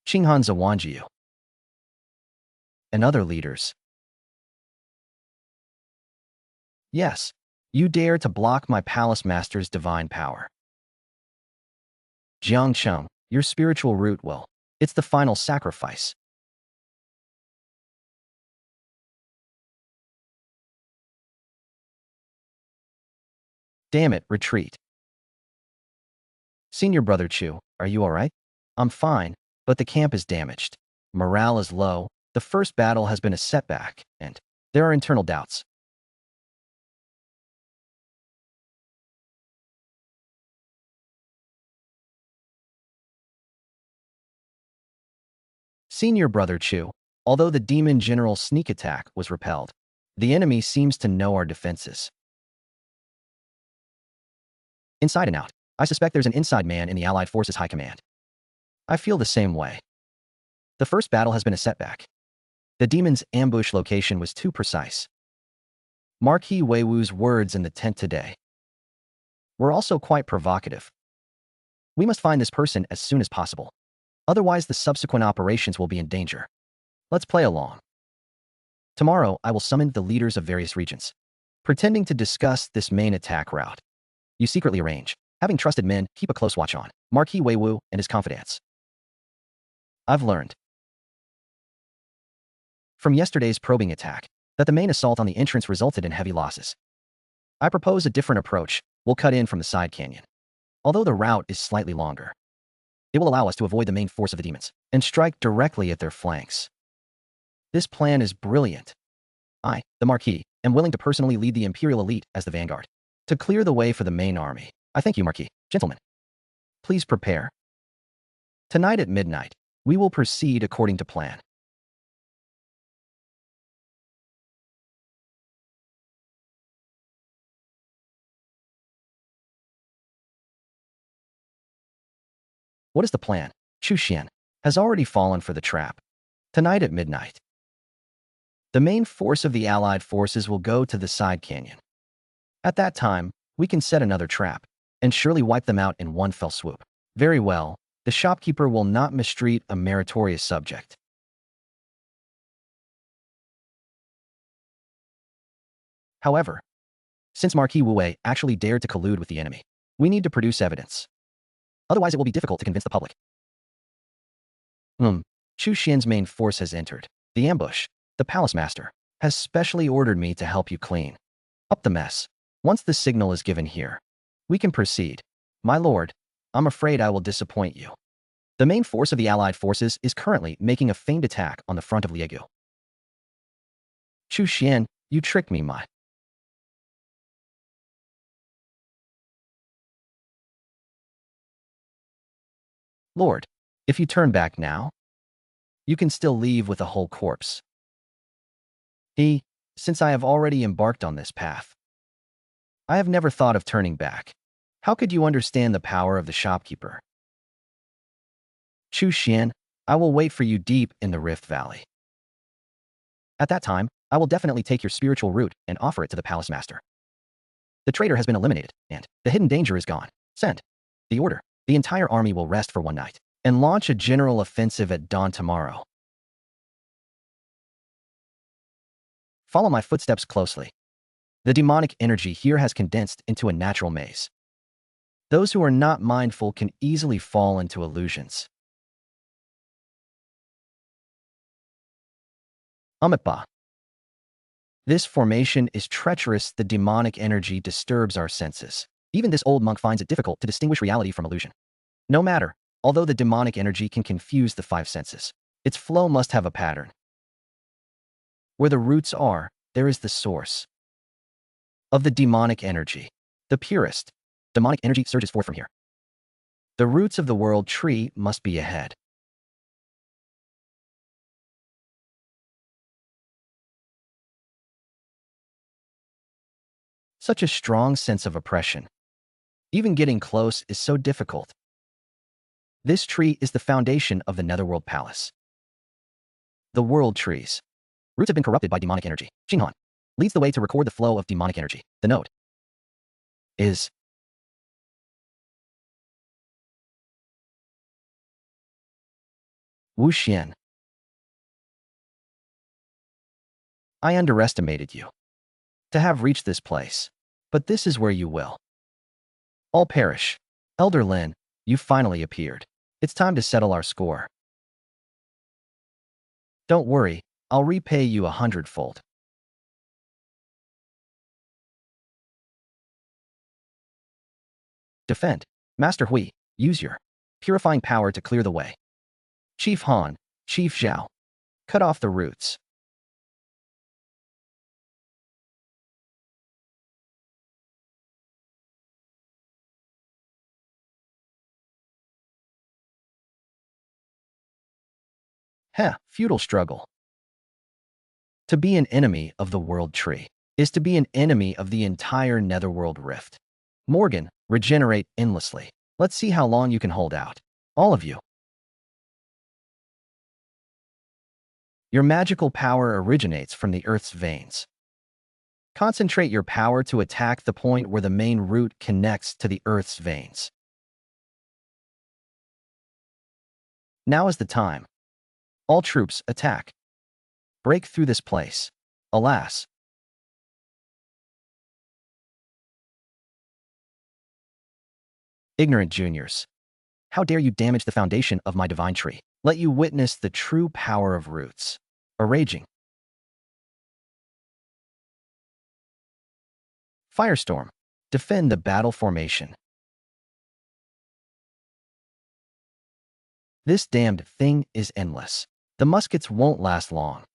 Qinghan Zhuangjiu and other leaders. Yes, you dare to block my palace master's divine power. Jiang Cheng, your spiritual root will. It's the final sacrifice. Damn it, retreat. Senior Brother Chu, are you alright? I'm fine, but the camp is damaged. Morale is low, the first battle has been a setback, and there are internal doubts. Senior Brother Chu, although the demon general sneak attack was repelled, the enemy seems to know our defenses. Inside and out, I suspect there's an inside man in the Allied Forces High Command. I feel the same way. The first battle has been a setback. The demon's ambush location was too precise. Marquis Weiwu's words in the tent today were also quite provocative. We must find this person as soon as possible. Otherwise, the subsequent operations will be in danger. Let's play along. Tomorrow, I will summon the leaders of various regions, pretending to discuss this main attack route. You secretly arrange. Having trusted men, keep a close watch on Marquis Weiwu and his confidants. I've learned from yesterday's probing attack that the main assault on the entrance resulted in heavy losses. I propose a different approach. We'll cut in from the side canyon. Although the route is slightly longer, it will allow us to avoid the main force of the demons and strike directly at their flanks. This plan is brilliant. I, the Marquis, am willing to personally lead the Imperial elite as the vanguard to clear the way for the main army. I thank you, Marquis. Gentlemen, please prepare. Tonight at midnight, we will proceed according to plan. What is the plan? Chu Xian has already fallen for the trap. Tonight at midnight, the main force of the Allied forces will go to the side canyon. At that time, we can set another trap and surely wipe them out in one fell swoop. Very well, the shopkeeper will not mistreat a meritorious subject. However, since Marquis Wu Wei actually dared to collude with the enemy, we need to produce evidence. Otherwise, it will be difficult to convince the public. Chu Xian's main force has entered the ambush. The palace master has specially ordered me to help you clean up the mess. Once the signal is given here, we can proceed. My lord, I'm afraid I will disappoint you. The main force of the Allied forces is currently making a feigned attack on the front of Liegu. Chu Xian, you tricked me, my lord. If you turn back now, you can still leave with a whole corpse. Since I have already embarked on this path, I have never thought of turning back. How could you understand the power of the shopkeeper? Chu Xian, I will wait for you deep in the Rift Valley. At that time, I will definitely take your spiritual root and offer it to the palace master. The traitor has been eliminated, and the hidden danger is gone. Send the order. The entire army will rest for one night and launch a general offensive at dawn tomorrow. Follow my footsteps closely. The demonic energy here has condensed into a natural maze. Those who are not mindful can easily fall into illusions. Amitabha. This formation is treacherous. The demonic energy disturbs our senses. Even this old monk finds it difficult to distinguish reality from illusion. No matter, although the demonic energy can confuse the five senses, its flow must have a pattern. Where the roots are, there is the source of the demonic energy. The purest demonic energy surges forth from here. The roots of the world tree must be ahead. Such a strong sense of oppression. Even getting close is so difficult. This tree is the foundation of the Netherworld Palace. The world trees. Roots have been corrupted by demonic energy. Xinghan leads the way to record the flow of demonic energy. The node is Wu Xian. I underestimated you. To have reached this place. But this is where you will all perish. Elder Lin, you finally appeared. It's time to settle our score. Don't worry, I'll repay you 100-fold. Defend. Master Hui, use your purifying power to clear the way. Chief Han, Chief Zhao, cut off the roots. Feudal struggle. To be an enemy of the world tree is to be an enemy of the entire netherworld rift. Morgan, regenerate endlessly. Let's see how long you can hold out. All of you. Your magical power originates from the Earth's veins. Concentrate your power to attack the point where the main root connects to the Earth's veins. Now is the time. All troops, attack. Break through this place. Alas. Ignorant juniors. How dare you damage the foundation of my divine tree? Let you witness the true power of roots. A raging firestorm. Defend the battle formation. This damned thing is endless. The muskets won't last long.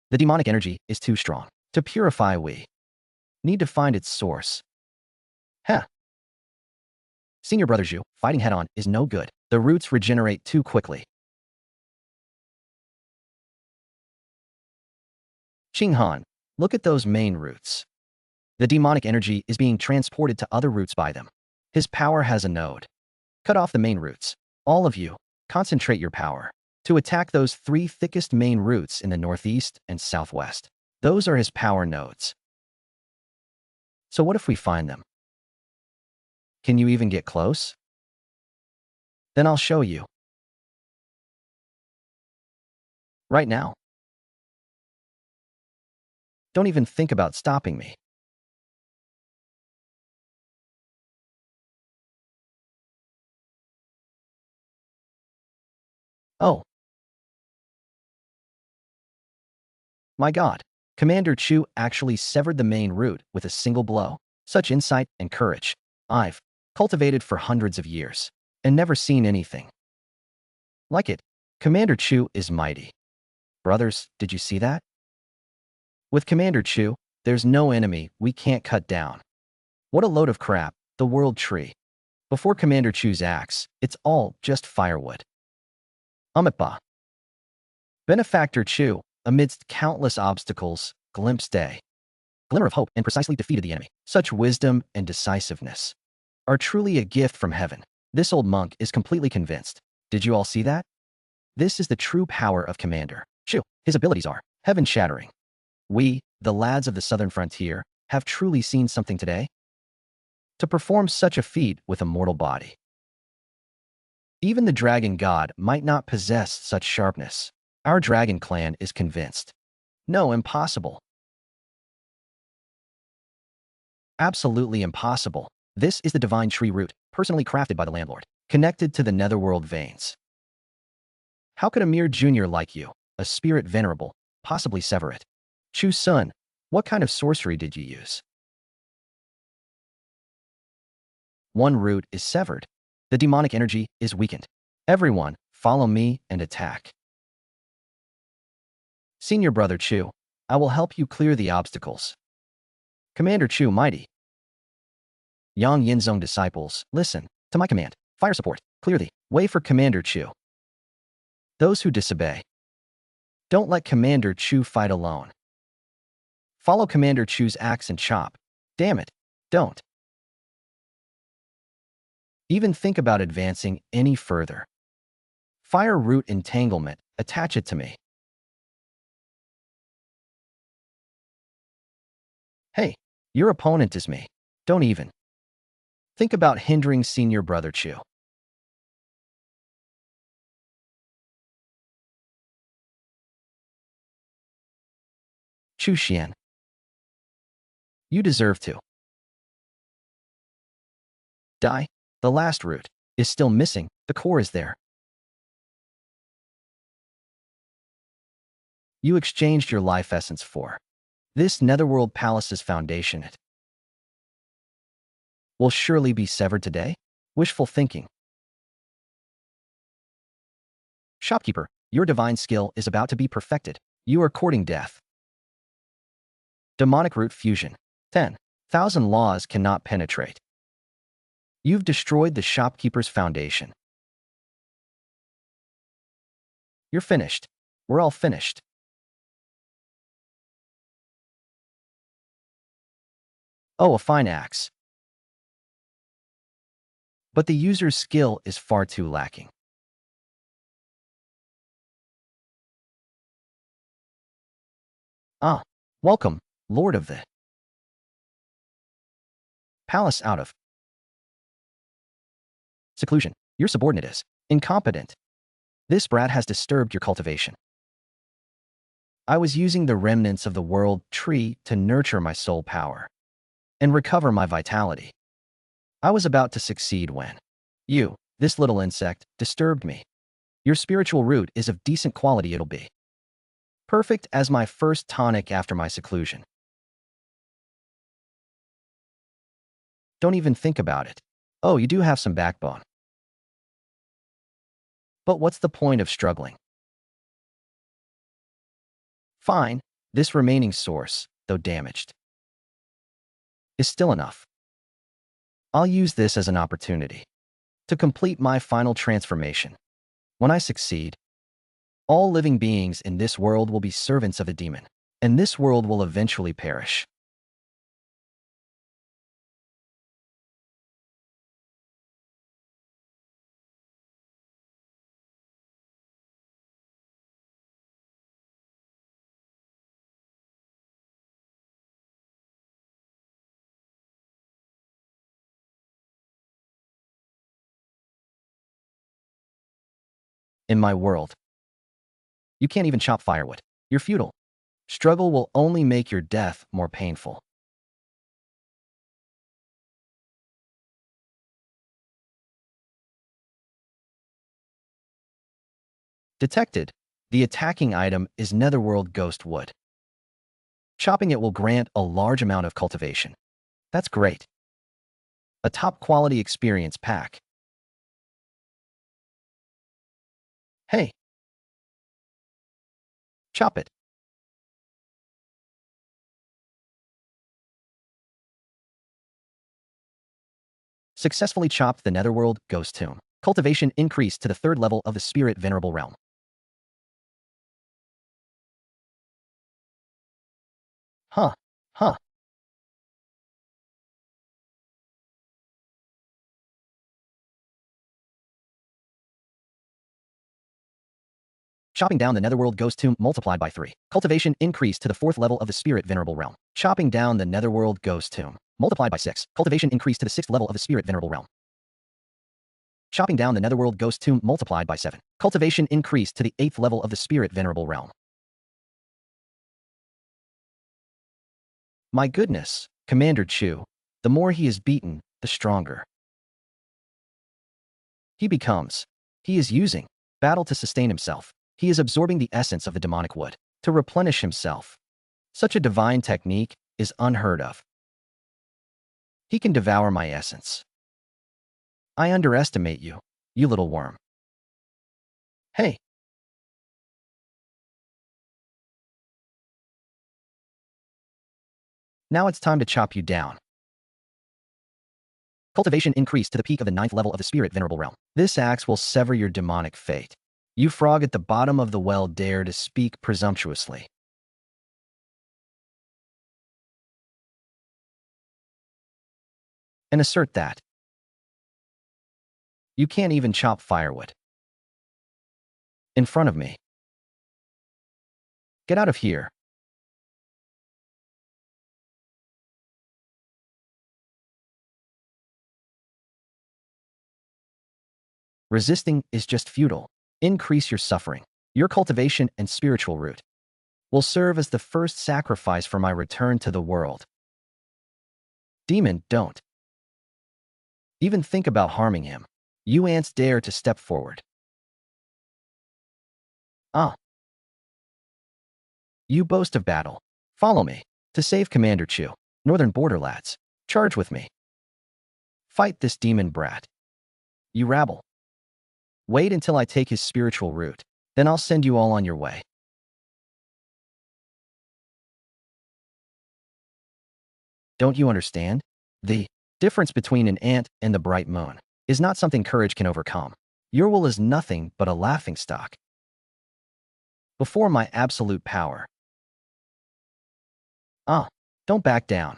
The demonic energy is too strong. To purify, we need to find its source. Senior Brother Zhu, fighting head-on is no good. The roots regenerate too quickly. Xinghan, look at those main roots. The demonic energy is being transported to other roots by them. His power has a node. Cut off the main roots. All of you, concentrate your power to attack those 3 thickest main roots in the northeast and southwest. Those are his power nodes. So what if we find them? Can you even get close? Then I'll show you. Right now. Don't even think about stopping me. Oh. My God. Commander Chu actually severed the main root with a single blow. Such insight and courage I've cultivated for hundreds of years and never seen anything like it. Commander Chu is mighty. Brothers, did you see that? With Commander Chu, there's no enemy we can't cut down. What a load of crap, the world tree. Before Commander Chu's axe, it's all just firewood. Amitba. Benefactor Chu, amidst countless obstacles, glimpsed a glimmer of hope and precisely defeated the enemy. Such wisdom and decisiveness are truly a gift from heaven. This old monk is completely convinced. Did you all see that? This is the true power of Commander Chu. His abilities are heaven-shattering. We, the lads of the southern frontier, have truly seen something today. To perform such a feat with a mortal body. Even the dragon god might not possess such sharpness. Our dragon clan is convinced. No, impossible. Absolutely impossible. This is the divine tree root, personally crafted by the landlord, connected to the netherworld veins. How could a mere junior like you, a spirit venerable, possibly sever it? Chu's son, what kind of sorcery did you use? One root is severed. The demonic energy is weakened. Everyone, follow me and attack. Senior Brother Chu, I will help you clear the obstacles. Commander Chu mighty. Yang Yinzong disciples, listen to my command. Fire support, clear the way for Commander Chu. Those who disobey. Don't let Commander Chu fight alone. Follow Commander Chu's axe and chop. Damn it, don't even think about advancing any further. Fire root entanglement. Attach it to me. Hey, your opponent is me. Don't even think about hindering senior brother Chu. Chu Xian, you deserve to die. The last root is still missing. The core is there. You exchanged your life essence for this Netherworld Palace's foundation. It will surely be severed today. Wishful thinking. Shopkeeper, your divine skill is about to be perfected. You are courting death. Demonic root fusion. 10,000 laws cannot penetrate. You've destroyed the shopkeeper's foundation. You're finished. We're all finished. Oh, a fine axe. But the user's skill is far too lacking. Ah, welcome, Lord of the Palace out of seclusion. Your subordinate is incompetent. This brat has disturbed your cultivation. I was using the remnants of the world tree to nurture my soul power and recover my vitality. I was about to succeed when you, this little insect, disturbed me. Your spiritual root is of decent quality. It'll be perfect as my first tonic after my seclusion. Don't even think about it. Oh, you do have some backbone. But what's the point of struggling? Fine, this remaining source, though damaged, is still enough. I'll use this as an opportunity to complete my final transformation. When I succeed, all living beings in this world will be servants of a demon, and this world will eventually perish. In my world, you can't even chop firewood. You're futile. Struggle will only make your death more painful. Detected. The attacking item is Netherworld Ghost Wood. Chopping it will grant a large amount of cultivation. That's great. A top-quality experience pack. Hey, chop it. Successfully chopped the Netherworld Ghost Tomb. Cultivation increased to the 3rd level of the Spirit Venerable Realm. Huh. Huh. Chopping down the Netherworld Ghost Tomb multiplied by 3. Cultivation increased to the 4th level of the Spirit Venerable Realm. Chopping down the Netherworld Ghost Tomb multiplied by 6. Cultivation increased to the 6th level of the Spirit Venerable Realm. Chopping down the Netherworld Ghost Tomb multiplied by 7. Cultivation increased to the 8th level of the Spirit Venerable Realm. My goodness, Commander Chu, the more he is beaten, the stronger he becomes. He is using battle to sustain himself. He is absorbing the essence of the demonic wood to replenish himself. Such a divine technique is unheard of. He can devour my essence. I underestimate you, you little worm. Hey, now it's time to chop you down. Cultivation increased to the peak of the 9th level of the Spirit Venerable Realm. This axe will sever your demonic fate. You frog at the bottom of the well dare to speak presumptuously. And assert that you can't even chop firewood. In front of me. Get out of here. Resisting is just futile. Increase your suffering. Your cultivation and spiritual root will serve as the first sacrifice for my return to the world. Demon, don't even think about harming him. You ants dare to step forward. Ah. You boast of battle. Follow me to save Commander Chu. Northern Border lads, charge with me. Fight this demon brat. You rabble. Wait until I take his spiritual root. Then I'll send you all on your way. Don't you understand? The difference between an ant and the bright moon is not something courage can overcome. Your will is nothing but a laughingstock before my absolute power. Ah, don't back down.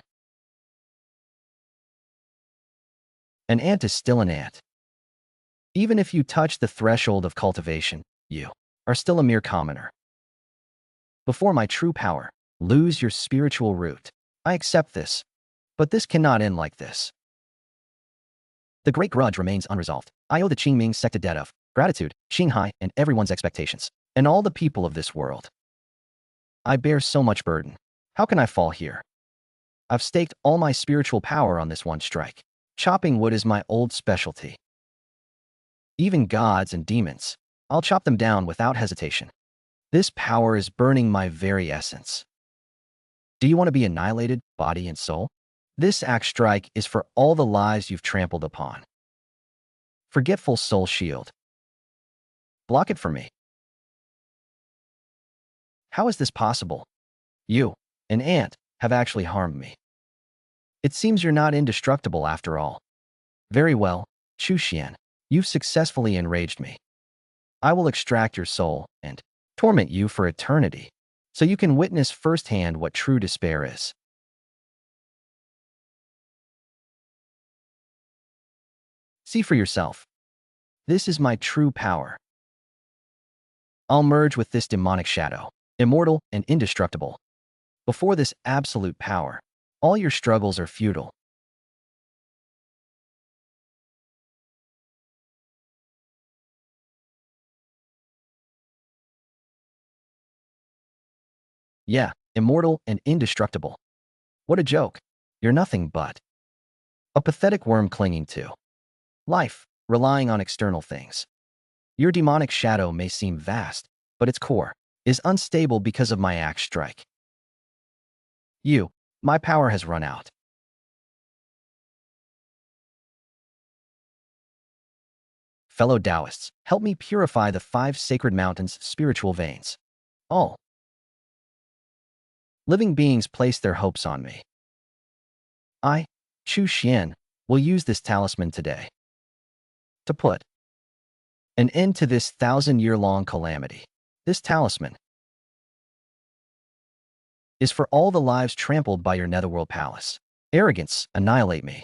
An ant is still an ant. Even if you touch the threshold of cultivation, you are still a mere commoner. Before my true power, lose your spiritual root. I accept this, but this cannot end like this. The great grudge remains unresolved. I owe the Qingming sect a debt of gratitude, Qinghai, and everyone's expectations, and all the people of this world. I bear so much burden. How can I fall here? I've staked all my spiritual power on this one strike. Chopping wood is my old specialty. Even gods and demons, I'll chop them down without hesitation. This power is burning my very essence. Do you want to be annihilated, body and soul? This axe strike is for all the lives you've trampled upon. Forgetful soul shield. Block it for me. How is this possible? You, an ant, have actually harmed me. It seems you're not indestructible after all. Very well, Chu Xian, you've successfully enraged me. I will extract your soul and torment you for eternity, so you can witness firsthand what true despair is. See for yourself. This is my true power. I'll merge with this demonic shadow, immortal and indestructible. Before this absolute power, all your struggles are futile. Yeah, immortal and indestructible. What a joke. You're nothing but a pathetic worm clinging to life, relying on external things. Your demonic shadow may seem vast, but its core is unstable because of my axe strike. My power has run out. Fellow Taoists, help me purify the 5 sacred mountains' spiritual veins. All living beings place their hopes on me. I, Chu Xian, will use this talisman today to put an end to this 1,000-year-long calamity. This talisman is for all the lives trampled by your netherworld palace. Arrogance, annihilate me.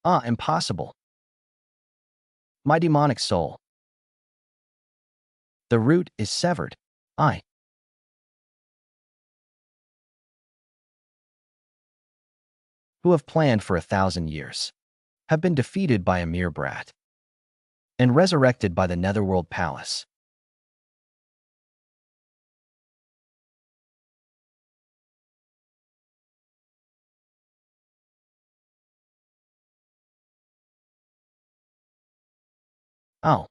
Ah, impossible. My demonic soul. The root is severed. I, who have planned for 1,000 years, have been defeated by a mere brat and resurrected by the netherworld palace. Oh,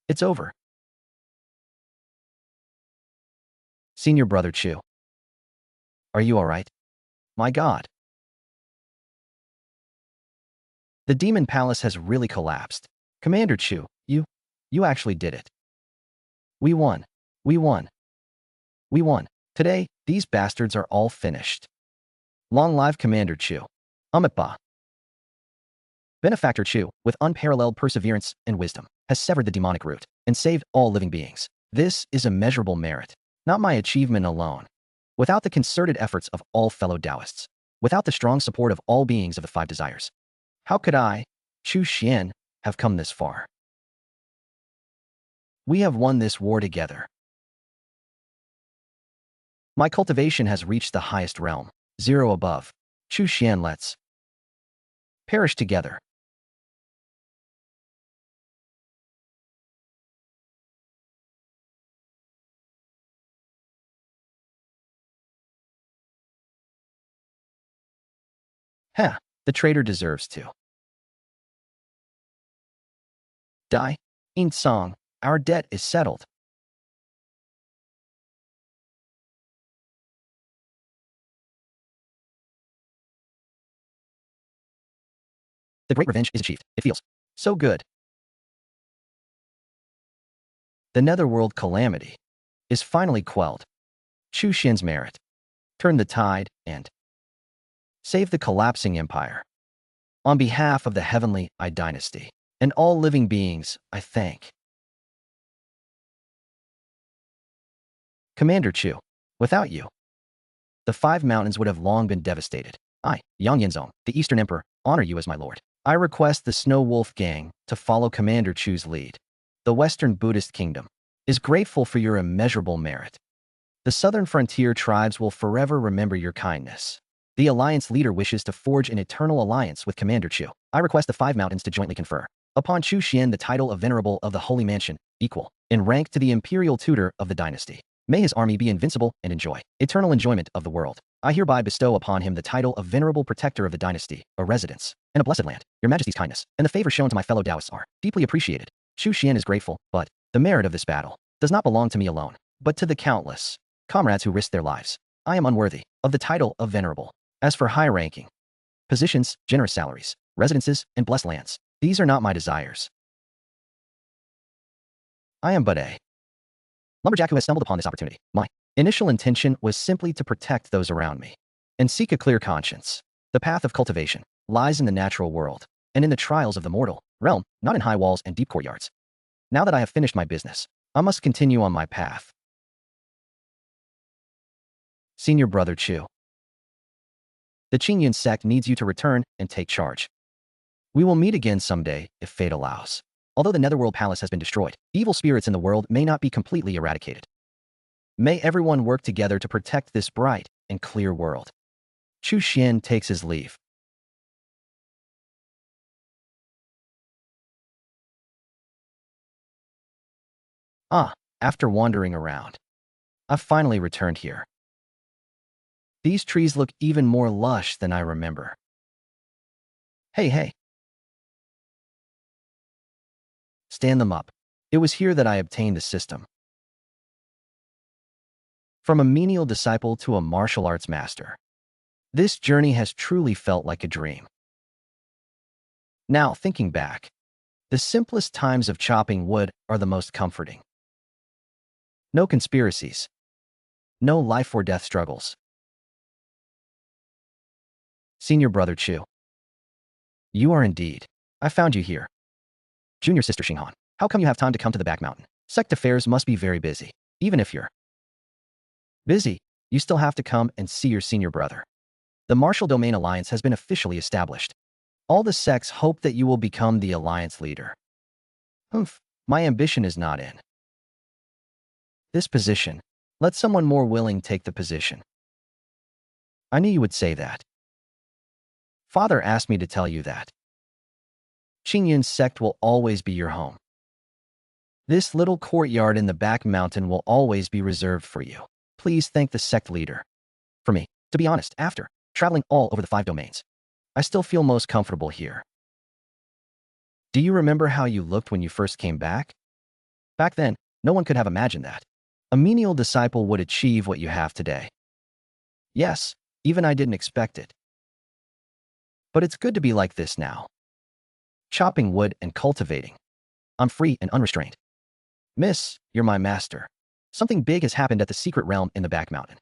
it's over. Senior Brother Chu, are you all right? My God. The demon palace has really collapsed. Commander Chu, you actually did it. We won. We won. We won. Today, these bastards are all finished. Long live Commander Chu. Amitba. Benefactor Chu, with unparalleled perseverance and wisdom, has severed the demonic root and saved all living beings. This is immeasurable merit, not my achievement alone. Without the concerted efforts of all fellow Taoists, without the strong support of all beings of the five desires, how could I, Chu Xian, have come this far? We have won this war together. My cultivation has reached the highest realm, 0 above. Chu Xian, let's perish together. Heh, the traitor deserves to die. In song, our debt is settled. The great revenge is achieved. It feels so good. The netherworld calamity is finally quelled. Chu Xian's merit turned the tide and saved the collapsing empire. On behalf of the heavenly I dynasty and all living beings, I thank Commander Chu. Without you, the five mountains would have long been devastated. I, Yang Yanzong, the Eastern Emperor, honor you as my lord. I request the Snow Wolf Gang to follow Commander Chu's lead. The Western Buddhist Kingdom is grateful for your immeasurable merit. The Southern Frontier tribes will forever remember your kindness. The Alliance leader wishes to forge an eternal alliance with Commander Chu. I request the five mountains to jointly confer upon Chu Xian the title of Venerable of the Holy Mansion, equal in rank to the Imperial Tutor of the dynasty. May his army be invincible and enjoy eternal enjoyment of the world. I hereby bestow upon him the title of Venerable Protector of the Dynasty, a residence, and a blessed land. Your Majesty's kindness and the favor shown to my fellow Taoists are deeply appreciated. Chu Xian is grateful, but the merit of this battle does not belong to me alone, but to the countless comrades who risked their lives. I am unworthy of the title of Venerable. As for high ranking, positions, generous salaries, residences, and blessed lands, these are not my desires. I am but a lumberjack who has stumbled upon this opportunity. My initial intention was simply to protect those around me and seek a clear conscience. The path of cultivation lies in the natural world and in the trials of the mortal realm, not in high walls and deep courtyards. Now that I have finished my business, I must continue on my path. Senior Brother Chu, the Qingyun sect needs you to return and take charge. We will meet again someday, if fate allows. Although the Netherworld Palace has been destroyed, evil spirits in the world may not be completely eradicated. May everyone work together to protect this bright and clear world. Chu Xian takes his leave. After wandering around, I've finally returned here. These trees look even more lush than I remember. Hey. Stand them up. It was here that I obtained the system. From a menial disciple to a martial arts master, this journey has truly felt like a dream. Now, thinking back, the simplest times of chopping wood are the most comforting. No conspiracies. No life or death struggles. Senior Brother Chu, you are indeed. I found you here. Junior Sister Xinghan, how come you have time to come to the back mountain? Sect affairs must be very busy. Even if you're busy, you still have to come and see your senior brother. The Martial Domain Alliance has been officially established. All the sects hope that you will become the alliance leader. My ambition is not in this position. Let someone more willing take the position. I knew you would say that. Father asked me to tell you that. Qingyun sect will always be your home. This little courtyard in the back mountain will always be reserved for you. Please thank the sect leader. For me, to be honest, after traveling all over the 5 domains, I still feel most comfortable here. Do you remember how you looked when you first came back? Back then, no one could have imagined that a menial disciple would achieve what you have today. Yes, even I didn't expect it. But it's good to be like this now. Chopping wood and cultivating. I'm free and unrestrained. Miss, you're my master. Something big has happened at the secret realm in the back mountain.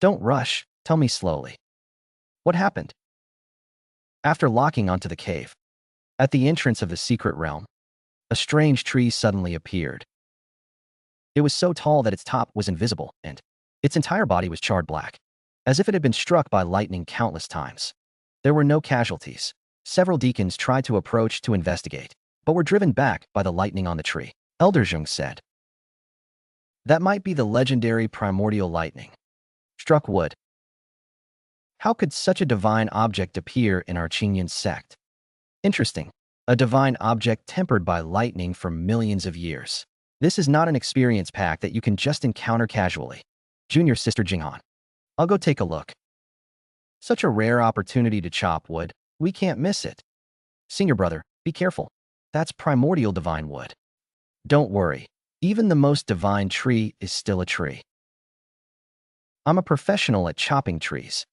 Don't rush, tell me slowly. What happened? After locking onto the cave, at the entrance of the secret realm, a strange tree suddenly appeared. It was so tall that its top was invisible, and its entire body was charred black, as if it had been struck by lightning countless times. There were no casualties. Several deacons tried to approach to investigate, but were driven back by the lightning on the tree. Elder Zheng said, "That might be the legendary primordial lightning. Struck wood. How could such a divine object appear in our Qingyan sect? Interesting. A divine object tempered by lightning for millions of years. This is not an experience pack that you can just encounter casually. Junior sister Jinghan. I'll go take a look. Such a rare opportunity to chop wood. We can't miss it. Senior brother, be careful. That's primordial divine wood. Don't worry. Even the most divine tree is still a tree. I'm a professional at chopping trees.